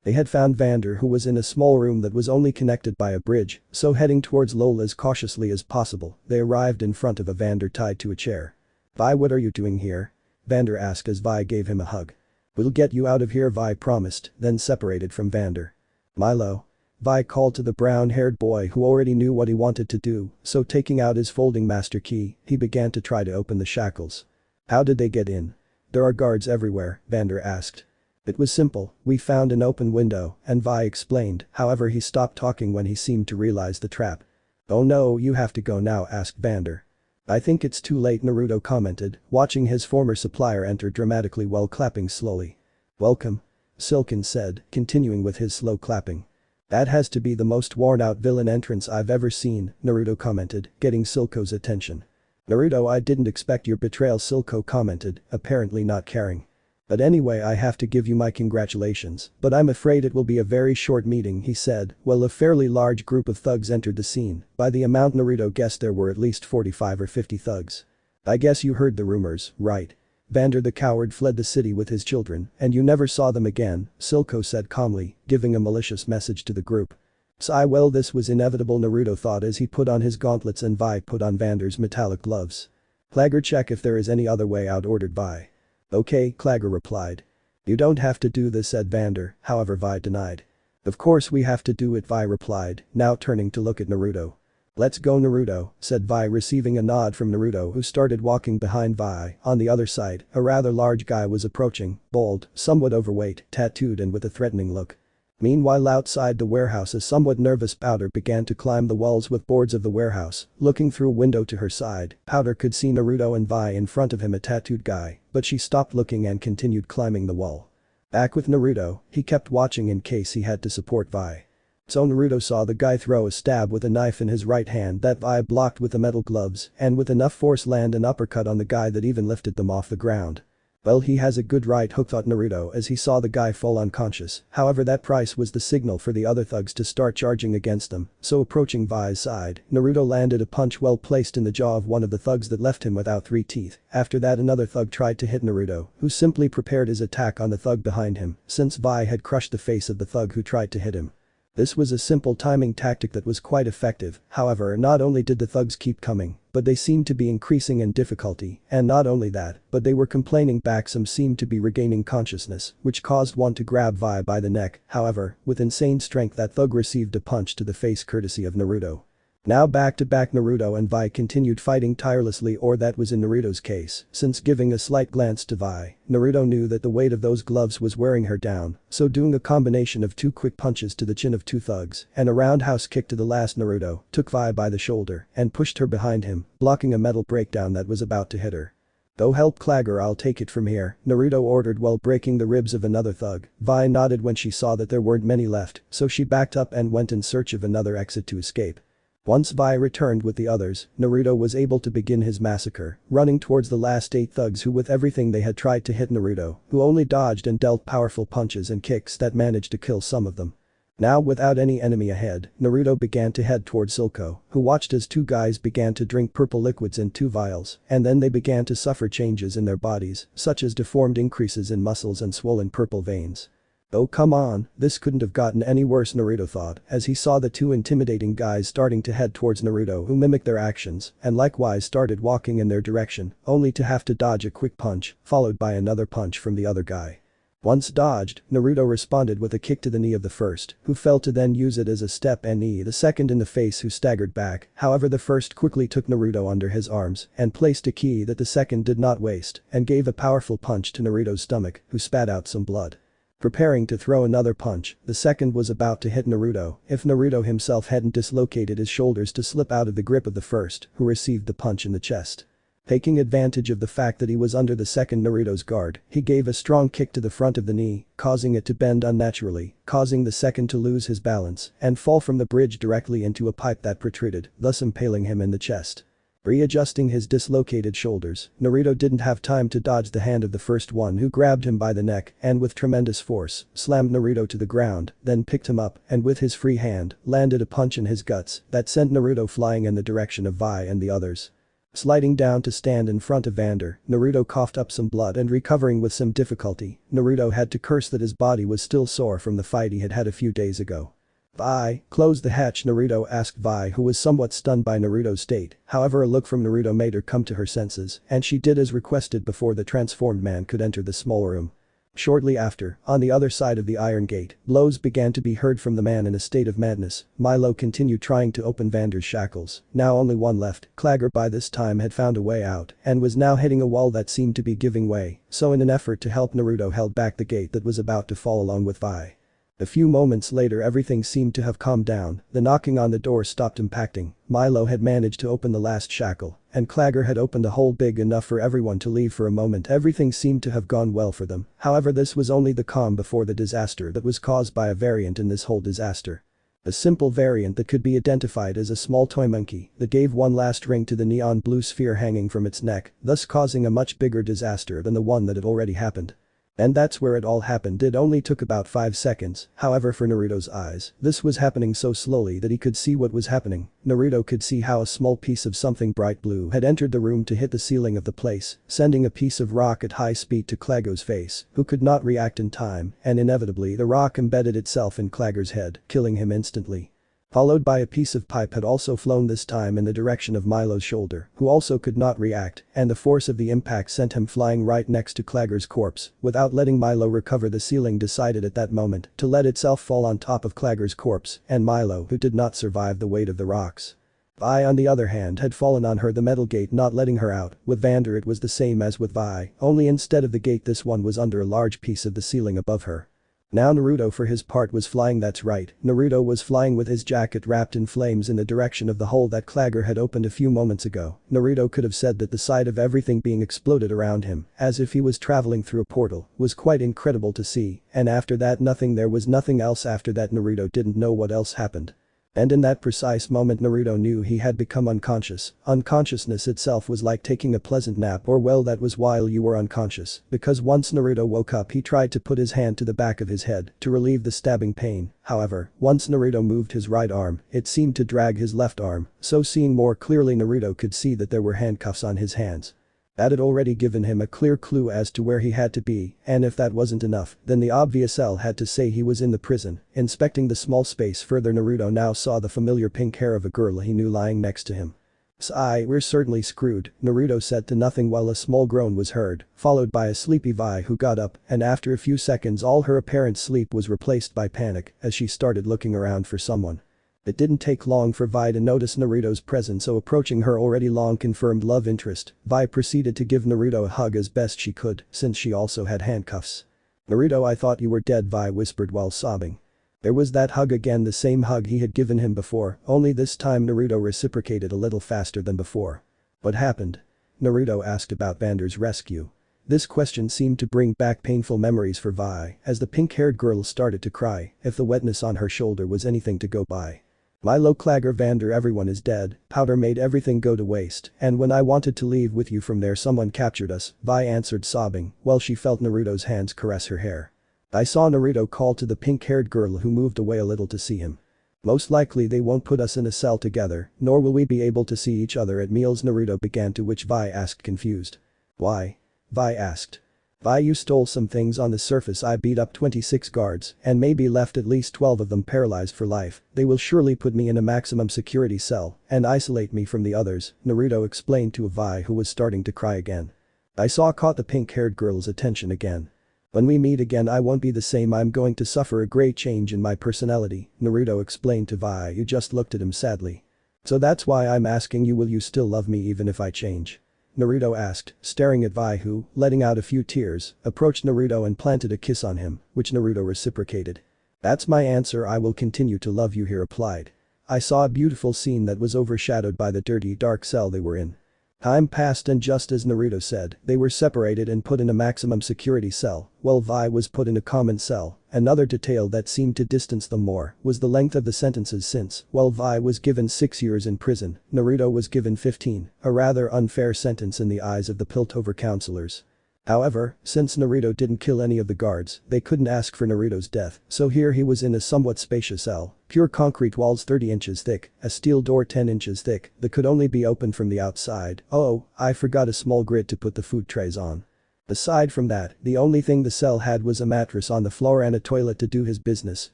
They had found Vander, who was in a small room that was only connected by a bridge, so heading towards Lola as cautiously as possible, they arrived in front of a Vander tied to a chair. Vi, what are you doing here? Vander asked as Vi gave him a hug. We'll get you out of here, Vi promised, then separated from Vander. Milo. Vi called to the brown-haired boy who already knew what he wanted to do, so taking out his folding master key, he began to try to open the shackles. How did they get in? There are guards everywhere, Vander asked. It was simple, we found an open window, and Vi explained, however he stopped talking when he seemed to realize the trap. Oh no, you have to go now, asked Vander. I think it's too late, Naruto commented, watching his former supplier enter dramatically while clapping slowly. Welcome. Silken said, continuing with his slow clapping. That has to be the most worn-out villain entrance I've ever seen, Naruto commented, getting Silco's attention. Naruto, I didn't expect your betrayal, Silco commented, apparently not caring. But anyway, I have to give you my congratulations, but I'm afraid it will be a very short meeting, he said, while a fairly large group of thugs entered the scene. By the amount Naruto guessed there were at least 45 or 50 thugs. I guess you heard the rumors, right? Vander the coward fled the city with his children, and you never saw them again, Silco said calmly, giving a malicious message to the group. Sigh, well, this was inevitable, Naruto thought as he put on his gauntlets and Vi put on Vander's metallic gloves. Clagger, check if there is any other way out, ordered Vi. Okay, Clagger replied. You don't have to do this, said Vander, however Vi denied. "Of course we have to do it," Vi replied, now turning to look at Naruto. "Let's go Naruto," said Vi, receiving a nod from Naruto, who started walking behind Vi. On the other side, a rather large guy was approaching, bald, somewhat overweight, tattooed and with a threatening look. Meanwhile outside the warehouse, a somewhat nervous Powder began to climb the walls with boards of the warehouse. Looking through a window to her side, Powder could see Naruto and Vi in front of him, a tattooed guy, but she stopped looking and continued climbing the wall. Back with Naruto, he kept watching in case he had to support Vi. So Naruto saw the guy throw a stab with a knife in his right hand that Vi blocked with the metal gloves and with enough force land an uppercut on the guy that even lifted them off the ground. Well, he has a good right hook, thought Naruto as he saw the guy fall unconscious. However, that price was the signal for the other thugs to start charging against them, so approaching Vi's side, Naruto landed a punch well placed in the jaw of one of the thugs that left him without 3 teeth. After that, another thug tried to hit Naruto, who simply prepared his attack on the thug behind him, since Vi had crushed the face of the thug who tried to hit him. This was a simple timing tactic that was quite effective. However, not only did the thugs keep coming, but they seemed to be increasing in difficulty, and not only that, but they were complaining back. Some seemed to be regaining consciousness, which caused one to grab Vi by the neck. However, with insane strength, that thug received a punch to the face courtesy of Naruto. Now back to back, Naruto and Vi continued fighting tirelessly, or that was in Naruto's case, since giving a slight glance to Vi, Naruto knew that the weight of those gloves was wearing her down, so doing a combination of 2 quick punches to the chin of 2 thugs and a roundhouse kick to the last, Naruto took Vi by the shoulder and pushed her behind him, blocking a metal breakdown that was about to hit her. "Go help Clagger, I'll take it from here," Naruto ordered while breaking the ribs of another thug. Vi nodded when she saw that there weren't many left, so she backed up and went in search of another exit to escape. Once Vi returned with the others, Naruto was able to begin his massacre, running towards the last 8 thugs who with everything they had tried to hit Naruto, who only dodged and dealt powerful punches and kicks that managed to kill some of them. Now without any enemy ahead, Naruto began to head towards Silco, who watched as 2 guys began to drink purple liquids in 2 vials, and then they began to suffer changes in their bodies, such as deformed increases in muscles and swollen purple veins. "Oh come on, this couldn't have gotten any worse," Naruto thought as he saw the 2 intimidating guys starting to head towards Naruto, who mimicked their actions and likewise started walking in their direction, only to have to dodge a quick punch, followed by another punch from the other guy. Once dodged, Naruto responded with a kick to the knee of the first, who fell to then use it as a step and knee the second in the face, who staggered back. However, the first quickly took Naruto under his arms and placed a key that the second did not waste and gave a powerful punch to Naruto's stomach, who spat out some blood. Preparing to throw another punch, the second was about to hit Naruto if Naruto himself hadn't dislocated his shoulders to slip out of the grip of the first, who received the punch in the chest. Taking advantage of the fact that he was under the second Naruto's guard, he gave a strong kick to the front of the knee, causing it to bend unnaturally, causing the second to lose his balance and fall from the bridge directly into a pipe that protruded, thus impaling him in the chest. Readjusting his dislocated shoulders, Naruto didn't have time to dodge the hand of the first one, who grabbed him by the neck and with tremendous force, slammed Naruto to the ground, then picked him up and with his free hand, landed a punch in his guts that sent Naruto flying in the direction of Vi and the others. Sliding down to stand in front of Vander, Naruto coughed up some blood and recovering with some difficulty, Naruto had to curse that his body was still sore from the fight he had had a few days ago. "Vi, close the hatch," Naruto asked Vi, who was somewhat stunned by Naruto's state. However, a look from Naruto made her come to her senses and she did as requested before the transformed man could enter the small room. Shortly after, on the other side of the iron gate, blows began to be heard from the man in a state of madness. Milo continued trying to open Vander's shackles, now only one left. Clagger by this time had found a way out and was now hitting a wall that seemed to be giving way, so in an effort to help, Naruto held back the gate that was about to fall along with Vi. A few moments later, everything seemed to have calmed down, the knocking on the door stopped impacting, Milo had managed to open the last shackle, and Clagger had opened a hole big enough for everyone to leave. For a moment everything seemed to have gone well for them, however this was only the calm before the disaster that was caused by a variant in this whole disaster. A simple variant that could be identified as a small toy monkey that gave one last ring to the neon blue sphere hanging from its neck, thus causing a much bigger disaster than the one that had already happened. And that's where it all happened. It only took about 5 seconds, however for Naruto's eyes, this was happening so slowly that he could see what was happening. Naruto could see how a small piece of something bright blue had entered the room to hit the ceiling of the place, sending a piece of rock at high speed to Clagger's face, who could not react in time, and inevitably the rock embedded itself in Clagger's head, killing him instantly. Followed by a piece of pipe had also flown this time in the direction of Milo's shoulder, who also could not react, and the force of the impact sent him flying right next to Clagger's corpse. Without letting Milo recover, the ceiling decided at that moment to let itself fall on top of Clagger's corpse and Milo, who did not survive the weight of the rocks. Vi, on the other hand, had fallen on her, the metal gate not letting her out. With Vander it was the same as with Vi, only instead of the gate this one was under a large piece of the ceiling above her. Now Naruto for his part was flying. That's right, Naruto was flying with his jacket wrapped in flames in the direction of the hole that Clagger had opened a few moments ago. Naruto could have said that the sight of everything being exploded around him, as if he was traveling through a portal, was quite incredible to see, and after that there was nothing else after that. Naruto didn't know what else happened. And in that precise moment Naruto knew he had become unconscious. Unconsciousness itself was like taking a pleasant nap, or well, that was while you were unconscious, because once Naruto woke up he tried to put his hand to the back of his head to relieve the stabbing pain. However, once Naruto moved his right arm, it seemed to drag his left arm, so seeing more clearly Naruto could see that there were handcuffs on his hands. That had already given him a clear clue as to where he had to be, and if that wasn't enough, then the obvious L had to say he was in the prison. Inspecting the small space further, Naruto now saw the familiar pink hair of a girl he knew lying next to him. "Sigh, we're certainly screwed," Naruto said to nothing while a small groan was heard, followed by a sleepy Vi who got up, and after a few seconds all her apparent sleep was replaced by panic as she started looking around for someone. It didn't take long for Vi to notice Naruto's presence, so approaching her already long confirmed love interest, Vi proceeded to give Naruto a hug as best she could, since she also had handcuffs. "Naruto, I thought you were dead," Vi whispered while sobbing. There was that hug again, the same hug he had given him before, only this time Naruto reciprocated a little faster than before. "What happened?" Naruto asked about Vander's rescue. This question seemed to bring back painful memories for Vi, as the pink-haired girl started to cry, if the wetness on her shoulder was anything to go by. "Milo, Clagger, Vander, everyone is dead. Powder made everything go to waste, and when I wanted to leave with you from there someone captured us," Vi answered, sobbing, while she felt Naruto's hands caress her hair. "I saw Naruto call to the pink-haired girl, who moved away a little to see him. Most likely they won't put us in a cell together, nor will we be able to see each other at meals," Naruto began, to which Vi asked confused. "Why?" Vi asked. "Vi, you stole some things on the surface. I beat up 26 guards and maybe left at least 12 of them paralyzed for life. They will surely put me in a maximum security cell and isolate me from the others," Naruto explained to Vi, who was starting to cry again. "I saw," caught the pink-haired girl's attention again. "When we meet again I won't be the same. I'm going to suffer a great change in my personality," Naruto explained to Vi, who just looked at him sadly. "So that's why I'm asking you, will you still love me even if I change?" Naruto asked, staring at Vi, who, letting out a few tears, approached Naruto and planted a kiss on him, which Naruto reciprocated. "That's my answer, I will continue to love you," he replied. I saw a beautiful scene that was overshadowed by the dirty, dark cell they were in. Time passed, and just as Naruto said, they were separated and put in a maximum security cell, while Vi was put in a common cell. Another detail that seemed to distance them more was the length of the sentences, since, while Vi was given 6 years in prison, Naruto was given 15, a rather unfair sentence in the eyes of the Piltover counselors. However, since Naruto didn't kill any of the guards, they couldn't ask for Naruto's death, so here he was in a somewhat spacious cell, pure concrete walls 30 inches thick, a steel door 10 inches thick that could only be opened from the outside. Oh, I forgot a small grid to put the food trays on. Aside from that, the only thing the cell had was a mattress on the floor and a toilet to do his business.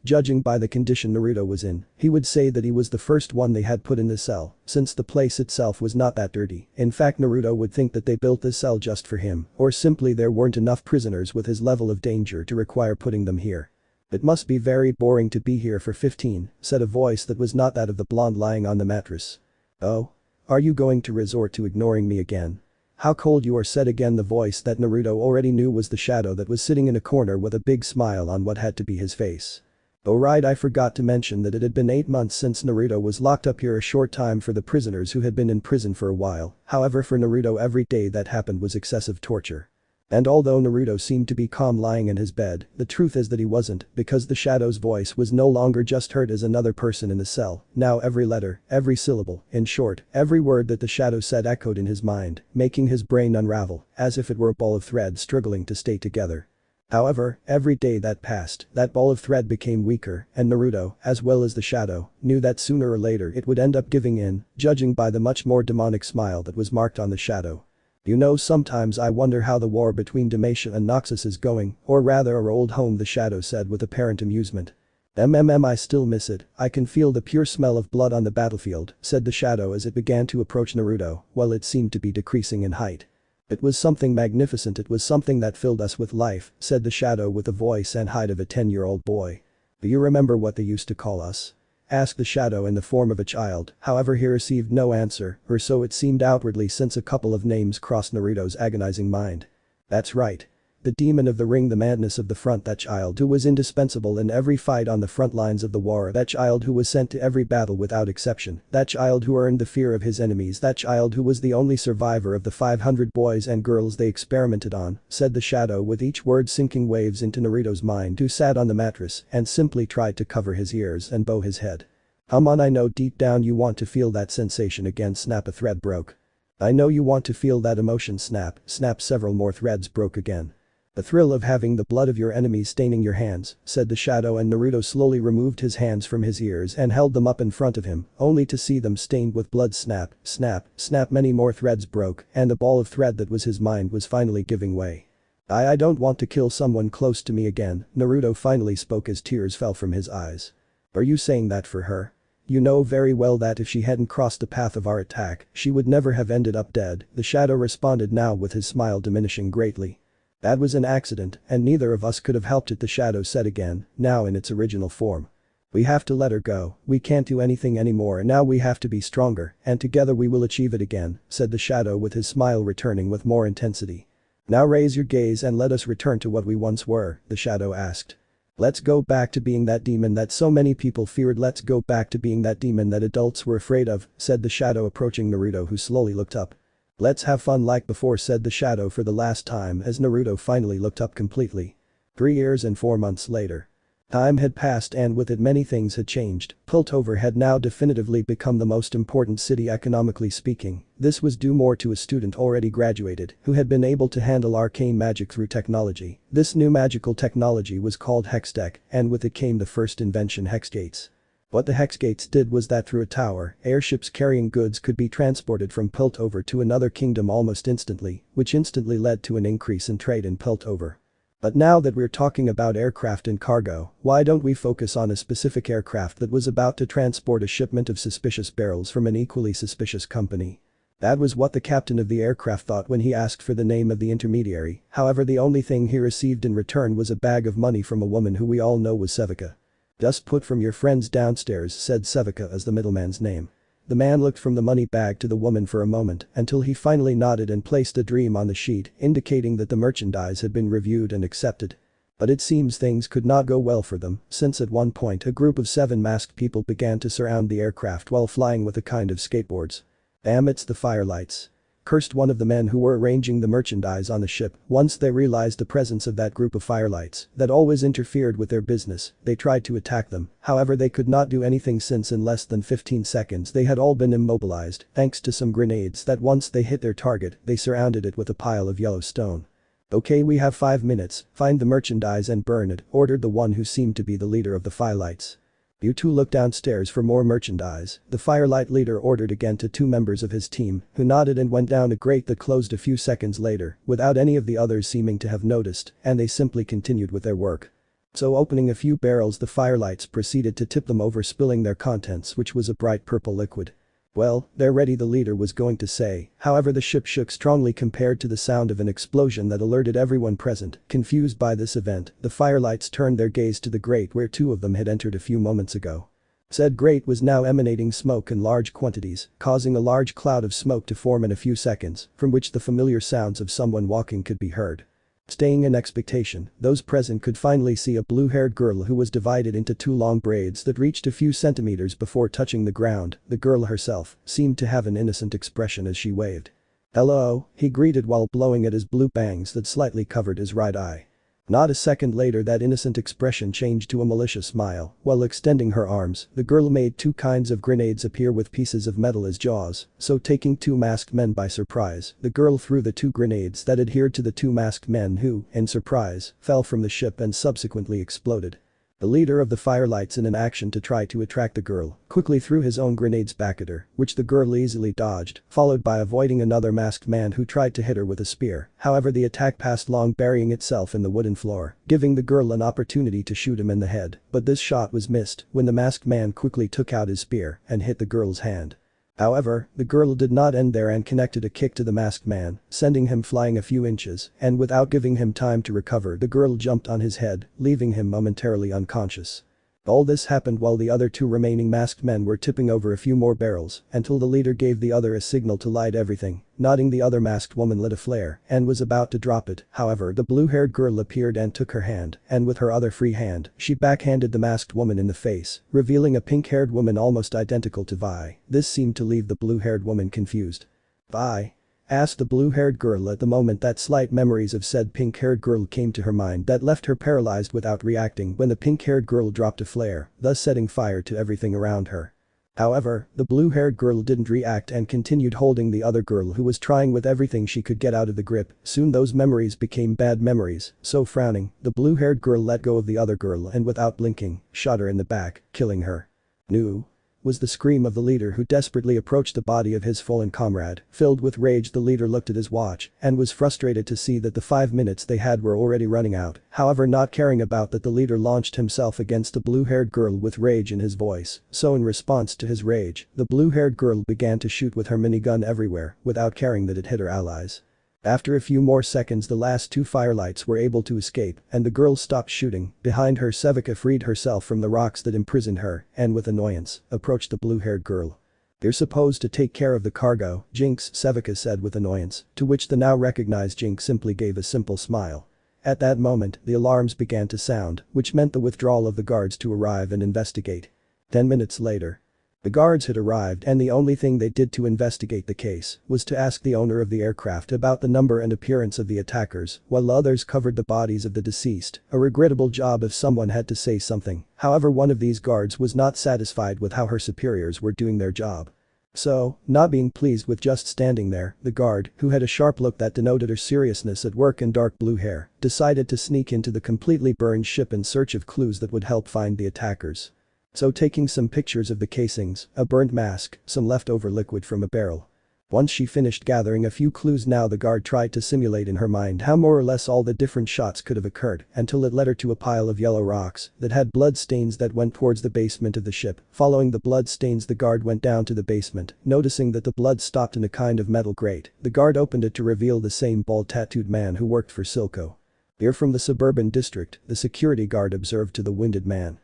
Judging by the condition Naruto was in, he would say that he was the first one they had put in the cell, since the place itself was not that dirty. In fact, Naruto would think that they built this cell just for him, or simply there weren't enough prisoners with his level of danger to require putting them here. "It must be very boring to be here for 15, said a voice that was not that of the blonde lying on the mattress. "Oh? Are you going to resort to ignoring me again? How cold you are," said again the voice that Naruto already knew was the shadow that was sitting in a corner with a big smile on what had to be his face. "Oh right, I forgot to mention that it had been 8 months since Naruto was locked up here, a short time for the prisoners who had been in prison for a while. However, for Naruto every day that happened was excessive torture. And although Naruto seemed to be calm lying in his bed, the truth is that he wasn't, because the shadow's voice was no longer just heard as another person in the cell. Now every letter, every syllable, in short, every word that the shadow said echoed in his mind, making his brain unravel, as if it were a ball of thread struggling to stay together. However, every day that passed, that ball of thread became weaker, and Naruto, as well as the shadow, knew that sooner or later it would end up giving in, judging by the much more demonic smile that was marked on the shadow. "You know, sometimes I wonder how the war between Demacia and Noxus is going, or rather our old home," the shadow said with apparent amusement. I still miss it, I can feel the pure smell of blood on the battlefield, said the shadow as it began to approach Naruto, while it seemed to be decreasing in height. It was something magnificent, it was something that filled us with life, said the shadow with the voice and height of a 10-year-old boy. Do you remember what they used to call us? Asked the shadow in the form of a child, however he received no answer, or so it seemed outwardly since a couple of names crossed Naruto's agonizing mind. That's right. The demon of the ring, the madness of the front, that child who was indispensable in every fight on the front lines of the war, that child who was sent to every battle without exception, that child who earned the fear of his enemies, that child who was the only survivor of the 500 boys and girls they experimented on, said the shadow with each word sinking waves into Naruto's mind, who sat on the mattress and simply tried to cover his ears and bow his head. Come on, I know deep down you want to feel that sensation again. Snap, a thread broke. I know you want to feel that emotion. Snap, snap, several more threads broke again. The thrill of having the blood of your enemies staining your hands, said the shadow, and Naruto slowly removed his hands from his ears and held them up in front of him, only to see them stained with blood. Snap, snap, snap, many more threads broke, and the ball of thread that was his mind was finally giving way. I don't want to kill someone close to me again, Naruto finally spoke as tears fell from his eyes. Are you saying that for her? You know very well that if she hadn't crossed the path of our attack, she would never have ended up dead, the shadow responded now with his smile diminishing greatly. That was an accident, and neither of us could have helped it, the shadow said again, now in its original form. We have to let her go, we can't do anything anymore, now we have to be stronger, and together we will achieve it again, said the shadow with his smile returning with more intensity. Now raise your gaze and let us return to what we once were, the shadow asked. Let's go back to being that demon that so many people feared, let's go back to being that demon that adults were afraid of, said the shadow approaching Naruto, who slowly looked up. Let's have fun like before, said the shadow for the last time as Naruto finally looked up completely. 3 years and 4 months later. Time had passed and with it many things had changed. Piltover had now definitively become the most important city economically speaking. This was due more to a student already graduated who had been able to handle arcane magic through technology. This new magical technology was called Hextech, and with it came the first invention, Hexgates. What the Hexgates did was that through a tower, airships carrying goods could be transported from Piltover to another kingdom almost instantly, which instantly led to an increase in trade in Piltover. But now that we're talking about aircraft and cargo, why don't we focus on a specific aircraft that was about to transport a shipment of suspicious barrels from an equally suspicious company? That was what the captain of the aircraft thought when he asked for the name of the intermediary, however the only thing he received in return was a bag of money from a woman who we all know was Sevika. Just put from your friends downstairs, said Sevika as the middleman's name. The man looked from the money bag to the woman for a moment until he finally nodded and placed a dream on the sheet, indicating that the merchandise had been reviewed and accepted. But it seems things could not go well for them, since at one point a group of 7 masked people began to surround the aircraft while flying with a kind of skateboards. Damn, it's the firelights. Cursed one of the men who were arranging the merchandise on the ship. Once they realized the presence of that group of firelights that always interfered with their business, they tried to attack them, however they could not do anything since in less than 15 seconds they had all been immobilized thanks to some grenades that once they hit their target, they surrounded it with a pile of yellow stone. Okay, we have 5 minutes, find the merchandise and burn it, ordered the one who seemed to be the leader of the firelights. You two look downstairs for more merchandise, the firelight leader ordered again to 2 members of his team, who nodded and went down a grate that closed a few seconds later, without any of the others seeming to have noticed, and they simply continued with their work. So opening a few barrels, the firelights proceeded to tip them over, spilling their contents, which was a bright purple liquid. Well, they're ready, the leader was going to say, however the ship shook strongly compared to the sound of an explosion that alerted everyone present. Confused by this event, the firelights turned their gaze to the grate where 2 of them had entered a few moments ago. Said grate was now emanating smoke in large quantities, causing a large cloud of smoke to form in a few seconds, from which the familiar sounds of someone walking could be heard. Staying in expectation, those present could finally see a blue-haired girl who was divided into 2 long braids that reached a few centimeters before touching the ground. The girl herself seemed to have an innocent expression as she waved. Hello, he greeted while blowing at his blue bangs that slightly covered his right eye. Not a second later that innocent expression changed to a malicious smile. While extending her arms, the girl made 2 kinds of grenades appear with pieces of metal as jaws, so taking 2 masked men by surprise, the girl threw the 2 grenades that adhered to the 2 masked men who, in surprise, fell from the ship and subsequently exploded. The leader of the Firelights, in an action to try to attract the girl, quickly threw his own grenades back at her, which the girl easily dodged, followed by avoiding another masked man who tried to hit her with a spear. However, the attack passed long, burying itself in the wooden floor, giving the girl an opportunity to shoot him in the head, but this shot was missed when the masked man quickly took out his spear and hit the girl's hand. However, the girl did not end there and connected a kick to the masked man, sending him flying a few inches, and without giving him time to recover, the girl jumped on his head, leaving him momentarily unconscious. All this happened while the other two remaining masked men were tipping over a few more barrels until the leader gave the other a signal to light everything. Nodding, the other masked woman lit a flare and was about to drop it. However, the blue-haired girl appeared and took her hand, and with her other free hand, she backhanded the masked woman in the face, revealing a pink-haired woman almost identical to Vi. This seemed to leave the blue-haired woman confused. "Vi?" asked the blue-haired girl. At the moment that slight memories of said pink-haired girl came to her mind that left her paralyzed without reacting when the pink-haired girl dropped a flare, thus setting fire to everything around her. However, the blue-haired girl didn't react and continued holding the other girl who was trying with everything she could get out of the grip. Soon those memories became bad memories, so frowning, the blue-haired girl let go of the other girl and without blinking, shot her in the back, killing her. "No!" was the scream of the leader, who desperately approached the body of his fallen comrade. Filled with rage, the leader looked at his watch and was frustrated to see that the 5 minutes they had were already running out. However, not caring about that, the leader launched himself against the blue-haired girl with rage in his voice. So in response to his rage, the blue-haired girl began to shoot with her minigun everywhere without caring that it hit her allies. After a few more seconds, the last two Firelights were able to escape and the girl stopped shooting. Behind her, Sevika freed herself from the rocks that imprisoned her and with annoyance approached the blue-haired girl. "You're supposed to take care of the cargo, Jinx," Sevika said with annoyance, to which the now recognized Jinx simply gave a simple smile. At that moment, the alarms began to sound, which meant the withdrawal of the guards to arrive and investigate. 10 minutes later. The guards had arrived and the only thing they did to investigate the case was to ask the owner of the aircraft about the number and appearance of the attackers, while others covered the bodies of the deceased. A regrettable job if someone had to say something. However, one of these guards was not satisfied with how her superiors were doing their job. So, not being pleased with just standing there, the guard, who had a sharp look that denoted her seriousness at work and dark blue hair, decided to sneak into the completely burned ship in search of clues that would help find the attackers. So, taking some pictures of the casings, a burnt mask, some leftover liquid from a barrel. Once she finished gathering a few clues, now the guard tried to simulate in her mind how more or less all the different shots could have occurred until it led her to a pile of yellow rocks that had blood stains that went towards the basement of the ship. Following the blood stains, the guard went down to the basement, noticing that the blood stopped in a kind of metal grate. The guard opened it to reveal the same bald tattooed man who worked for Silco. "You're from the suburban district," the security guard observed to the wounded man.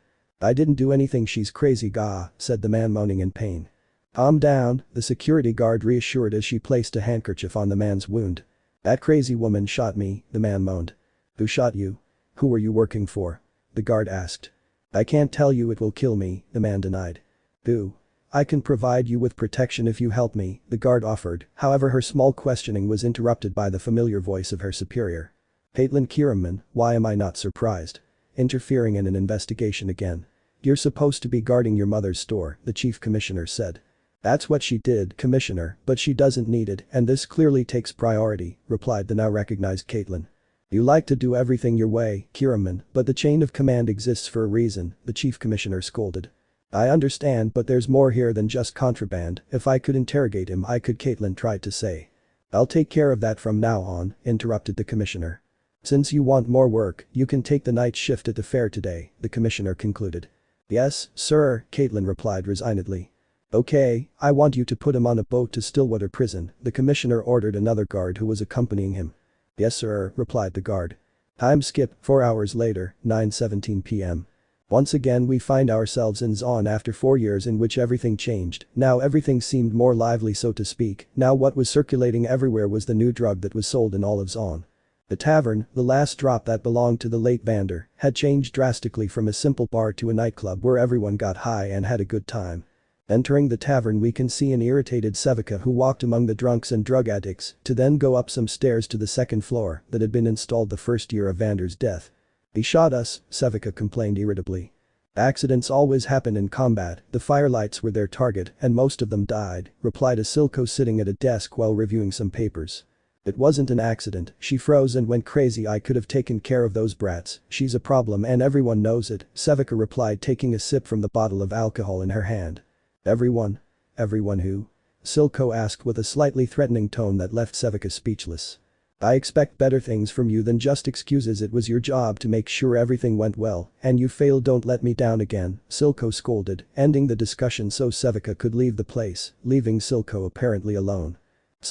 "I didn't do anything, she's crazy, gah," said the man, moaning in pain. "Calm down," the security guard reassured as she placed a handkerchief on the man's wound. "That crazy woman shot me," the man moaned. "Who shot you? Who were you working for?" the guard asked. "I can't tell you, it will kill me," the man denied. "Who? I can provide you with protection if you help me," the guard offered. However, her small questioning was interrupted by the familiar voice of her superior. "Caitlin Kiraman, why am I not surprised? Interfering in an investigation again. You're supposed to be guarding your mother's store," the chief commissioner said. "That's what she did, Commissioner, but she doesn't need it and this clearly takes priority," replied the now recognized Caitlin. "You like to do everything your way, Kiraman, but the chain of command exists for a reason," the chief commissioner scolded. "I understand, but there's more here than just contraband. If I could interrogate him, I could," Caitlin tried to say. "I'll take care of that from now on," interrupted the commissioner. "Since you want more work, you can take the night shift at the fair today," the commissioner concluded. "Yes, sir," Caitlin replied resignedly. "Okay, I want you to put him on a boat to Stillwater Prison," the commissioner ordered another guard who was accompanying him. "Yes, sir," replied the guard. Time skip, 4 hours later, 9:17 p.m. Once again we find ourselves in Zon after 4 years in which everything changed. Now everything seemed more lively, so to speak. Now what was circulating everywhere was the new drug that was sold in all of Zon. The tavern, the last drop that belonged to the late Vander, had changed drastically from a simple bar to a nightclub where everyone got high and had a good time. Entering the tavern, we can see an irritated Sevika who walked among the drunks and drug addicts to then go up some stairs to the second floor that had been installed the first year of Vander's death. "He shot us," Sevika complained irritably. "Accidents always happen in combat, the Firelights were their target and most of them died," replied a Silco sitting at a desk while reviewing some papers. It wasn't an accident, she froze and went crazy. I could have taken care of those brats, she's a problem and everyone knows it, Sevika replied taking a sip from the bottle of alcohol in her hand. Everyone? Everyone who? Silco asked with a slightly threatening tone that left Sevika speechless. I expect better things from you than just excuses. It was your job to make sure everything went well, and you failed. Don't let me down again, Silco scolded, ending the discussion so Sevika could leave the place, leaving Silco apparently alone.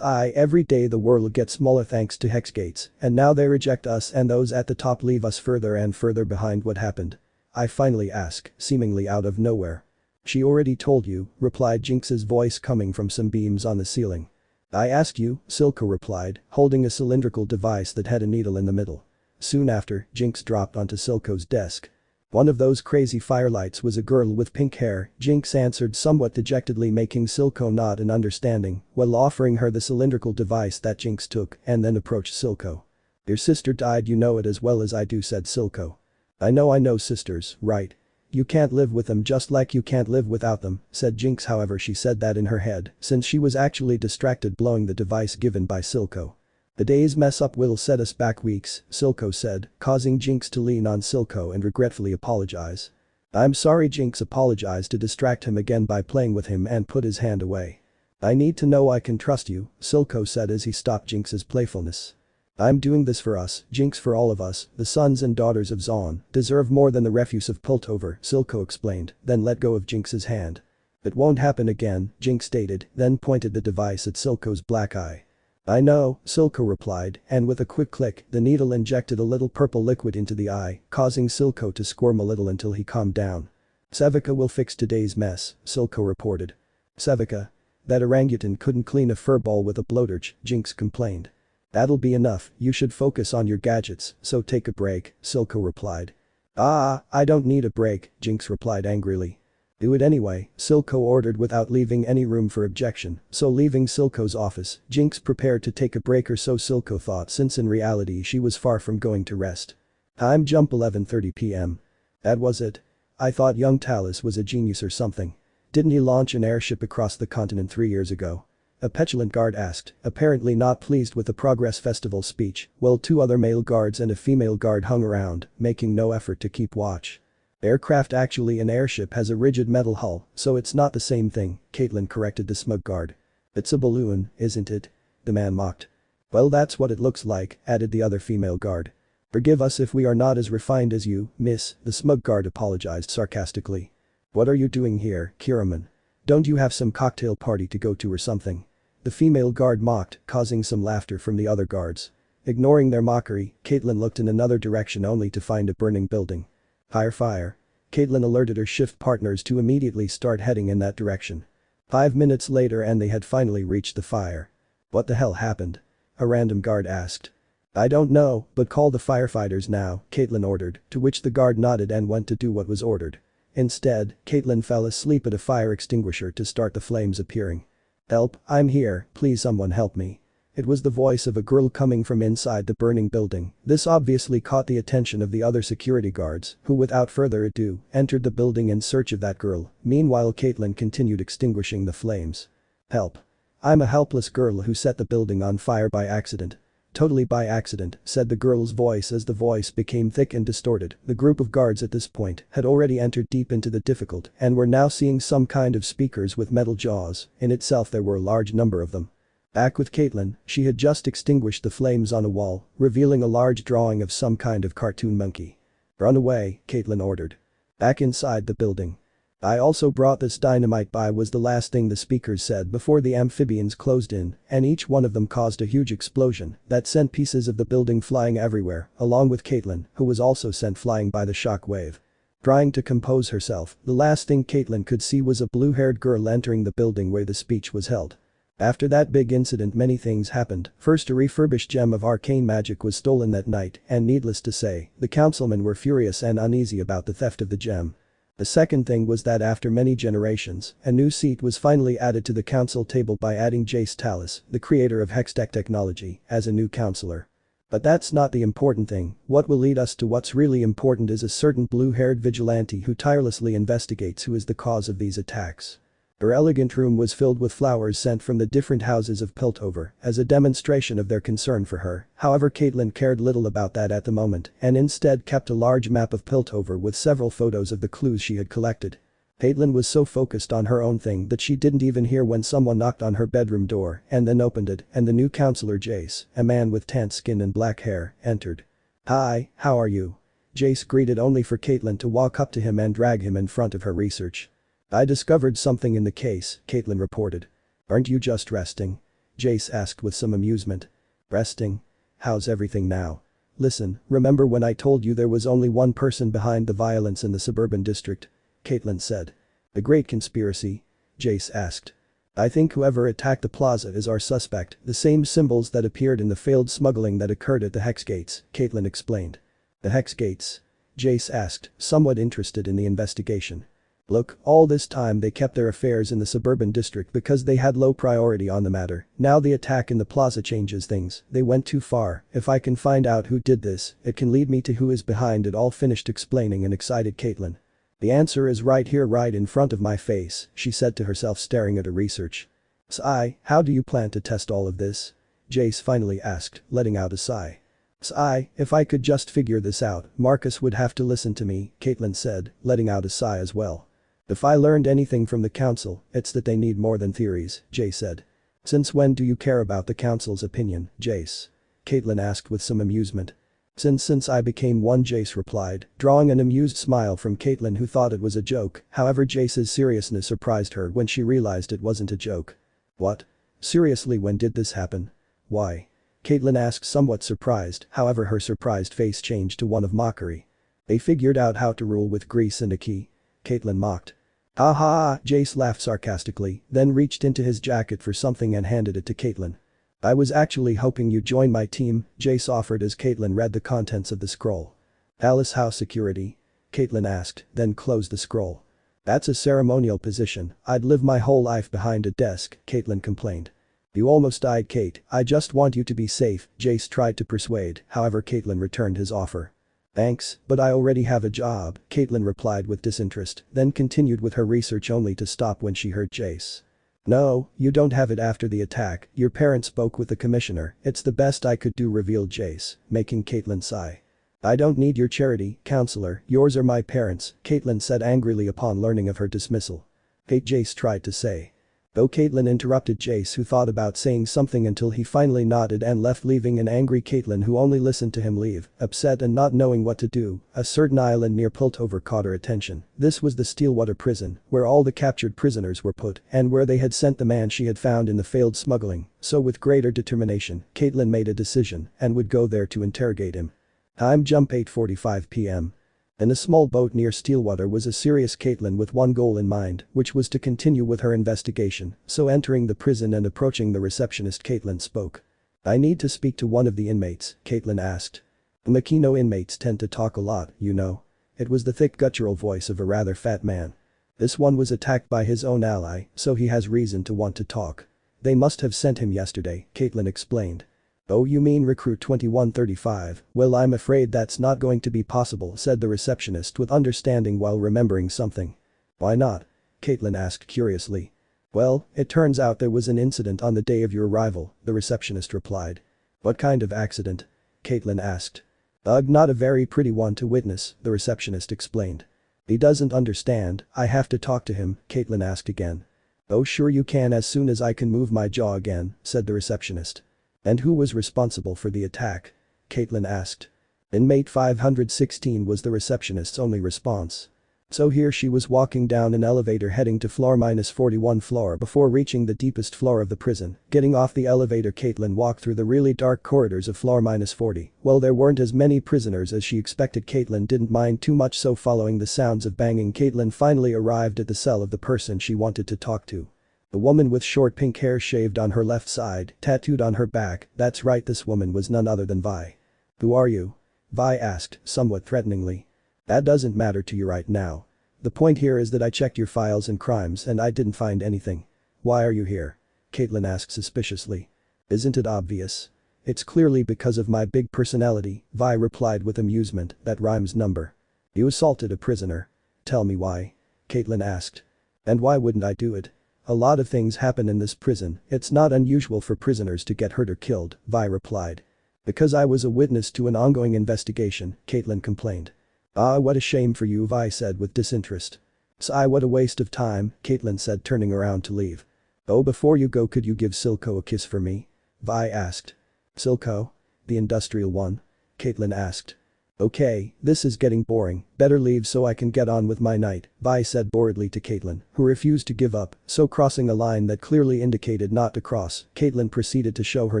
Every day the world gets smaller thanks to hex gates, and now they reject us and those at the top leave us further and further behind. What happened? I finally ask, seemingly out of nowhere. She already told you, replied Jinx's voice coming from some beams on the ceiling. I asked you, Silco replied, holding a cylindrical device that had a needle in the middle. Soon after, Jinx dropped onto Silco's desk. One of those crazy firelights was a girl with pink hair, Jinx answered somewhat dejectedly, making Silco nod in understanding while offering her the cylindrical device that Jinx took and then approached Silco. Your sister died, you know it as well as I do, said Silco. I know sisters, right? You can't live with them just like you can't live without them, said Jinx. However, she said that in her head since she was actually distracted blowing the device given by Silco. The day's mess up will set us back weeks, Silco said, causing Jinx to lean on Silco and regretfully apologize. I'm sorry, Jinx apologized to distract him again by playing with him and put his hand away. I need to know I can trust you, Silco said as he stopped Jinx's playfulness. I'm doing this for us, Jinx, for all of us, the sons and daughters of Zaun, deserve more than the refuse of Piltover, Silco explained, then let go of Jinx's hand. It won't happen again, Jinx stated, then pointed the device at Silco's black eye. I know, Silco replied, and with a quick click, the needle injected a little purple liquid into the eye, causing Silco to squirm a little until he calmed down. Sevika will fix today's mess, Silco reported. Sevika? That orangutan couldn't clean a furball with a blowtorch, Jinx complained. That'll be enough, you should focus on your gadgets, so take a break, Silco replied. I don't need a break, Jinx replied angrily. Do it anyway, Silco ordered without leaving any room for objection, so leaving Silco's office, Jinx prepared to take a break, or so Silco thought, since in reality she was far from going to rest. Time jump 11:30 p.m. That was it? I thought young Talus was a genius or something. Didn't he launch an airship across the continent 3 years ago? A petulant guard asked, apparently not pleased with the Progress Festival speech, while 2 other male guards and a female guard hung around, making no effort to keep watch. Aircraft, actually an airship has a rigid metal hull, so it's not the same thing, Caitlin corrected the smug guard. It's a balloon, isn't it? The man mocked. Well, that's what it looks like, added the other female guard. Forgive us if we are not as refined as you, miss, the smug guard apologized sarcastically. What are you doing here, Kiraman? Don't you have some cocktail party to go to or something? The female guard mocked, causing some laughter from the other guards. Ignoring their mockery, Caitlin looked in another direction only to find a burning building. Fire. Caitlin alerted her shift partners to immediately start heading in that direction. 5 minutes later and they had finally reached the fire. What the hell happened? A random guard asked. I don't know, but call the firefighters now, Caitlin ordered, to which the guard nodded and went to do what was ordered. Instead, Caitlin fell asleep at a fire extinguisher to start the flames appearing. Help, I'm here, please someone help me. It was the voice of a girl coming from inside the burning building. This obviously caught the attention of the other security guards, who without further ado, entered the building in search of that girl. Meanwhile, Caitlin continued extinguishing the flames. Help. I'm a helpless girl who set the building on fire by accident. Totally by accident, said the girl's voice as the voice became thick and distorted. The group of guards at this point had already entered deep into the difficult and were now seeing some kind of speakers with metal jaws. In itself there were a large number of them. Back with Caitlin, she had just extinguished the flames on a wall, revealing a large drawing of some kind of cartoon monkey. Run away, Caitlin ordered. Back inside the building. I also brought this dynamite by, was the last thing the speakers said before the amphibians closed in, and each one of them caused a huge explosion that sent pieces of the building flying everywhere, along with Caitlin, who was also sent flying by the shock wave. Trying to compose herself, the last thing Caitlin could see was a blue-haired girl entering the building where the speech was held. After that big incident many things happened. First, a refurbished gem of arcane magic was stolen that night, and needless to say, the councilmen were furious and uneasy about the theft of the gem. The second thing was that after many generations, a new seat was finally added to the council table by adding Jace Talus, the creator of Hextech technology, as a new councillor. But that's not the important thing. What will lead us to what's really important is a certain blue-haired vigilante who tirelessly investigates who is the cause of these attacks. Her elegant room was filled with flowers sent from the different houses of Piltover as a demonstration of their concern for her, however Caitlin cared little about that at the moment and instead kept a large map of Piltover with several photos of the clues she had collected. Caitlin was so focused on her own thing that she didn't even hear when someone knocked on her bedroom door and then opened it and the new counselor Jace, a man with tanned skin and black hair, entered. "Hi, how are you?" Jace greeted only for Caitlin to walk up to him and drag him in front of her research. "I discovered something in the case," Caitlin reported. "Aren't you just resting?" Jace asked with some amusement. "Resting? How's everything now?" "Listen, remember when I told you there was only one person behind the violence in the suburban district?" Caitlin said. "The Great Conspiracy?" Jace asked. "I think whoever attacked the plaza is our suspect, the same symbols that appeared in the failed smuggling that occurred at the Hex Gates," Caitlin explained. "The Hex Gates?" Jace asked, somewhat interested in the investigation. "Look, all this time they kept their affairs in the suburban district because they had low priority on the matter. Now the attack in the plaza changes things, they went too far. If I can find out who did this, it can lead me to who is behind it all," finished explaining an excited Caitlin. "The answer is right here right in front of my face," she said to herself staring at her research. "Sigh, how do you plan to test all of this?" Jace finally asked, letting out a sigh. "Sigh, if I could just figure this out, Marcus would have to listen to me," Caitlin said, letting out a sigh as well. "If I learned anything from the council, it's that they need more than theories," Jace said. "Since when do you care about the council's opinion, Jace?" Caitlin asked with some amusement. Since I became one," Jace replied, drawing an amused smile from Caitlin who thought it was a joke, however Jace's seriousness surprised her when she realized it wasn't a joke. "What? Seriously, when did this happen? Why?" Caitlin asked, somewhat surprised, however her surprised face changed to one of mockery. "They figured out how to rule with grease and a key," Caitlin mocked. "Ha ha," Jace laughed sarcastically, then reached into his jacket for something and handed it to Caitlin. "I was actually hoping you'd join my team," Jace offered as Caitlin read the contents of the scroll. "Palace House Security?" Caitlin asked, then closed the scroll. "That's a ceremonial position, I'd live my whole life behind a desk," Caitlin complained. "You almost died, Kate, I just want you to be safe," Jace tried to persuade, however Caitlin returned his offer. "Thanks, but I already have a job," Caitlin replied with disinterest, then continued with her research only to stop when she heard Jace. "No, you don't have it after the attack, your parents spoke with the commissioner, it's the best I could do," revealed Jace, making Caitlin sigh. "I don't need your charity, counselor, yours are my parents," Caitlin said angrily upon learning of her dismissal. "Kate," Jace tried to say. Though Caitlin interrupted Jace, who thought about saying something until he finally nodded and left, leaving an angry Caitlin who only listened to him leave. Upset and not knowing what to do, a certain island near Piltover caught her attention. This was the Steelwater prison, where all the captured prisoners were put and where they had sent the man she had found in the failed smuggling, so with greater determination, Caitlin made a decision and would go there to interrogate him. Time jump 8:45 p.m. In a small boat near Steelwater was a serious Caitlin with one goal in mind, which was to continue with her investigation, so entering the prison and approaching the receptionist Caitlin spoke. "I need to speak to one of the inmates," Caitlin asked. "Makino inmates tend to talk a lot, you know." It was the thick guttural voice of a rather fat man. "This one was attacked by his own ally, so he has reason to want to talk. They must have sent him yesterday," Caitlin explained. "Oh, you mean recruit 2135, well I'm afraid that's not going to be possible," said the receptionist with understanding while remembering something. "Why not?" Caitlin asked curiously. "Well, it turns out there was an incident on the day of your arrival," the receptionist replied. "What kind of accident?" Caitlin asked. "Ugh, not a very pretty one to witness," the receptionist explained. "He doesn't understand, I have to talk to him," Caitlin asked again. "Oh sure you can as soon as I can move my jaw again," said the receptionist. "And who was responsible for the attack?" Caitlin asked. "Inmate 516 was the receptionist's only response. So here she was walking down an elevator heading to floor -41 floor before reaching the deepest floor of the prison. Getting off the elevator, Caitlin walked through the really dark corridors of floor -40. Well, there weren't as many prisoners as she expected. Caitlin didn't mind too much, so following the sounds of banging, Caitlin finally arrived at the cell of the person she wanted to talk to. The woman with short pink hair shaved on her left side, tattooed on her back, that's right, this woman was none other than Vi. "Who are you?" Vi asked, somewhat threateningly. "That doesn't matter to you right now. The point here is that I checked your files and crimes and I didn't find anything." "Why are you here?" Caitlin asked suspiciously. "Isn't it obvious? It's clearly because of my big personality," Vi replied with amusement, "that rhymes number." "You assaulted a prisoner. Tell me why?" Caitlin asked. "And why wouldn't I do it? A lot of things happen in this prison, it's not unusual for prisoners to get hurt or killed, Vi replied. Because I was a witness to an ongoing investigation, Caitlin complained. Ah, what a shame for you, Vi said with disinterest. Sigh, what a waste of time, Caitlin said, turning around to leave. Oh, before you go, could you give Silco a kiss for me? Vi asked. Silco? The industrial one? Caitlin asked. Okay, this is getting boring, better leave so I can get on with my night, Vi said boredly to Caitlin, who refused to give up, so crossing a line that clearly indicated not to cross, Caitlin proceeded to show her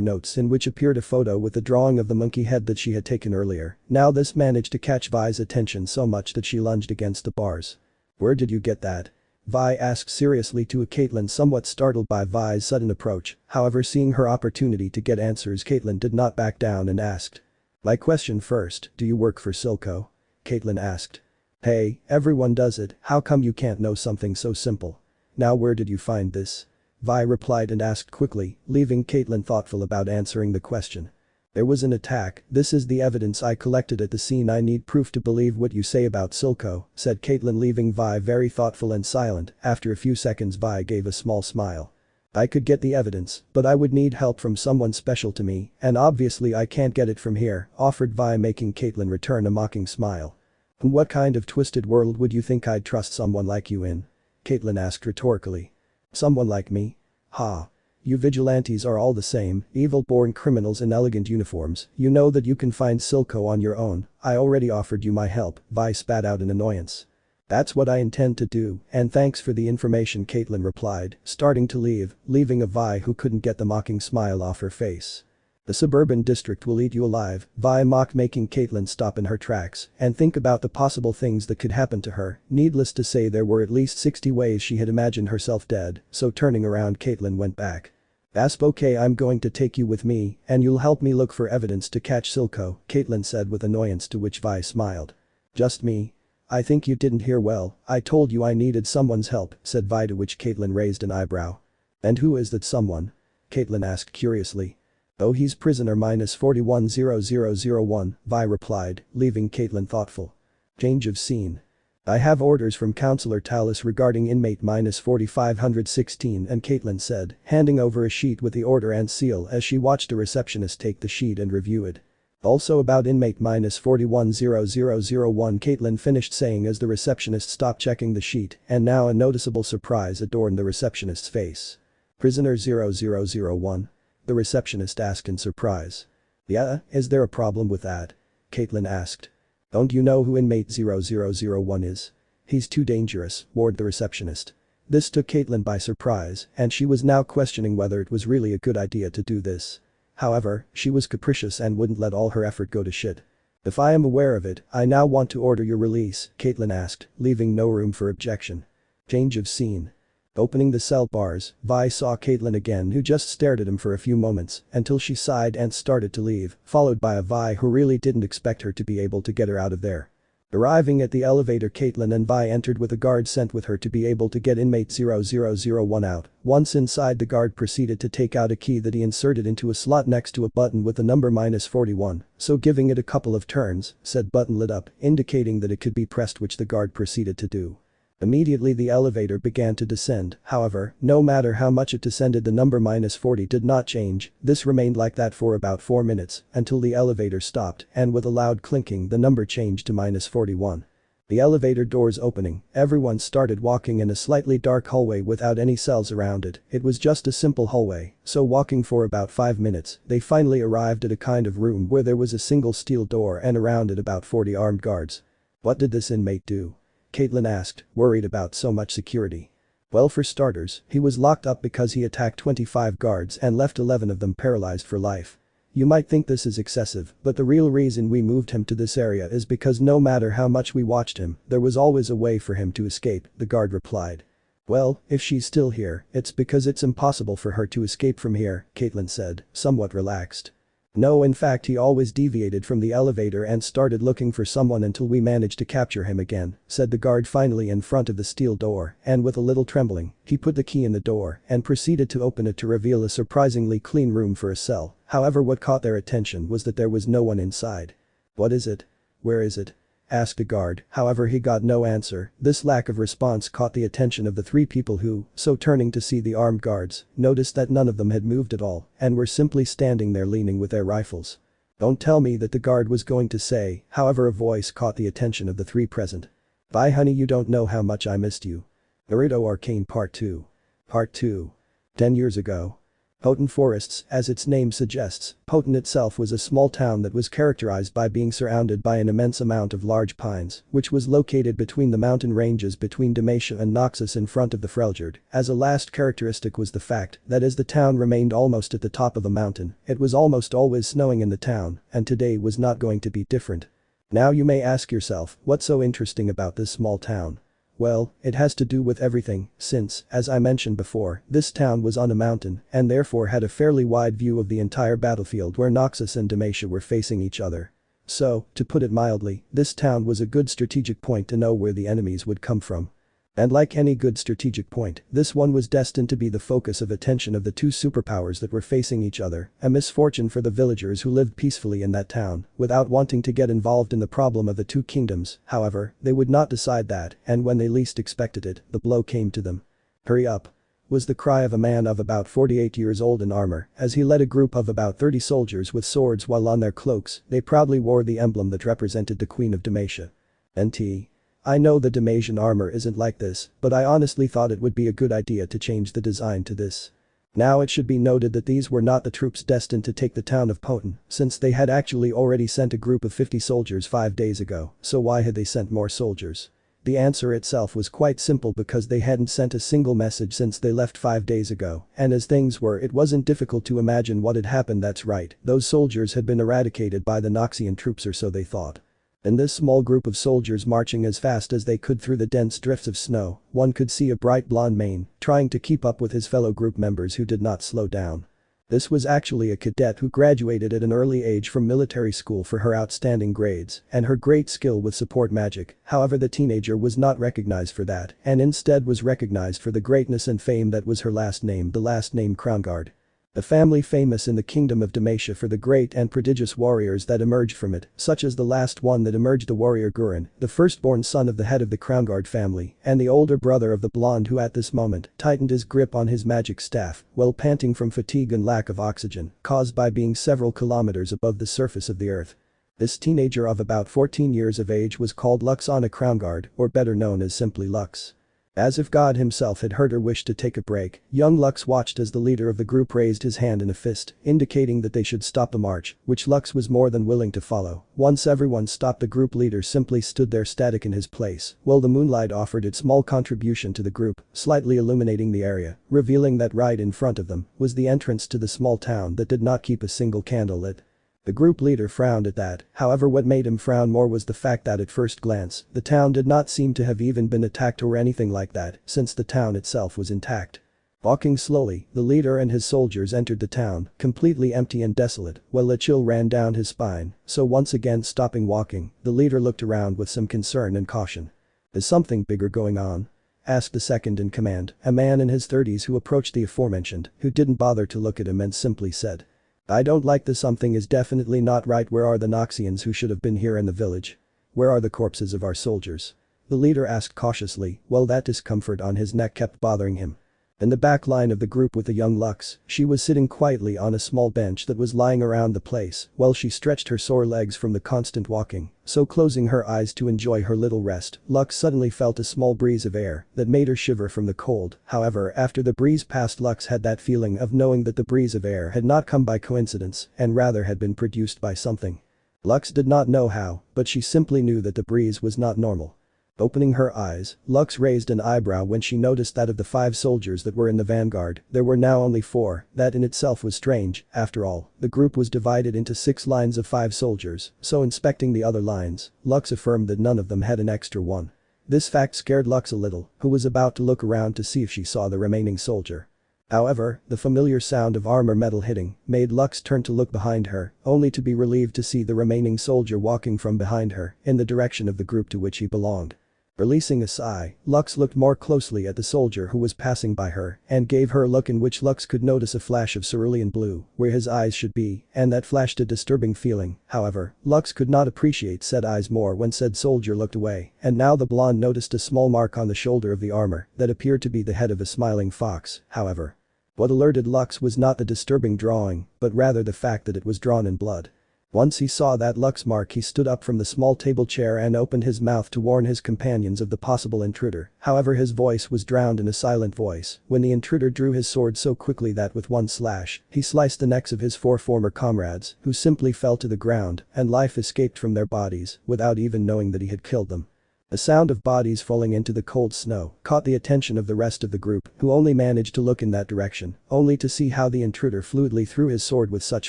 notes in which appeared a photo with a drawing of the monkey head that she had taken earlier. Now this managed to catch Vi's attention so much that she lunged against the bars. Where did you get that? Vi asked seriously to a Caitlin somewhat startled by Vi's sudden approach, however seeing her opportunity to get answers Caitlin did not back down and asked. My question first, do you work for Silco? Caitlin asked. Hey, everyone does it, how come you can't know something so simple? Now where did you find this? Vi replied and asked quickly, leaving Caitlin thoughtful about answering the question. There was an attack, this is the evidence I collected at the scene. I need proof to believe what you say about Silco, said Caitlin, leaving Vi very thoughtful and silent. After a few seconds Vi gave a small smile. I could get the evidence, but I would need help from someone special to me, and obviously I can't get it from here, offered Vi, making Caitlin return a mocking smile. And what kind of twisted world would you think I'd trust someone like you in? Caitlin asked rhetorically. Someone like me? Ha. You vigilantes are all the same, evil-born criminals in elegant uniforms, you know that you can find Silco on your own, I already offered you my help, Vi spat out in annoyance. That's what I intend to do, and thanks for the information, Caitlin replied, starting to leave, leaving a Vi who couldn't get the mocking smile off her face. The suburban district will eat you alive, Vi mocked, making Caitlin stop in her tracks and think about the possible things that could happen to her. Needless to say, there were at least 60 ways she had imagined herself dead, so turning around Caitlin went back. Asp, okay, I'm going to take you with me, and you'll help me look for evidence to catch Silco, Caitlin said with annoyance, to which Vi smiled. Just me? I think you didn't hear well, I told you I needed someone's help, said Vi, to which Caitlin raised an eyebrow. And who is that someone? Caitlin asked curiously. Oh, he's prisoner -410001, Vi replied, leaving Caitlin thoughtful. Change of scene. I have orders from Counselor Talus regarding inmate -4516, and Caitlin said, handing over a sheet with the order and seal as she watched a receptionist take the sheet and review it. Also about inmate -410001, Caitlin finished saying as the receptionist stopped checking the sheet, and now a noticeable surprise adorned the receptionist's face. Prisoner 0001? The receptionist asked in surprise. Yeah, is there a problem with that? Caitlin asked. Don't you know who inmate 0001 is? He's too dangerous, warned the receptionist. This took Caitlin by surprise, and she was now questioning whether it was really a good idea to do this. However, she was capricious and wouldn't let all her effort go to shit. If I am aware of it, I now want to order your release, Caitlin asked, leaving no room for objection. Change of scene. Opening the cell bars, Vi saw Caitlin again, who just stared at him for a few moments until she sighed and started to leave, followed by a Vi who really didn't expect her to be able to get her out of there. Arriving at the elevator, Caitlin and Vi entered with a guard sent with her to be able to get inmate 0001 out. Once inside, the guard proceeded to take out a key that he inserted into a slot next to a button with the number -41, so giving it a couple of turns, said button lit up, indicating that it could be pressed, which the guard proceeded to do. Immediately the elevator began to descend, however, no matter how much it descended, the number -40 did not change. This remained like that for about 4 minutes, until the elevator stopped, and with a loud clinking the number changed to -41. The elevator doors opening, everyone started walking in a slightly dark hallway without any cells around it. It was just a simple hallway, so walking for about 5 minutes, they finally arrived at a kind of room where there was a single steel door and around it about 40 armed guards. What did this inmate do? Caitlin asked, worried about so much security. Well, for starters, he was locked up because he attacked 25 guards and left 11 of them paralyzed for life. You might think this is excessive, but the real reason we moved him to this area is because no matter how much we watched him, there was always a way for him to escape, the guard replied. Well, if she's still here, it's because it's impossible for her to escape from here, Caitlin said, somewhat relaxed. No, in fact, he always deviated from the elevator and started looking for someone until we managed to capture him again, said the guard, finally in front of the steel door, and with a little trembling, he put the key in the door and proceeded to open it to reveal a surprisingly clean room for a cell. However, what caught their attention was that there was no one inside. What is it? Where is it? asked a guard, however he got no answer. This lack of response caught the attention of the three people who, so turning to see the armed guards, noticed that none of them had moved at all and were simply standing there leaning with their rifles. Don't tell me that the guard was going to say, however a voice caught the attention of the three present. Bye honey, you don't know how much I missed you. Naruto-Arcane Part 2. Part 2. 10 years ago. Poten Forests, as its name suggests, Poten itself was a small town that was characterized by being surrounded by an immense amount of large pines, which was located between the mountain ranges between Demacia and Noxus in front of the Freljord. As a last characteristic was the fact that as the town remained almost at the top of a mountain, it was almost always snowing in the town, and today was not going to be different. Now you may ask yourself, what's so interesting about this small town? Well, it has to do with everything, since, as I mentioned before, this town was on a mountain and therefore had a fairly wide view of the entire battlefield where Noxus and Demacia were facing each other. So, to put it mildly, this town was a good strategic point to know where the enemies would come from. And like any good strategic point, this one was destined to be the focus of attention of the two superpowers that were facing each other, a misfortune for the villagers who lived peacefully in that town, without wanting to get involved in the problem of the two kingdoms. However, they would not decide that, and when they least expected it, the blow came to them. Hurry up. Was the cry of a man of about 48 years old in armor, as he led a group of about 30 soldiers with swords while on their cloaks, they proudly wore the emblem that represented the Queen of Demacia. NT. I know the Demacian armor isn't like this, but I honestly thought it would be a good idea to change the design to this. Now it should be noted that these were not the troops destined to take the town of Poten, since they had actually already sent a group of 50 soldiers 5 days ago, so why had they sent more soldiers? The answer itself was quite simple, because they hadn't sent a single message since they left 5 days ago, and as things were it wasn't difficult to imagine what had happened. That's right, those soldiers had been eradicated by the Noxian troops, or so they thought. In this small group of soldiers marching as fast as they could through the dense drifts of snow, one could see a bright blonde mane, trying to keep up with his fellow group members who did not slow down. This was actually a cadet who graduated at an early age from military school for her outstanding grades and her great skill with support magic. However, the teenager was not recognized for that and instead was recognized for the greatness and fame that was her last name, the last name Crownguard. A family famous in the kingdom of Demacia for the great and prodigious warriors that emerged from it, such as the last one that emerged, the warrior Gurren, the firstborn son of the head of the Crownguard family and the older brother of the blonde who at this moment tightened his grip on his magic staff while panting from fatigue and lack of oxygen caused by being several kilometers above the surface of the earth. This teenager of about 14 years of age was called Luxana Crownguard, or better known as simply Lux. As if God himself had heard her wish to take a break, young Lux watched as the leader of the group raised his hand in a fist, indicating that they should stop the march, which Lux was more than willing to follow. Once everyone stopped, the group leader simply stood there static in his place, while the moonlight offered its small contribution to the group, slightly illuminating the area, revealing that right in front of them was the entrance to the small town that did not keep a single candle lit. The group leader frowned at that, however what made him frown more was the fact that at first glance, the town did not seem to have even been attacked or anything like that, since the town itself was intact. Walking slowly, the leader and his soldiers entered the town, completely empty and desolate, while a chill ran down his spine, so once again stopping walking, the leader looked around with some concern and caution. Is something bigger going on? Asked the second in command, a man in his 30s who approached the aforementioned, who didn't bother to look at him and simply said. I don't like this. Something is definitely not right. Where are the Noxians who should have been here in the village? Where are the corpses of our soldiers? The leader asked cautiously, while that discomfort on his neck kept bothering him. In the back line of the group with the young Lux, she was sitting quietly on a small bench that was lying around the place while she stretched her sore legs from the constant walking, so closing her eyes to enjoy her little rest, Lux suddenly felt a small breeze of air that made her shiver from the cold. However, after the breeze passed, Lux had that feeling of knowing that the breeze of air had not come by coincidence and rather had been produced by something. Lux did not know how, but she simply knew that the breeze was not normal. Opening her eyes, Lux raised an eyebrow when she noticed that of the 5 soldiers that were in the vanguard, there were now only 4. That in itself was strange. After all, the group was divided into 6 lines of 5 soldiers, so inspecting the other lines, Lux affirmed that none of them had an extra one. This fact scared Lux a little, who was about to look around to see if she saw the remaining soldier. However, the familiar sound of armor metal hitting made Lux turn to look behind her, only to be relieved to see the remaining soldier walking from behind her in the direction of the group to which he belonged. Releasing a sigh, Lux looked more closely at the soldier who was passing by her and gave her a look in which Lux could notice a flash of cerulean blue where his eyes should be, and that flashed a disturbing feeling. However, Lux could not appreciate said eyes more when said soldier looked away, and now the blonde noticed a small mark on the shoulder of the armor that appeared to be the head of a smiling fox. However, what alerted Lux was not the disturbing drawing, but rather the fact that it was drawn in blood. Once he saw that Lux mark, he stood up from the small table chair and opened his mouth to warn his companions of the possible intruder. However, his voice was drowned in a silent voice when the intruder drew his sword so quickly that with one slash, he sliced the necks of his 4 former comrades, who simply fell to the ground and life escaped from their bodies without even knowing that he had killed them. The sound of bodies falling into the cold snow caught the attention of the rest of the group, who only managed to look in that direction, only to see how the intruder fluidly threw his sword with such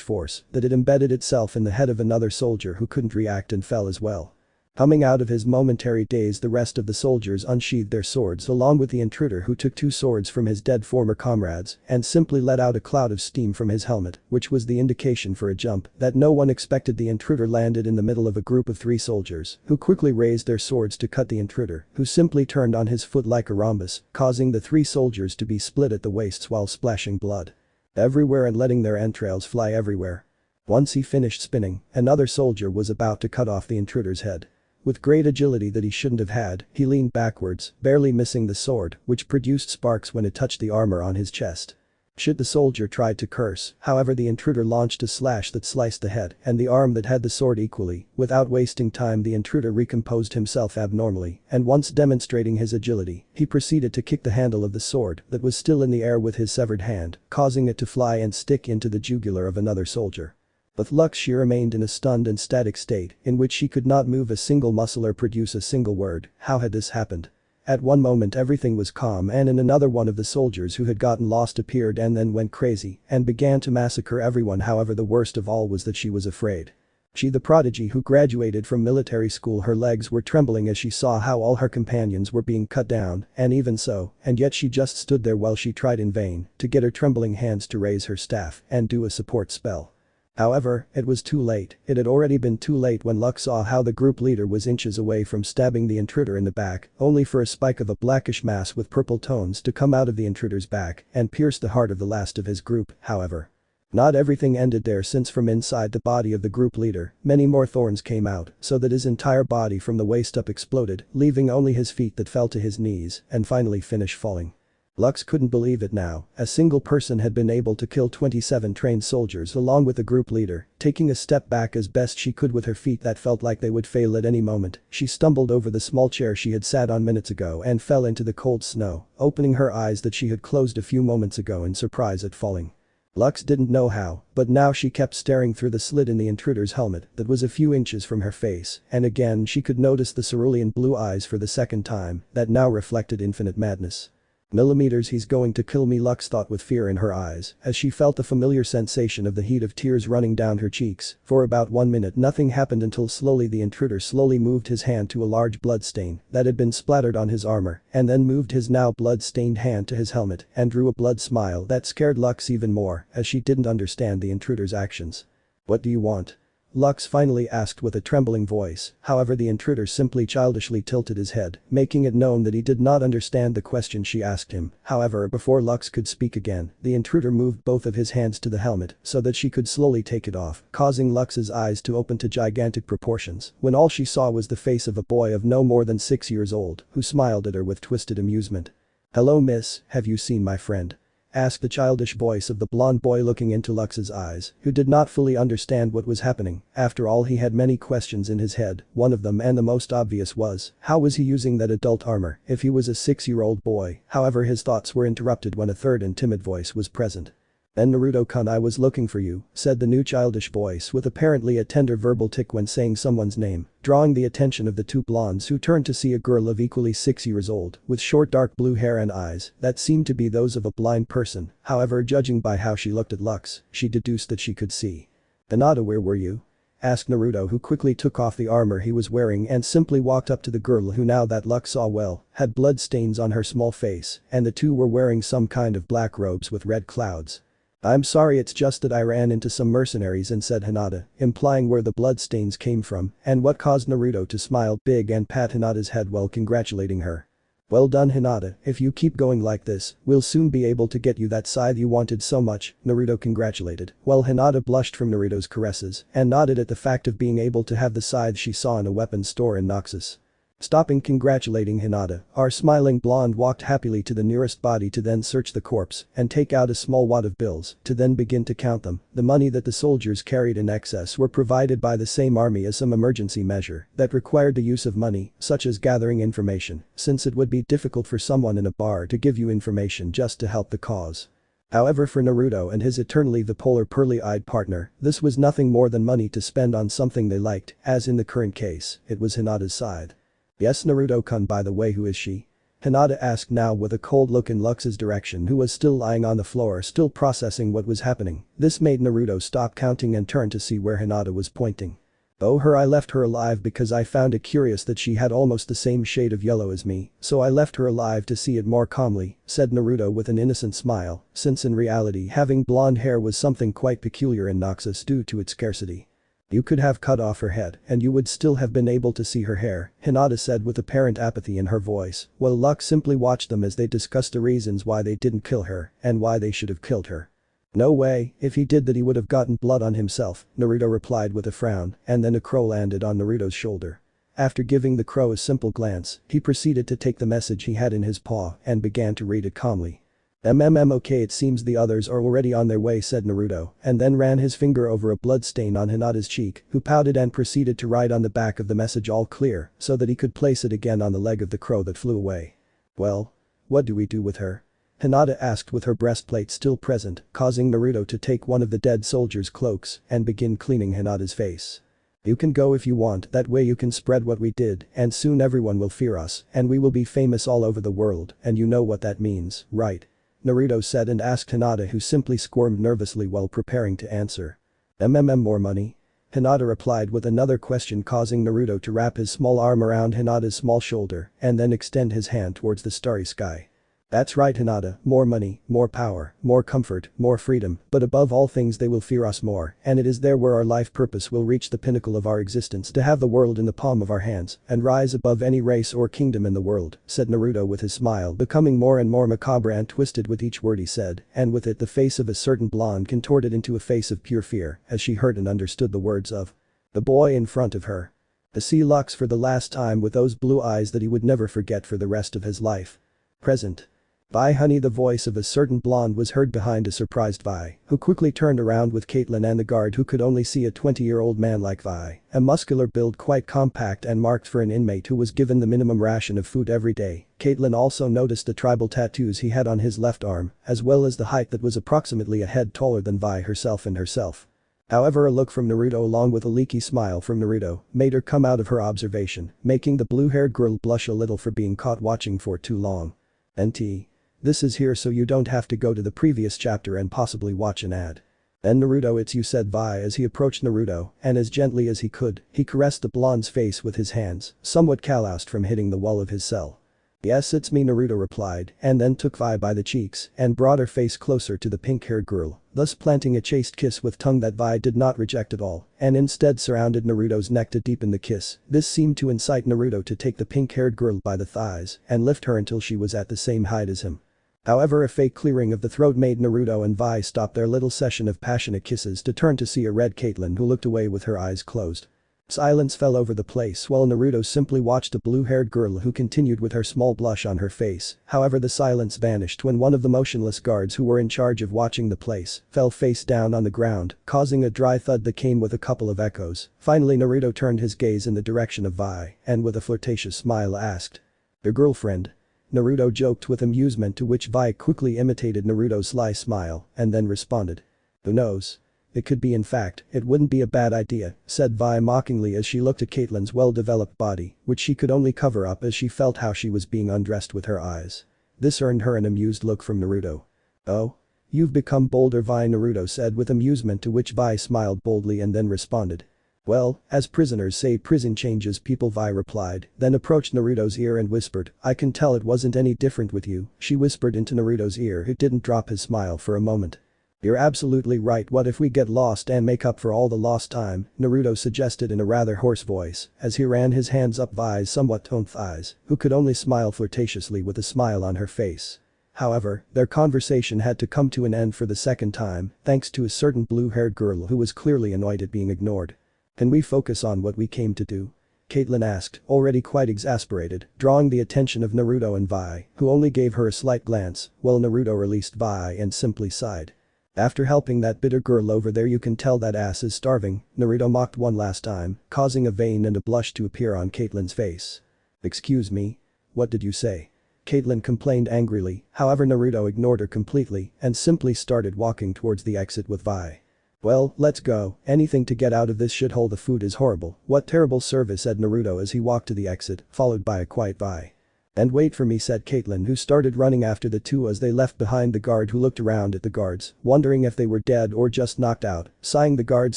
force that it embedded itself in the head of another soldier who couldn't react and fell as well. Coming out of his momentary daze, the rest of the soldiers unsheathed their swords along with the intruder, who took 2 swords from his dead former comrades and simply let out a cloud of steam from his helmet, which was the indication for a jump that no one expected. The intruder landed in the middle of a group of 3 soldiers, who quickly raised their swords to cut the intruder, who simply turned on his foot like a rhombus, causing the 3 soldiers to be split at the waists while splashing blood everywhere and letting their entrails fly everywhere. Once he finished spinning, another soldier was about to cut off the intruder's head. With great agility that he shouldn't have had, he leaned backwards, barely missing the sword, which produced sparks when it touched the armor on his chest. Shit, the soldier tried to curse, however the intruder launched a slash that sliced the head and the arm that had the sword equally. Without wasting time, the intruder recomposed himself abnormally, and once demonstrating his agility, he proceeded to kick the handle of the sword that was still in the air with his severed hand, causing it to fly and stick into the jugular of another soldier. With Lux, she remained in a stunned and static state in which she could not move a single muscle or produce a single word. How had this happened? At one moment everything was calm, and in another one of the soldiers who had gotten lost appeared and then went crazy and began to massacre everyone. However, the worst of all was that she was afraid. She, the prodigy who graduated from military school, her legs were trembling as she saw how all her companions were being cut down, and even so, and yet she just stood there while she tried in vain to get her trembling hands to raise her staff and do a support spell. However, it was too late. It had already been too late when Lux saw how the group leader was inches away from stabbing the intruder in the back, only for a spike of a blackish mass with purple tones to come out of the intruder's back and pierce the heart of the last of his group. However, not everything ended there, since from inside the body of the group leader, many more thorns came out so that his entire body from the waist up exploded, leaving only his feet that fell to his knees and finally finished falling. Lux couldn't believe it now. A single person had been able to kill 27 trained soldiers along with the group leader. Taking a step back as best she could with her feet that felt like they would fail at any moment, she stumbled over the small chair she had sat on minutes ago and fell into the cold snow, opening her eyes that she had closed a few moments ago in surprise at falling. Lux didn't know how, but now she kept staring through the slit in the intruder's helmet that was a few inches from her face, and again she could notice the cerulean blue eyes for the second time that now reflected infinite madness. Millimeters, he's going to kill me, Lux thought with fear in her eyes as she felt the familiar sensation of the heat of tears running down her cheeks. For about 1 minute nothing happened until slowly the intruder slowly moved his hand to a large blood stain that had been splattered on his armor and then moved his now blood-stained hand to his helmet and drew a blood smile that scared Lux even more as she didn't understand the intruder's actions. "What do you want?" Lux finally asked with a trembling voice. However, the intruder simply childishly tilted his head, making it known that he did not understand the question she asked him. However, before Lux could speak again, the intruder moved both of his hands to the helmet so that she could slowly take it off, causing Lux's eyes to open to gigantic proportions when all she saw was the face of a boy of no more than 6 years old who smiled at her with twisted amusement. "Hello miss, have you seen my friend?" asked the childish voice of the blonde boy, looking into Lux's eyes, who did not fully understand what was happening. After all, he had many questions in his head. One of them, and the most obvious, was how was he using that adult armor if he was a 6-year-old boy? However, his thoughts were interrupted when a third and timid voice was present. "Then Naruto-kun, I was looking for you," said the new childish voice with apparently a tender verbal tick when saying someone's name, drawing the attention of the two blondes, who turned to see a girl of equally 6 years old with short dark blue hair and eyes that seemed to be those of a blind person. However, judging by how she looked at Lux, she deduced that she could see. "Hinata, where were you?" asked Naruto, who quickly took off the armor he was wearing and simply walked up to the girl, who, now that Lux saw well, had blood stains on her small face, and the two were wearing some kind of black robes with red clouds. I'm sorry, it's just that I ran into some mercenaries and said Hinata, implying where the bloodstains came from and what caused Naruto to smile big and pat Hinata's head while congratulating her. Well done Hinata, if you keep going like this, we'll soon be able to get you that scythe you wanted so much, Naruto congratulated, while Hinata blushed from Naruto's caresses and nodded at the fact of being able to have the scythe she saw in a weapons store in Noxus. Stopping congratulating Hinata, our smiling blonde walked happily to the nearest body to then search the corpse and take out a small wad of bills to then begin to count them. The money that the soldiers carried in excess were provided by the same army as some emergency measure that required the use of money, such as gathering information, since it would be difficult for someone in a bar to give you information just to help the cause. However, for Naruto and his eternally the polar pearly-eyed partner, this was nothing more than money to spend on something they liked, as in the current case, it was Hinata's scythe. Yes Naruto-kun, by the way, who is she? Hinata asked now with a cold look in Lux's direction, who was still lying on the floor still processing what was happening. This made Naruto stop counting and turn to see where Hinata was pointing. Oh, her, I left her alive because I found it curious that she had almost the same shade of yellow as me, so I left her alive to see it more calmly, said Naruto with an innocent smile, since in reality having blonde hair was something quite peculiar in Noxus due to its scarcity. You could have cut off her head and you would still have been able to see her hair, Hinata said with apparent apathy in her voice, while Lux simply watched them as they discussed the reasons why they didn't kill her and why they should have killed her. No way, if he did that he would have gotten blood on himself, Naruto replied with a frown, and then a crow landed on Naruto's shoulder. After giving the crow a simple glance, he proceeded to take the message he had in his paw and began to read it calmly. Okay, it seems the others are already on their way, said Naruto, and then ran his finger over a blood stain on Hinata's cheek, who pouted and proceeded to write on the back of the message all clear, so that he could place it again on the leg of the crow that flew away. Well? What do we do with her? Hinata asked with her breastplate still present, causing Naruto to take one of the dead soldiers' cloaks and begin cleaning Hinata's face. You can go if you want, that way you can spread what we did and soon everyone will fear us and we will be famous all over the world, and you know what that means, right? Naruto said and asked Hinata, who simply squirmed nervously while preparing to answer. More money? Hinata replied with another question, causing Naruto to wrap his small arm around Hinata's small shoulder and then extend his hand towards the starry sky. That's right Hinata, more money, more power, more comfort, more freedom, but above all things they will fear us more, and it is there where our life purpose will reach the pinnacle of our existence, to have the world in the palm of our hands and rise above any race or kingdom in the world, said Naruto with his smile becoming more and more macabre and twisted with each word he said, and with it the face of a certain blonde contorted into a face of pure fear as she heard and understood the words of the boy in front of her. To see Lux for the last time with those blue eyes that he would never forget for the rest of his life. Present. Vi honey, the voice of a certain blonde was heard behind a surprised Vi, who quickly turned around with Caitlyn and the guard, who could only see a 20-year-old man like Vi, a muscular build quite compact and marked for an inmate who was given the minimum ration of food every day. Caitlyn also noticed the tribal tattoos he had on his left arm, as well as the height that was approximately a head taller than Vi herself. However, a look from Naruto along with a leaky smile from Naruto made her come out of her observation, making the blue-haired girl blush a little for being caught watching for too long. NT. This is here so you don't have to go to the previous chapter and possibly watch an ad. Then Naruto, it's you, said Vi as he approached Naruto, and as gently as he could, he caressed the blonde's face with his hands, somewhat calloused from hitting the wall of his cell. Yes, it's me, Naruto replied, and then took Vi by the cheeks and brought her face closer to the pink-haired girl, thus planting a chaste kiss with tongue that Vi did not reject at all, and instead surrounded Naruto's neck to deepen the kiss. This seemed to incite Naruto to take the pink-haired girl by the thighs and lift her until she was at the same height as him. However, a fake clearing of the throat made Naruto and Vi stop their little session of passionate kisses to turn to see a red Caitlyn, who looked away with her eyes closed. Silence fell over the place while Naruto simply watched a blue-haired girl who continued with her small blush on her face. However, the silence vanished when one of the motionless guards who were in charge of watching the place fell face down on the ground, causing a dry thud that came with a couple of echoes. Finally, Naruto turned his gaze in the direction of Vi and with a flirtatious smile asked, "Your girlfriend?" Naruto joked with amusement, to which Vi quickly imitated Naruto's sly smile and then responded. "Who knows? It could be, in fact, it wouldn't be a bad idea," said Vi mockingly as she looked at Caitlyn's well-developed body, which she could only cover up as she felt how she was being undressed with her eyes. This earned her an amused look from Naruto. "Oh? You've become bolder, Vi," Naruto said with amusement, to which Vi smiled boldly and then responded. "Well, as prisoners say, prison changes people," Vi replied, then approached Naruto's ear and whispered, "I can tell it wasn't any different with you," she whispered into Naruto's ear, who didn't drop his smile for a moment. You're absolutely right, what if we get lost and make up for all the lost time, Naruto suggested in a rather hoarse voice, as he ran his hands up Vi's somewhat toned thighs, who could only smile flirtatiously with a smile on her face. However, their conversation had to come to an end for the second time, thanks to a certain blue-haired girl who was clearly annoyed at being ignored. Can we focus on what we came to do? Caitlin asked, already quite exasperated, drawing the attention of Naruto and Vi, who only gave her a slight glance, while Naruto released Vi and simply sighed. After helping that bitter girl over there, you can tell that ass is starving, Naruto mocked one last time, causing a vein and a blush to appear on Caitlin's face. Excuse me? What did you say? Caitlin complained angrily, however Naruto ignored her completely and simply started walking towards the exit with Vi. Well, let's go, anything to get out of this shithole. The food is horrible, what terrible service, said Naruto as he walked to the exit, followed by a quiet Vi. And wait for me, said Caitlin, who started running after the two as they left behind the guard, who looked around at the guards, wondering if they were dead or just knocked out. Sighing, the guards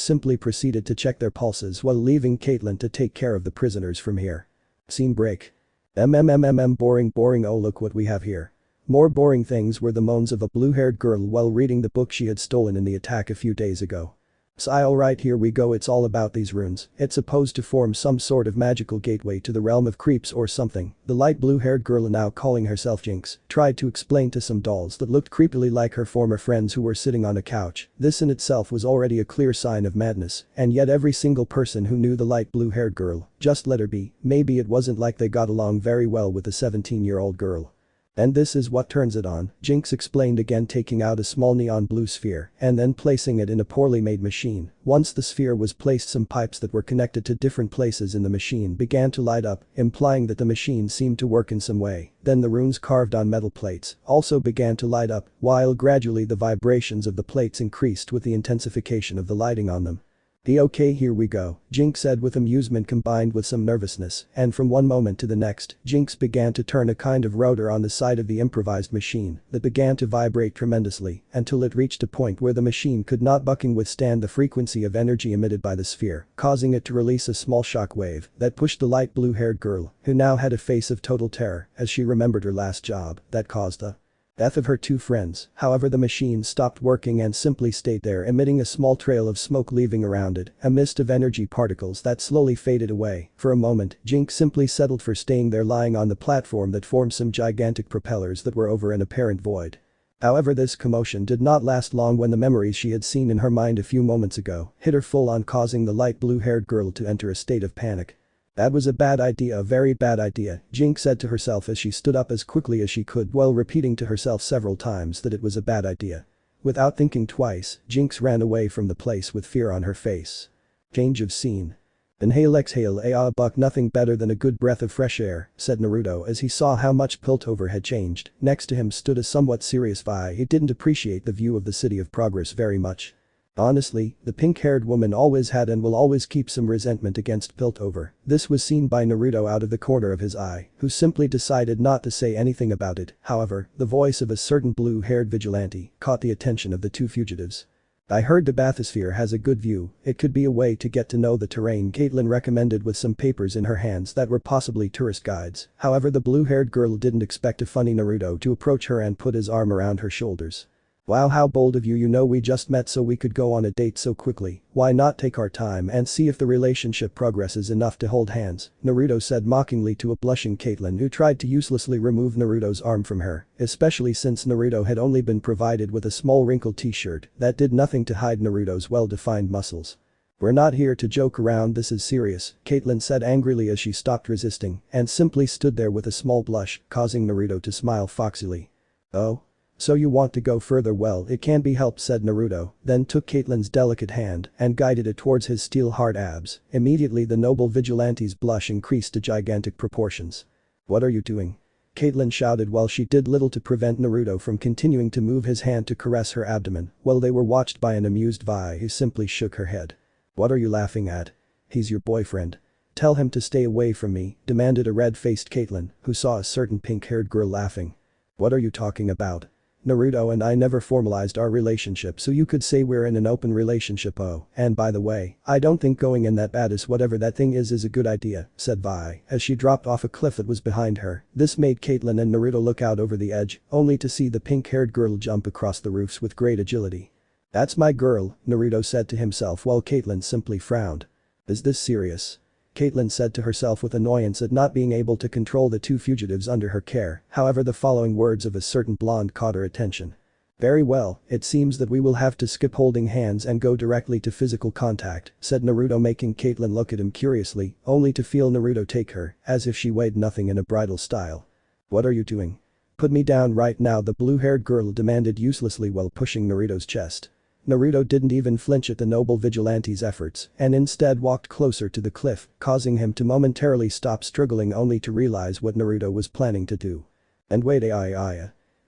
simply proceeded to check their pulses while leaving Caitlin to take care of the prisoners from here. Scene break. Boring, oh look what we have here. More boring things were the moans of a blue-haired girl while reading the book she had stolen in the attack a few days ago. Alright, here we go, it's all about these runes, it's supposed to form some sort of magical gateway to the realm of creeps or something, the light blue-haired girl, now calling herself Jinx, tried to explain to some dolls that looked creepily like her former friends who were sitting on a couch. This in itself was already a clear sign of madness, and yet every single person who knew the light blue-haired girl just let her be. Maybe it wasn't like they got along very well with the 17-year-old girl. And this is what turns it on, Jinx explained again, taking out a small neon blue sphere and then placing it in a poorly made machine. Once the sphere was placed, some pipes that were connected to different places in the machine began to light up, implying that the machine seemed to work in some way. Then the runes carved on metal plates also began to light up, while gradually the vibrations of the plates increased with the intensification of the lighting on them. Okay, here we go, Jinx said with amusement combined with some nervousness, and from one moment to the next, Jinx began to turn a kind of rotor on the side of the improvised machine that began to vibrate tremendously until it reached a point where the machine could not bucking withstand the frequency of energy emitted by the sphere, causing it to release a small shock wave that pushed the light blue-haired girl, who now had a face of total terror as she remembered her last job that caused the death of her two friends. However, the machine stopped working and simply stayed there, emitting a small trail of smoke, leaving around it a mist of energy particles that slowly faded away. For a moment, Jinx simply settled for staying there, lying on the platform that formed some gigantic propellers that were over an apparent void. However, this commotion did not last long when the memories she had seen in her mind a few moments ago hit her full on, causing the light blue-haired girl to enter a state of panic. That was a bad idea, a very bad idea, Jinx said to herself as she stood up as quickly as she could while repeating to herself several times that it was a bad idea. Without thinking twice, Jinx ran away from the place with fear on her face. Change of scene. Inhale, exhale, buck, nothing better than a good breath of fresh air, said Naruto as he saw how much Piltover had changed. Next to him stood a somewhat serious Vi. He didn't appreciate the view of the City of Progress very much. Honestly, the pink-haired woman always had and will always keep some resentment against Piltover. This was seen by Naruto out of the corner of his eye, who simply decided not to say anything about it. However, the voice of a certain blue-haired vigilante caught the attention of the two fugitives. I heard the bathysphere has a good view, it could be a way to get to know the terrain, Caitlin recommended with some papers in her hands that were possibly tourist guides. However, the blue-haired girl didn't expect a funny Naruto to approach her and put his arm around her shoulders. Wow, how bold of you, you know we just met so we could go on a date so quickly, why not take our time and see if the relationship progresses enough to hold hands, Naruto said mockingly to a blushing Caitlin who tried to uselessly remove Naruto's arm from her, especially since Naruto had only been provided with a small wrinkled t-shirt that did nothing to hide Naruto's well-defined muscles. We're not here to joke around, this is serious, Caitlin said angrily as she stopped resisting and simply stood there with a small blush, causing Naruto to smile foxily. Oh? So you want to go further? Well, it can't be helped, said Naruto, then took Caitlin's delicate hand and guided it towards his steel-hard abs. Immediately the noble vigilante's blush increased to gigantic proportions. What are you doing? Caitlin shouted while she did little to prevent Naruto from continuing to move his hand to caress her abdomen, while they were watched by an amused Vi who simply shook her head. What are you laughing at? He's your boyfriend. Tell him to stay away from me, demanded a red-faced Caitlin, who saw a certain pink-haired girl laughing. What are you talking about? Naruto and I never formalized our relationship, so you could say we're in an open relationship. Oh, and by the way, I don't think going in that badass whatever that thing is a good idea, said Vi as she dropped off a cliff that was behind her. This made Caitlin and Naruto look out over the edge, only to see the pink-haired girl jump across the roofs with great agility. That's my girl, Naruto said to himself while Caitlyn simply frowned. Is this serious? Caitlyn said to herself with annoyance at not being able to control the two fugitives under her care, however the following words of a certain blonde caught her attention. Very well, it seems that we will have to skip holding hands and go directly to physical contact, said Naruto, making Caitlyn look at him curiously, only to feel Naruto take her, as if she weighed nothing, in a bridal style. What are you doing? Put me down right now, the blue-haired girl demanded uselessly while pushing Naruto's chest. Naruto didn't even flinch at the noble vigilante's efforts and instead walked closer to the cliff, causing him to momentarily stop struggling only to realize what Naruto was planning to do. And wait,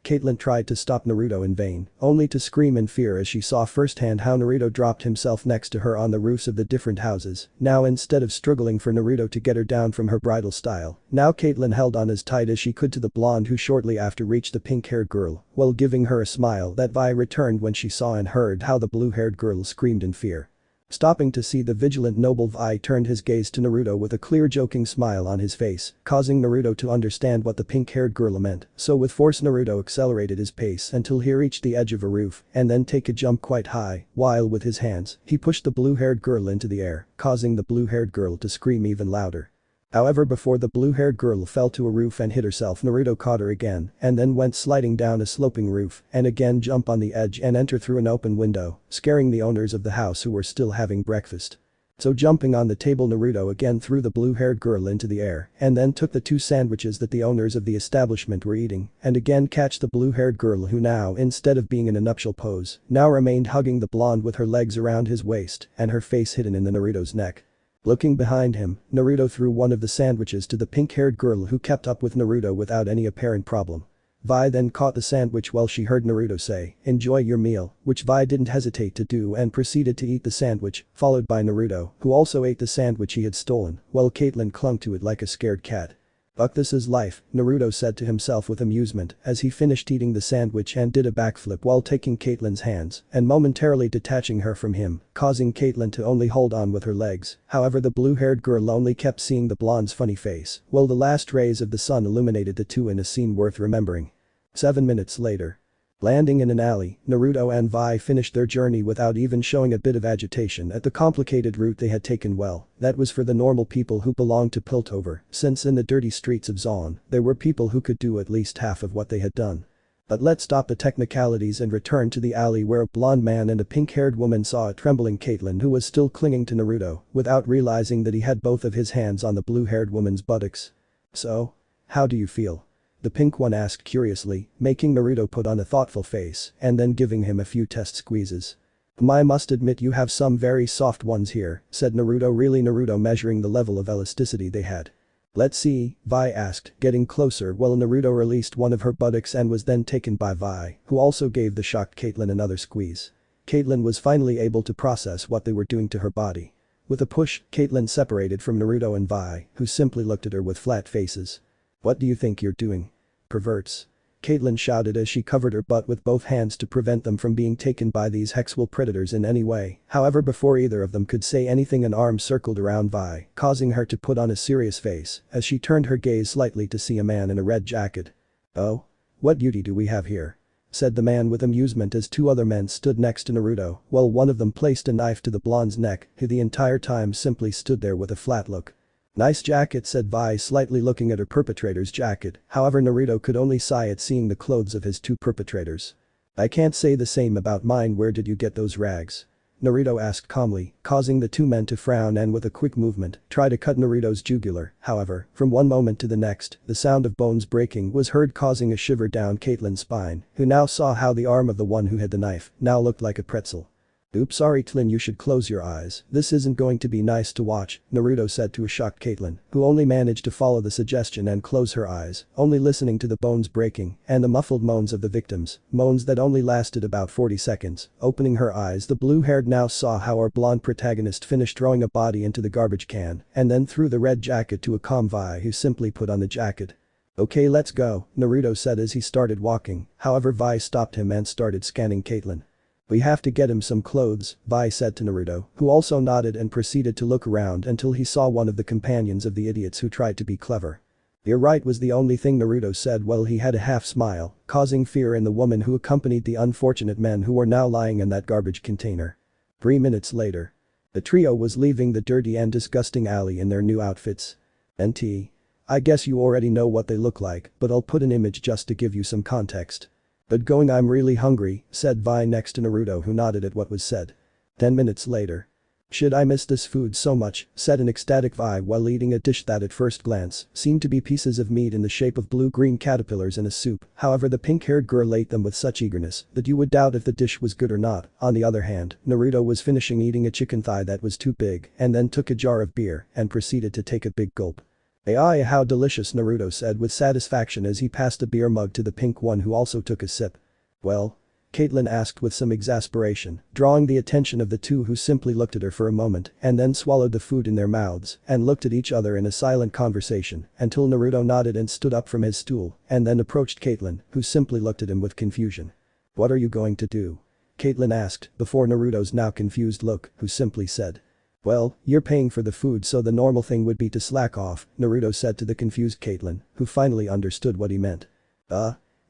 Caitlyn tried to stop Naruto in vain, only to scream in fear as she saw firsthand how Naruto dropped himself next to her on the roofs of the different houses. Now instead of struggling for Naruto to get her down from her bridal style, now Caitlyn held on as tight as she could to the blonde who shortly after reached the pink-haired girl, while giving her a smile that Vi returned when she saw and heard how the blue-haired girl screamed in fear. Stopping to see the vigilant noble, Vi turned his gaze to Naruto with a clear joking smile on his face, causing Naruto to understand what the pink-haired girl meant, so with force Naruto accelerated his pace until he reached the edge of a roof and then take a jump quite high, while with his hands, he pushed the blue-haired girl into the air, causing the blue-haired girl to scream even louder. However, before the blue-haired girl fell to a roof and hit herself, Naruto caught her again and then went sliding down a sloping roof and again jump on the edge and enter through an open window, scaring the owners of the house who were still having breakfast. So jumping on the table, Naruto again threw the blue-haired girl into the air and then took the two sandwiches that the owners of the establishment were eating and again catch the blue-haired girl, who now, instead of being in a nuptial pose, now remained hugging the blonde with her legs around his waist and her face hidden in the Naruto's neck. Looking behind him, Naruto threw one of the sandwiches to the pink-haired girl, who kept up with Naruto without any apparent problem. Vi then caught the sandwich while she heard Naruto say, "Enjoy your meal," which Vi didn't hesitate to do and proceeded to eat the sandwich, followed by Naruto, who also ate the sandwich he had stolen, while Caitlyn clung to it like a scared cat. "Fuck, this is life," Naruto said to himself with amusement as he finished eating the sandwich and did a backflip while taking Caitlyn's hands and momentarily detaching her from him, causing Caitlyn to only hold on with her legs. However, the blue-haired girl only kept seeing the blonde's funny face, while the last rays of the sun illuminated the two in a scene worth remembering. 7 minutes later. Landing in an alley, Naruto and Vi finished their journey without even showing a bit of agitation at the complicated route they had taken. Well, that was for the normal people who belonged to Piltover, since in the dirty streets of Zaun, there were people who could do at least half of what they had done. But let's stop the technicalities and return to the alley, where a blonde man and a pink-haired woman saw a trembling Caitlyn who was still clinging to Naruto, without realizing that he had both of his hands on the blue-haired woman's buttocks. "So? How do you feel?" the pink one asked curiously, making Naruto put on a thoughtful face and then giving him a few test squeezes. "I must admit you have some very soft ones here," said Naruto, really Naruto measuring the level of elasticity they had. "Let's see," Vi asked, getting closer while Naruto released one of her buttocks and was then taken by Vi, who also gave the shocked Caitlyn another squeeze. Caitlyn was finally able to process what they were doing to her body. With a push, Caitlyn separated from Naruto and Vi, who simply looked at her with flat faces. "What do you think you're doing? Perverts?" Caitlyn shouted as she covered her butt with both hands to prevent them from being taken by these Highschool predators in any way. However, before either of them could say anything, an arm circled around Vi, causing her to put on a serious face as she turned her gaze slightly to see a man in a red jacket. "Oh? What duty do we have here?" said the man with amusement as two other men stood next to Naruto, while one of them placed a knife to the blonde's neck, who the entire time simply stood there with a flat look. "Nice jacket," said Vi, slightly looking at her perpetrator's jacket. However, Naruto could only sigh at seeing the clothes of his two perpetrators. "I can't say the same about mine. Where did you get those rags?" Naruto asked calmly, causing the two men to frown and with a quick movement, try to cut Naruto's jugular. However, from one moment to the next, the sound of bones breaking was heard, causing a shiver down Caitlyn's spine, who now saw how the arm of the one who had the knife now looked like a pretzel. "Oops, sorry Tlin, you should close your eyes. This isn't going to be nice to watch," Naruto said to a shocked Caitlyn, who only managed to follow the suggestion and close her eyes, only listening to the bones breaking and the muffled moans of the victims, moans that only lasted about 40 seconds. Opening her eyes, the blue-haired now saw how our blonde protagonist finished throwing a body into the garbage can and then threw the red jacket to a calm Vi, who simply put on the jacket. "Okay, let's go," Naruto said as he started walking. However, Vi stopped him and started scanning Caitlyn. "We have to get him some clothes," Vi said to Naruto, who also nodded and proceeded to look around until he saw one of the companions of the idiots who tried to be clever. "You're right," was the only thing Naruto said while he had a half smile, causing fear in the woman who accompanied the unfortunate men who were now lying in that garbage container. 3 minutes later. The trio was leaving the dirty and disgusting alley in their new outfits. "NT. I guess you already know what they look like, but I'll put an image just to give you some context. But going, I'm really hungry," said Vi next to Naruto, who nodded at what was said. 10 minutes later. "Shit, I miss this food so much," said an ecstatic Vi while eating a dish that at first glance seemed to be pieces of meat in the shape of blue-green caterpillars in a soup. However, the pink-haired girl ate them with such eagerness that you would doubt if the dish was good or not. On the other hand, Naruto was finishing eating a chicken thigh that was too big and then took a jar of beer and proceeded to take a big gulp. "Ay, how delicious," Naruto said with satisfaction as he passed a beer mug to the pink one, who also took a sip. "Well?" Caitlyn asked with some exasperation, drawing the attention of the two, who simply looked at her for a moment and then swallowed the food in their mouths and looked at each other in a silent conversation until Naruto nodded and stood up from his stool and then approached Caitlyn, who simply looked at him with confusion. "What are you going to do?" Caitlyn asked before Naruto's now confused look, who simply said. "Well, you're paying for the food, so the normal thing would be to slack off," Naruto said to the confused Caitlyn, who finally understood what he meant.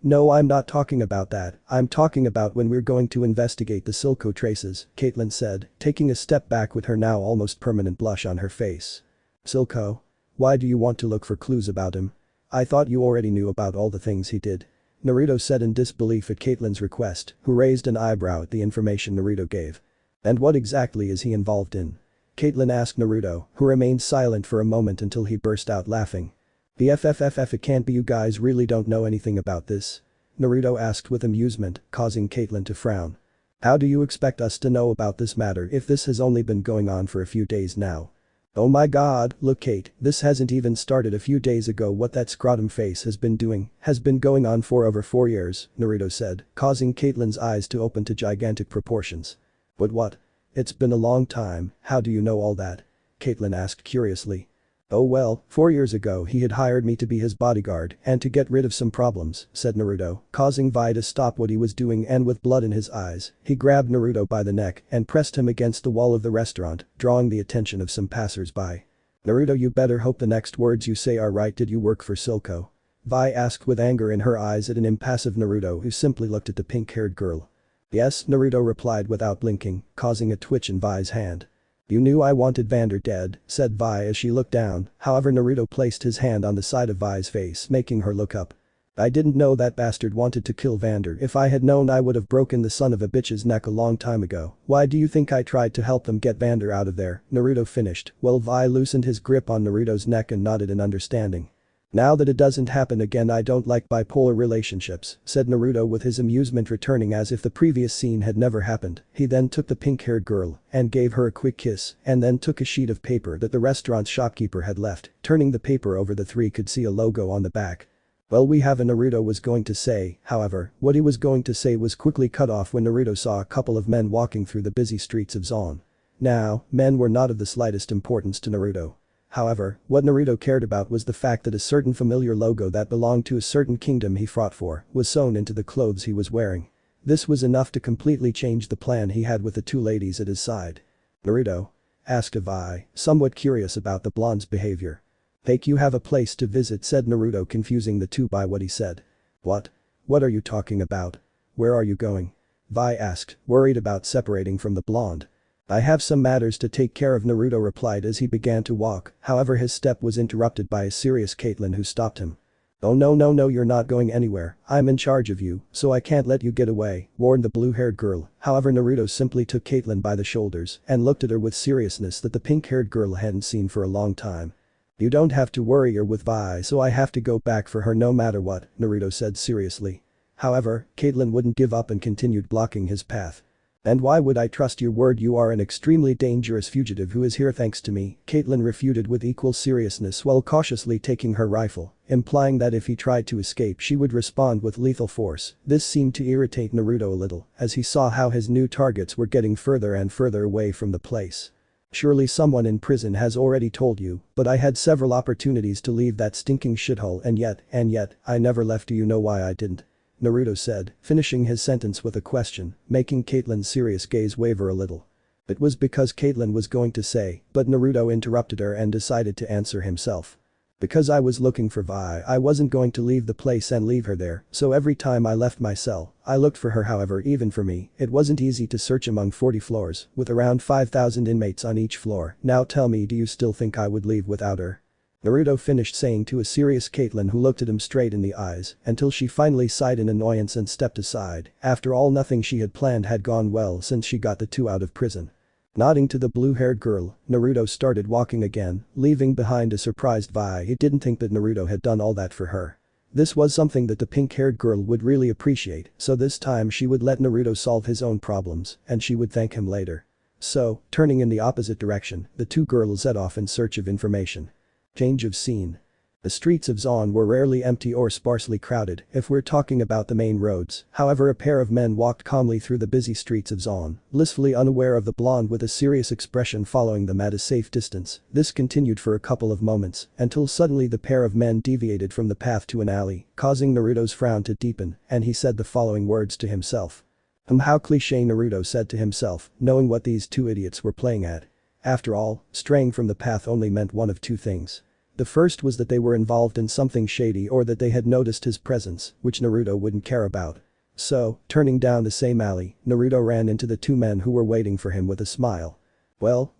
No, I'm not talking about that, I'm talking about when we're going to investigate the Silco traces," Caitlyn said, taking a step back with her now almost permanent blush on her face. "Silco? Why do you want to look for clues about him? I thought you already knew about all the things he did." Naruto said in disbelief at Caitlyn's request, who raised an eyebrow at the information Naruto gave. "And what exactly is he involved in?" Caitlyn asked Naruto, who remained silent for a moment until he burst out laughing. "BFFFF, it can't be you guys really don't know anything about this?" Naruto asked with amusement, causing Caitlyn to frown. "How do you expect us to know about this matter if this has only been going on for a few days now?" "Oh my god, look Kate, this hasn't even started a few days ago. What that scrotum face has been doing has been going on for over 4 years," Naruto said, causing Caitlyn's eyes to open to gigantic proportions. "But what? It's been a long time, how do you know all that?" Caitlyn asked curiously. "Oh well, 4 years ago he had hired me to be his bodyguard and to get rid of some problems," said Naruto, causing Vi to stop what he was doing, and with blood in his eyes, he grabbed Naruto by the neck and pressed him against the wall of the restaurant, drawing the attention of some passers-by. "Naruto, you better hope the next words you say are right. Did you work for Silco?" Vi asked with anger in her eyes at an impassive Naruto, who simply looked at the pink-haired girl. "Yes," Naruto replied without blinking, causing a twitch in Vi's hand. "You knew I wanted Vander dead," said Vi as she looked down, however Naruto placed his hand on the side of Vi's face, making her look up. "I didn't know that bastard wanted to kill Vander. If I had known, I would have broken the son of a bitch's neck a long time ago. Why do you think I tried to help them get Vander out of there?" Naruto finished, while Vi loosened his grip on Naruto's neck and nodded in understanding. "Now that it doesn't happen again, I don't like bipolar relationships," said Naruto with his amusement returning as if the previous scene had never happened. He then took the pink-haired girl and gave her a quick kiss and then took a sheet of paper that the restaurant's shopkeeper had left, turning the paper over. The three could see a logo on the back. "Well, we have a," Naruto was going to say, however, what he was going to say was quickly cut off when Naruto saw a couple of men walking through the busy streets of Zon. Now, men were not of the slightest importance to Naruto. However, what Naruto cared about was the fact that a certain familiar logo that belonged to a certain kingdom he fought for was sewn into the clothes he was wearing. This was enough to completely change the plan he had with the two ladies at his side. "Naruto?" asked Vi, somewhat curious about the blonde's behavior. "Fake, you have a place to visit," said Naruto, confusing the two by what he said. "What? What are you talking about? Where are you going?" Vi asked, worried about separating from the blonde. "I have some matters to take care of," Naruto replied as he began to walk, however his step was interrupted by a serious Caitlyn, who stopped him. "Oh no, you're not going anywhere, I'm in charge of you, so I can't let you get away," warned the blue-haired girl. However, Naruto simply took Caitlyn by the shoulders and looked at her with seriousness that the pink-haired girl hadn't seen for a long time. "You don't have to worry, you're with Vi, so I have to go back for her no matter what," Naruto said seriously. However, Caitlyn wouldn't give up and continued blocking his path. "And why would I trust your word? You are an extremely dangerous fugitive who is here thanks to me," Caitlyn refuted with equal seriousness while cautiously taking her rifle, implying that if he tried to escape she would respond with lethal force. This seemed to irritate Naruto a little as he saw how his new targets were getting further and further away from the place. "Surely someone in prison has already told you, but I had several opportunities to leave that stinking shithole and yet, I never left. Do you know why I didn't?" Naruto said, finishing his sentence with a question, making Caitlyn's serious gaze waver a little. It was because Caitlyn was going to say, but Naruto interrupted her and decided to answer himself. Because I was looking for Vi, I wasn't going to leave the place and leave her there, so every time I left my cell, I looked for her. However, even for me, it wasn't easy to search among 40 floors, with around 5,000 inmates on each floor. Now tell me, do you still think I would leave without her? Naruto finished saying to a serious Caitlyn who looked at him straight in the eyes, until she finally sighed in annoyance and stepped aside. After all, nothing she had planned had gone well since she got the two out of prison. Nodding to the blue-haired girl, Naruto started walking again, leaving behind a surprised Vi. He didn't think that Naruto had done all that for her. This was something that the pink-haired girl would really appreciate, so this time she would let Naruto solve his own problems, and she would thank him later. So, turning in the opposite direction, the two girls set off in search of information. Change of scene. The streets of Zon were rarely empty or sparsely crowded if we're talking about the main roads. However, a pair of men walked calmly through the busy streets of Zon, blissfully unaware of the blonde with a serious expression following them at a safe distance. This continued for a couple of moments until suddenly the pair of men deviated from the path to an alley, causing Naruto's frown to deepen, and he said the following words to himself. How cliché, Naruto said to himself, knowing what these two idiots were playing at. After all, straying from the path only meant one of two things. The first was that they were involved in something shady, or that they had noticed his presence, which Naruto wouldn't care about. So, turning down the same alley, Naruto ran into the two men who were waiting for him with a smile. Well,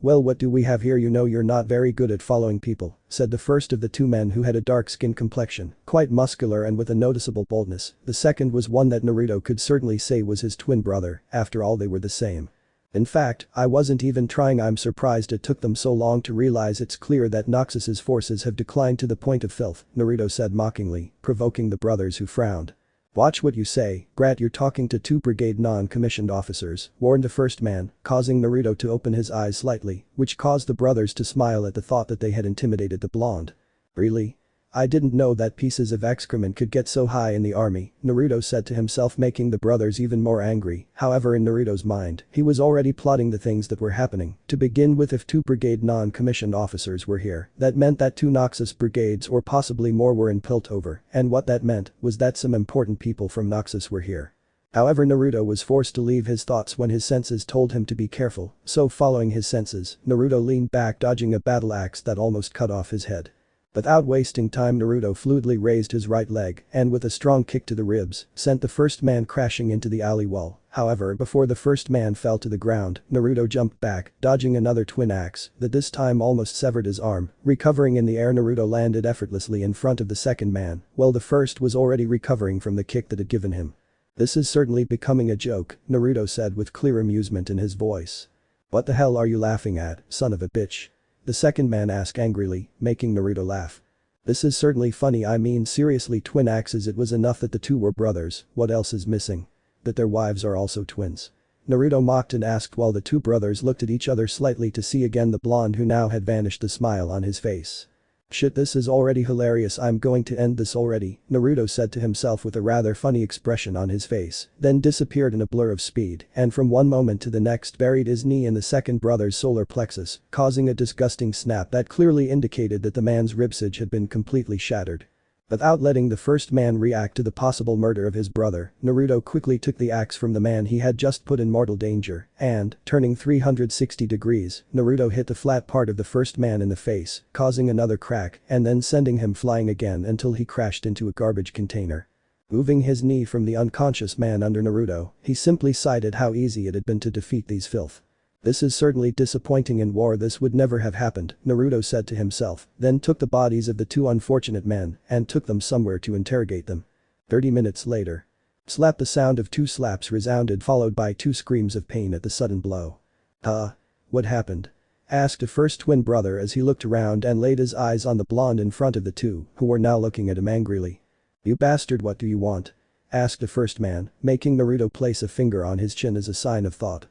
what do we have here? You know you're not very good at following people, said the first of the two men, who had a dark-skinned complexion, quite muscular and with a noticeable boldness. The second was one that Naruto could certainly say was his twin brother. After all, they were the same. In fact, I wasn't even trying. I'm surprised it took them so long to realize. It's clear that Noxus's forces have declined to the point of filth, Naruto said mockingly, provoking the brothers, who frowned. Watch what you say, Brat, you're talking to two brigade non-commissioned officers, warned the first man, causing Naruto to open his eyes slightly, which caused the brothers to smile at the thought that they had intimidated the blonde. Really? I didn't know that pieces of excrement could get so high in the army, Naruto said to himself, making the brothers even more angry. However, in Naruto's mind, he was already plotting the things that were happening. To begin with, if two brigade non-commissioned officers were here, that meant that two Noxus brigades or possibly more were in Piltover, and what that meant was that some important people from Noxus were here. However, Naruto was forced to leave his thoughts when his senses told him to be careful, so following his senses, Naruto leaned back, dodging a battle axe that almost cut off his head. Without wasting time, Naruto fluidly raised his right leg and with a strong kick to the ribs, sent the first man crashing into the alley wall. However, before the first man fell to the ground, Naruto jumped back, dodging another twin axe that this time almost severed his arm. Recovering in the air, Naruto landed effortlessly in front of the second man, while the first was already recovering from the kick that had given him. This is certainly becoming a joke, Naruto said with clear amusement in his voice. What the hell are you laughing at, son of a bitch? The second man asked angrily, making Naruto laugh. This is certainly funny. I mean, seriously, twin axes. It was enough that the two were brothers, what else is missing? That their wives are also twins. Naruto mocked and asked while the two brothers looked at each other slightly to see again the blonde who now had vanished, the smile on his face. Shit, this is already hilarious. I'm going to end this already, Naruto said to himself with a rather funny expression on his face, then disappeared in a blur of speed and from one moment to the next buried his knee in the second brother's solar plexus, causing a disgusting snap that clearly indicated that the man's ribcage had been completely shattered. Without letting the first man react to the possible murder of his brother, Naruto quickly took the axe from the man he had just put in mortal danger and, turning 360 degrees, Naruto hit the flat part of the first man in the face, causing another crack and then sending him flying again until he crashed into a garbage container. Moving his knee from the unconscious man under Naruto, he simply sighed at how easy it had been to defeat these filth. This is certainly disappointing. In war this would never have happened, Naruto said to himself, then took the bodies of the two unfortunate men and took them somewhere to interrogate them. 30 minutes later. Slap. The sound of two slaps resounded, followed by two screams of pain at the sudden blow. What happened? Asked a first twin brother as he looked around and laid his eyes on the blonde in front of the two, who were now looking at him angrily. You bastard, what do you want? Asked the first man, making Naruto place a finger on his chin as a sign of thought.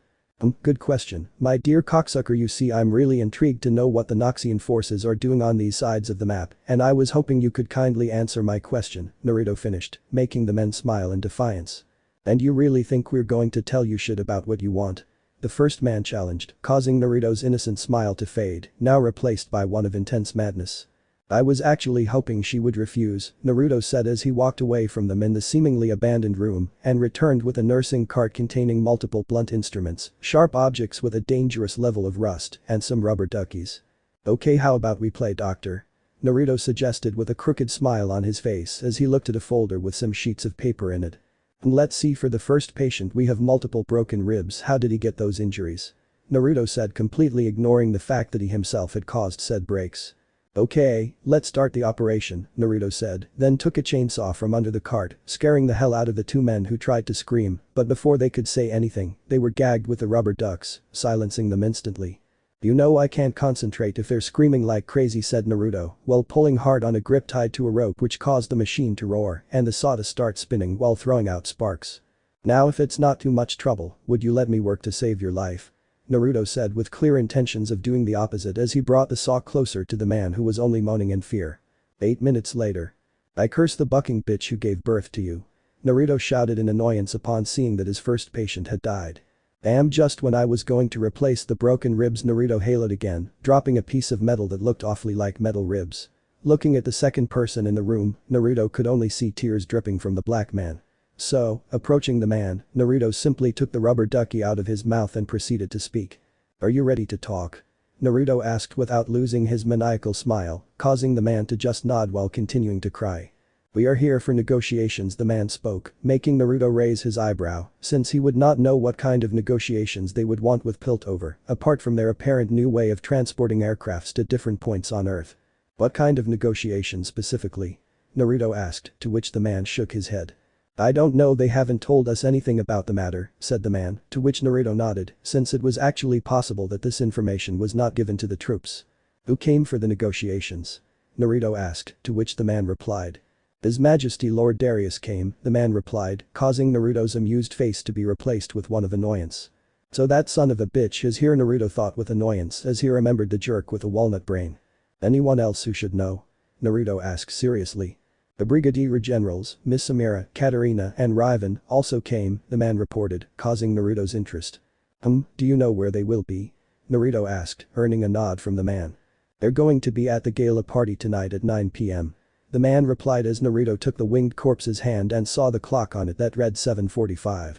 Good question, my dear cocksucker. You see, I'm really intrigued to know what the Noxian forces are doing on these sides of the map, and I was hoping you could kindly answer my question, Naruto finished, making the men smile in defiance. And you really think we're going to tell you shit about what you want? The first man challenged, causing Naruto's innocent smile to fade, now replaced by one of intense madness. I was actually hoping she would refuse, Naruto said as he walked away from them in the seemingly abandoned room and returned with a nursing cart containing multiple blunt instruments, sharp objects with a dangerous level of rust, and some rubber duckies. Okay, how about we play doctor? Naruto suggested with a crooked smile on his face as he looked at a folder with some sheets of paper in it. And let's see, for the first patient we have multiple broken ribs. How did he get those injuries? Naruto said, completely ignoring the fact that he himself had caused said breaks. Okay, let's start the operation, Naruto said, then took a chainsaw from under the cart, scaring the hell out of the two men who tried to scream, but before they could say anything, they were gagged with the rubber ducks, silencing them instantly. You know I can't concentrate if they're screaming like crazy, said Naruto, while pulling hard on a grip tied to a rope which caused the machine to roar and the saw to start spinning while throwing out sparks. Now if it's not too much trouble, would you let me work to save your life? Naruto said with clear intentions of doing the opposite as he brought the saw closer to the man who was only moaning in fear. 8 minutes later. I curse the bucking bitch who gave birth to you. Naruto shouted in annoyance upon seeing that his first patient had died. Damn, just when I was going to replace the broken ribs, Naruto haloed again, dropping a piece of metal that looked awfully like metal ribs. Looking at the second person in the room, Naruto could only see tears dripping from the black man. So, approaching the man, Naruto simply took the rubber ducky out of his mouth and proceeded to speak. Are you ready to talk? Naruto asked without losing his maniacal smile, causing the man to just nod while continuing to cry. We are here for negotiations, the man spoke, making Naruto raise his eyebrow, since he would not know what kind of negotiations they would want with Piltover, apart from their apparent new way of transporting aircrafts to different points on Earth. What kind of negotiations specifically? Naruto asked, to which the man shook his head. I don't know, they haven't told us anything about the matter, said the man, to which Naruto nodded, since it was actually possible that this information was not given to the troops. Who came for the negotiations? Naruto asked, to which the man replied. His Majesty Lord Darius came, the man replied, causing Naruto's amused face to be replaced with one of annoyance. So that son of a bitch is here, Naruto thought with annoyance as he remembered the jerk with a walnut brain. Anyone else who should know? Naruto asked seriously. The Brigadier Generals, Miss Samira, Katarina, and Riven also came, the man reported, causing Naruto's interest. Do you know where they will be? Naruto asked, earning a nod from the man. They're going to be at the gala party tonight at 9 p.m. The man replied as Naruto took the winged corpse's hand and saw the clock on it that read 7:45.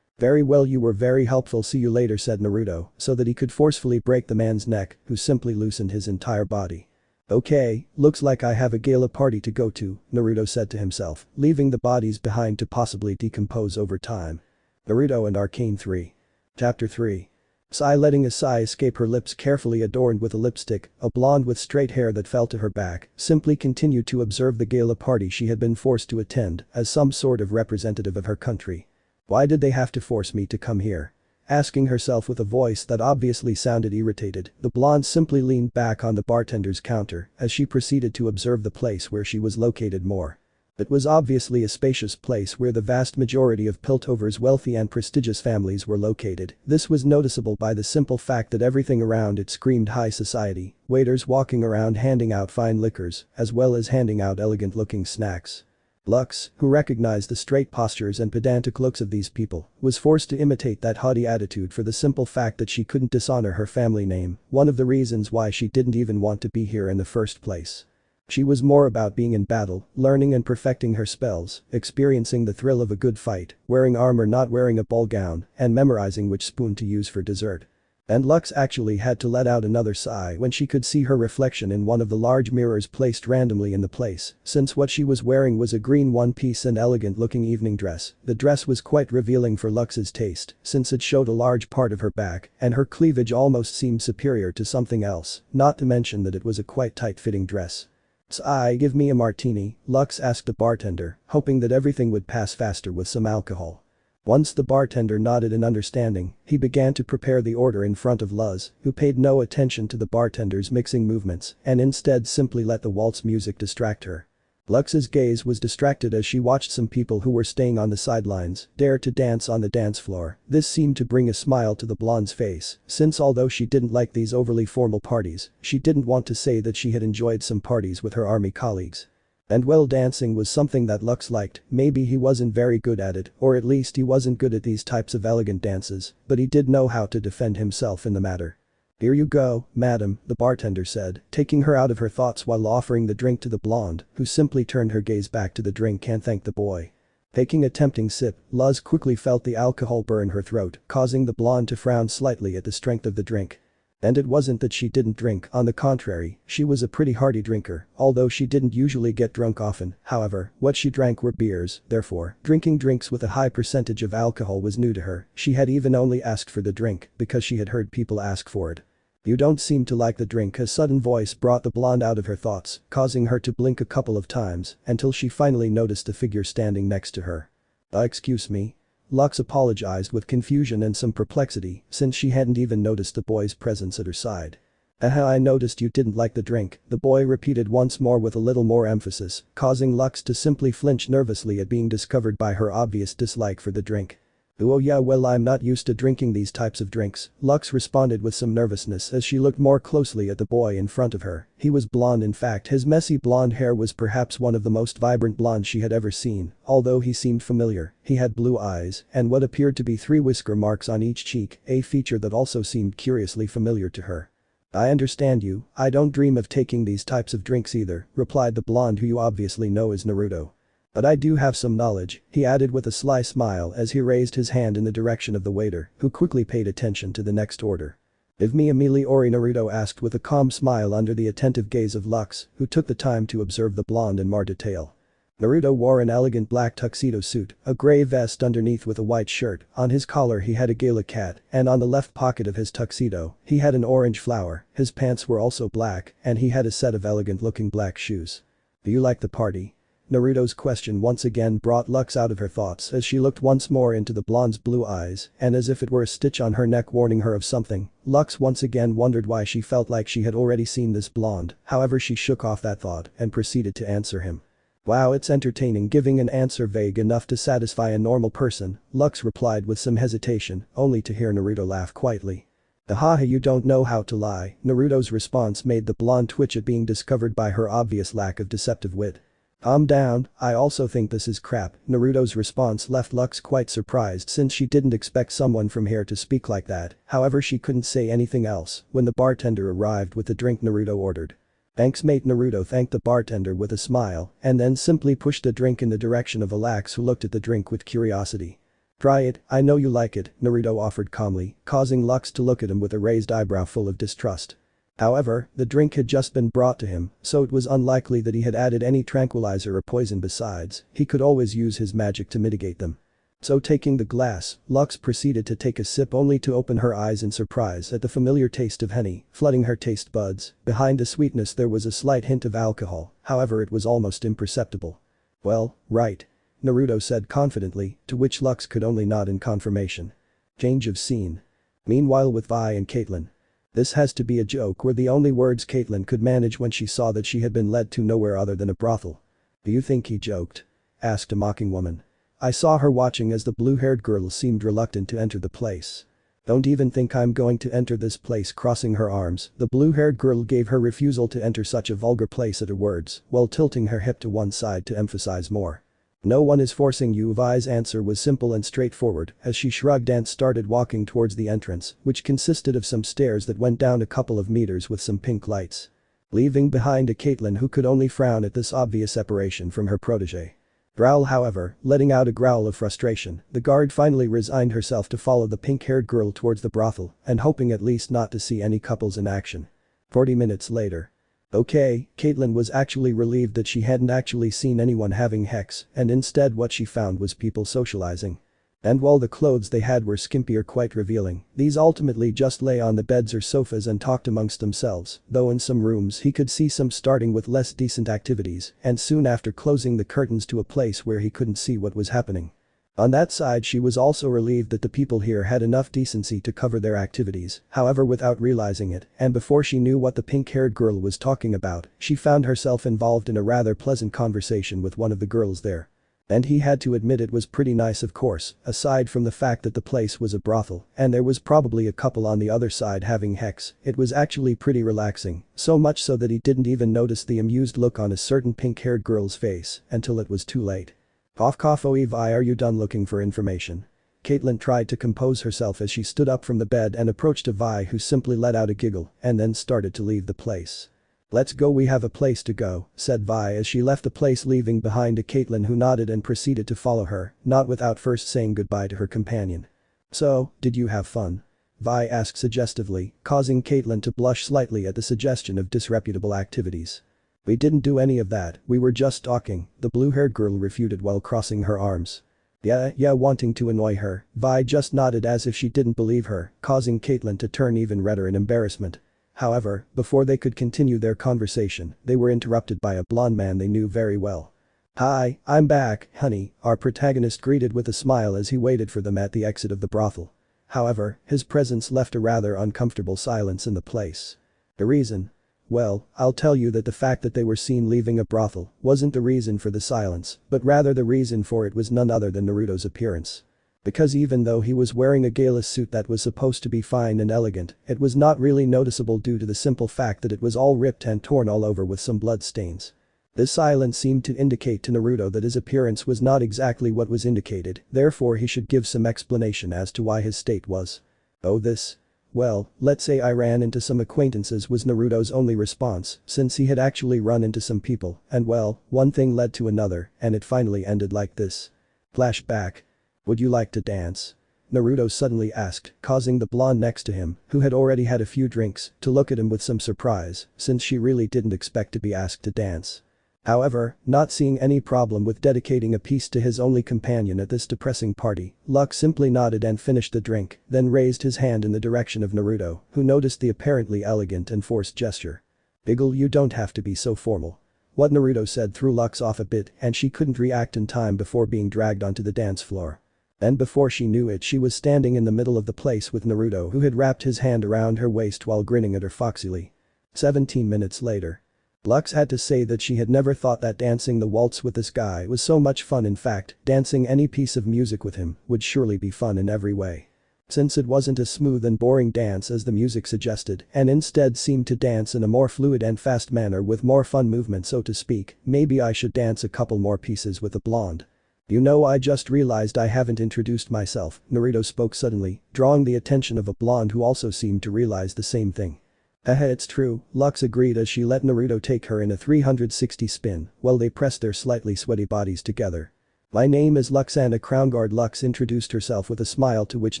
Very well, you were very helpful, see you later, said Naruto, so that he could forcefully break the man's neck, who simply loosened his entire body. Okay, looks like I have a gala party to go to, Naruto said to himself, leaving the bodies behind to possibly decompose over time. Naruto and Arcane 3. Chapter 3. Sai, letting a sigh escape her lips, carefully adorned with a lipstick, a blonde with straight hair that fell to her back, simply continued to observe the gala party she had been forced to attend as some sort of representative of her country. Why did they have to force me to come here? Asking herself with a voice that obviously sounded irritated, the blonde simply leaned back on the bartender's counter as she proceeded to observe the place where she was located more. It was obviously a spacious place where the vast majority of Piltover's wealthy and prestigious families were located. This was noticeable by the simple fact that everything around it screamed high society, waiters walking around handing out fine liquors, as well as handing out elegant-looking snacks. Lux, who recognized the straight postures and pedantic looks of these people, was forced to imitate that haughty attitude for the simple fact that she couldn't dishonor her family name, one of the reasons why she didn't even want to be here in the first place. She was more about being in battle, learning and perfecting her spells, experiencing the thrill of a good fight, wearing armor not wearing a ball gown, and memorizing which spoon to use for dessert. And Lux actually had to let out another sigh when she could see her reflection in one of the large mirrors placed randomly in the place, since what she was wearing was a green one-piece and elegant-looking evening dress. The dress was quite revealing for Lux's taste, since it showed a large part of her back, and her cleavage almost seemed superior to something else, not to mention that it was a quite tight-fitting dress. "Sai, give me a martini," Lux asked the bartender, hoping that everything would pass faster with some alcohol. Once the bartender nodded in understanding, he began to prepare the order in front of Luz, who paid no attention to the bartender's mixing movements and instead simply let the waltz music distract her. Lux's gaze was distracted as she watched some people who were staying on the sidelines dare to dance on the dance floor. This seemed to bring a smile to the blonde's face, since although she didn't like these overly formal parties, she didn't want to say that she had enjoyed some parties with her army colleagues. And well, dancing was something that Lux liked. Maybe he wasn't very good at it, or at least he wasn't good at these types of elegant dances, but he did know how to defend himself in the matter. "Here you go, madam," the bartender said, taking her out of her thoughts while offering the drink to the blonde, who simply turned her gaze back to the drink and thanked the boy. Taking a tempting sip, Luz quickly felt the alcohol burn her throat, causing the blonde to frown slightly at the strength of the drink. And it wasn't that she didn't drink, on the contrary, she was a pretty hearty drinker, although she didn't usually get drunk often. However, what she drank were beers, therefore, drinking drinks with a high percentage of alcohol was new to her. She had even only asked for the drink because she had heard people ask for it. "You don't seem to like the drink." A sudden voice brought the blonde out of her thoughts, causing her to blink a couple of times until she finally noticed a figure standing next to her. Excuse me?" Lux apologized with confusion and some perplexity since she hadn't even noticed the boy's presence at her side. I noticed you didn't like the drink," the boy repeated once more with a little more emphasis, causing Lux to simply flinch nervously at being discovered by her obvious dislike for the drink. "Oh yeah, well, I'm not used to drinking these types of drinks," Lux responded with some nervousness as she looked more closely at the boy in front of her. He was blonde. In fact, his messy blonde hair was perhaps one of the most vibrant blondes she had ever seen. Although he seemed familiar, he had blue eyes and what appeared to be 3 whisker marks on each cheek, a feature that also seemed curiously familiar to her. "I understand you, I don't dream of taking these types of drinks either," replied the blonde who you obviously know as Naruto. "But I do have some knowledge," he added with a sly smile as he raised his hand in the direction of the waiter, who quickly paid attention to the next order. "Give me a mealy ori," Naruto asked with a calm smile under the attentive gaze of Lux, who took the time to observe the blonde in more detail. Naruto wore an elegant black tuxedo suit, a gray vest underneath with a white shirt, on his collar he had a gala cat, and on the left pocket of his tuxedo, he had an orange flower, his pants were also black, and he had a set of elegant-looking black shoes. "Do you like the party?" Naruto's question once again brought Lux out of her thoughts as she looked once more into the blonde's blue eyes, and as if it were a stitch on her neck warning her of something, Lux once again wondered why she felt like she had already seen this blonde. However, she shook off that thought and proceeded to answer him. "Wow, it's entertaining." Giving an answer vague enough to satisfy a normal person, Lux replied with some hesitation, only to hear Naruto laugh quietly. "Ahaha, you don't know how to lie." Naruto's response made the blonde twitch at being discovered by her obvious lack of deceptive wit. "Calm down, I also think this is crap." Naruto's response left Lux quite surprised since she didn't expect someone from here to speak like that. However, she couldn't say anything else when the bartender arrived with the drink Naruto ordered. "Thanks mate." Naruto thanked the bartender with a smile and then simply pushed the drink in the direction of Alax, who looked at the drink with curiosity. "Try it, I know you like it," Naruto offered calmly, causing Lux to look at him with a raised eyebrow full of distrust. However, the drink had just been brought to him, so it was unlikely that he had added any tranquilizer or poison. Besides, he could always use his magic to mitigate them. So taking the glass, Lux proceeded to take a sip only to open her eyes in surprise at the familiar taste of honey, flooding her taste buds. Behind the sweetness there was a slight hint of alcohol, however it was almost imperceptible. "Well, right," Naruto said confidently, to which Lux could only nod in confirmation. Change of scene. Meanwhile with Vi and Caitlyn. "This has to be a joke," were the only words Caitlyn could manage when she saw that she had been led to nowhere other than a brothel. "Do you think he joked?" asked a mocking woman. "I saw her watching as the blue-haired girl seemed reluctant to enter the place." "Don't even think I'm going to enter this place." Crossing her arms, the blue-haired girl gave her refusal to enter such a vulgar place at her words, while tilting her hip to one side to emphasize more. "No one is forcing you." Vi's answer was simple and straightforward as she shrugged and started walking towards the entrance, which consisted of some stairs that went down a couple of meters with some pink lights. Leaving behind a Caitlyn who could only frown at this obvious separation from her protege. Growl. However, letting out a growl of frustration, the guard finally resigned herself to follow the pink-haired girl towards the brothel and hoping at least not to see any couples in action. 40 minutes later. Okay, Caitlyn was actually relieved that she hadn't actually seen anyone having hex, and instead what she found was people socializing. And while the clothes they had were skimpy or quite revealing, these ultimately just lay on the beds or sofas and talked amongst themselves, though in some rooms he could see some starting with less decent activities and soon after closing the curtains to a place where he couldn't see what was happening. On that side, she was also relieved that the people here had enough decency to cover their activities, however without realizing it, and before she knew what the pink-haired girl was talking about, she found herself involved in a rather pleasant conversation with one of the girls there. And he had to admit it was pretty nice, of course, aside from the fact that the place was a brothel and there was probably a couple on the other side having hex, it was actually pretty relaxing, so much so that he didn't even notice the amused look on a certain pink-haired girl's face until it was too late. Cough. "Oh Vi, are you done looking for information?" Caitlyn tried to compose herself as she stood up from the bed and approached a Vi who simply let out a giggle and then started to leave the place. "Let's go, we have a place to go," said Vi as she left the place, leaving behind a Caitlyn who nodded and proceeded to follow her, not without first saying goodbye to her companion. "So, did you have fun?" Vi asked suggestively, causing Caitlyn to blush slightly at the suggestion of disreputable activities. We didn't do any of that, we were just talking, the blue-haired girl refuted while crossing her arms. Yeah, wanting to annoy her, Vi just nodded as if she didn't believe her, causing Caitlyn to turn even redder in embarrassment. However, before they could continue their conversation, they were interrupted by a blonde man they knew very well. "Hi, I'm back, honey," our protagonist greeted with a smile as he waited for them at the exit of the brothel. However, his presence left a rather uncomfortable silence in the place. The reason? Well, I'll tell you that the fact that they were seen leaving a brothel wasn't the reason for the silence, but rather the reason for it was none other than Naruto's appearance. Because even though he was wearing a gala suit that was supposed to be fine and elegant, it was not really noticeable due to the simple fact that it was all ripped and torn all over with some blood stains. This silence seemed to indicate to Naruto that his appearance was not exactly what was indicated, therefore he should give some explanation as to why his state was. "Oh this? Well, let's say I ran into some acquaintances," was Naruto's only response, since he had actually run into some people, and well, one thing led to another, and it finally ended like this. Flashback. "Would you like to dance?" Naruto suddenly asked, causing the blonde next to him, who had already had a few drinks, to look at him with some surprise, since she really didn't expect to be asked to dance. However, not seeing any problem with dedicating a piece to his only companion at this depressing party, Lux simply nodded and finished the drink, then raised his hand in the direction of Naruto, who noticed the apparently elegant and forced gesture. "Biggle, you don't have to be so formal." What Naruto said threw Lux off a bit and she couldn't react in time before being dragged onto the dance floor. And before she knew it, she was standing in the middle of the place with Naruto, who had wrapped his hand around her waist while grinning at her foxily. 17 minutes later. Lux had to say that she had never thought that dancing the waltz with this guy was so much fun. In fact, dancing any piece of music with him would surely be fun in every way. Since it wasn't a smooth and boring dance as the music suggested and instead seemed to dance in a more fluid and fast manner with more fun movement, so to speak, maybe I should dance a couple more pieces with the blonde. "You know, I just realized I haven't introduced myself," Naruto spoke suddenly, drawing the attention of a blonde who also seemed to realize the same thing. It's true," Lux agreed as she let Naruto take her in a 360 spin while they pressed their slightly sweaty bodies together. "My name is Lux and a crown guard." Lux introduced herself with a smile, to which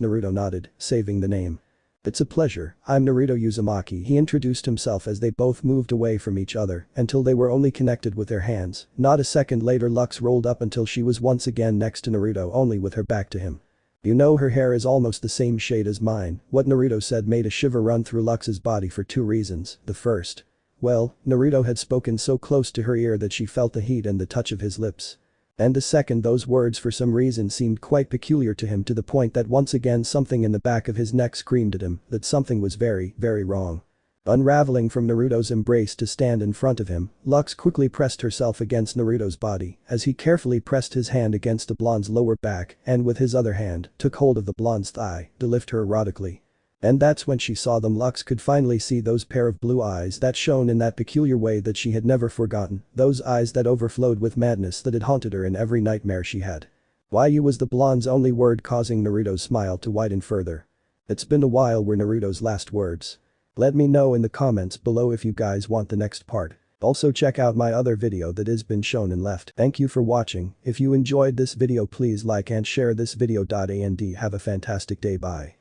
Naruto nodded, saving the name. "It's a pleasure, I'm Naruto Uzumaki," he introduced himself as they both moved away from each other until they were only connected with their hands. Not a second later, Lux rolled up until she was once again next to Naruto, only with her back to him. "You know, her hair is almost the same shade as mine." What Naruto said made a shiver run through Lux's body for two reasons. The first. Well, Naruto had spoken so close to her ear that she felt the heat and the touch of his lips. And the second, those words for some reason seemed quite peculiar to him, to the point that once again something in the back of his neck screamed at him that something was very, very wrong. Unraveling from Naruto's embrace to stand in front of him, Lux quickly pressed herself against Naruto's body as he carefully pressed his hand against the blonde's lower back and with his other hand took hold of the blonde's thigh to lift her erotically. And that's when she saw them. Lux could finally see those pair of blue eyes that shone in that peculiar way that she had never forgotten, those eyes that overflowed with madness that had haunted her in every nightmare she had. "Why you?" was the blonde's only word, causing Naruto's smile to widen further. "It's been a while" were Naruto's last words. Let me know in the comments below if you guys want the next part. Also check out my other video that has been shown and left. Thank you for watching. If you enjoyed this video, please like and share this video. And have a fantastic day. Bye.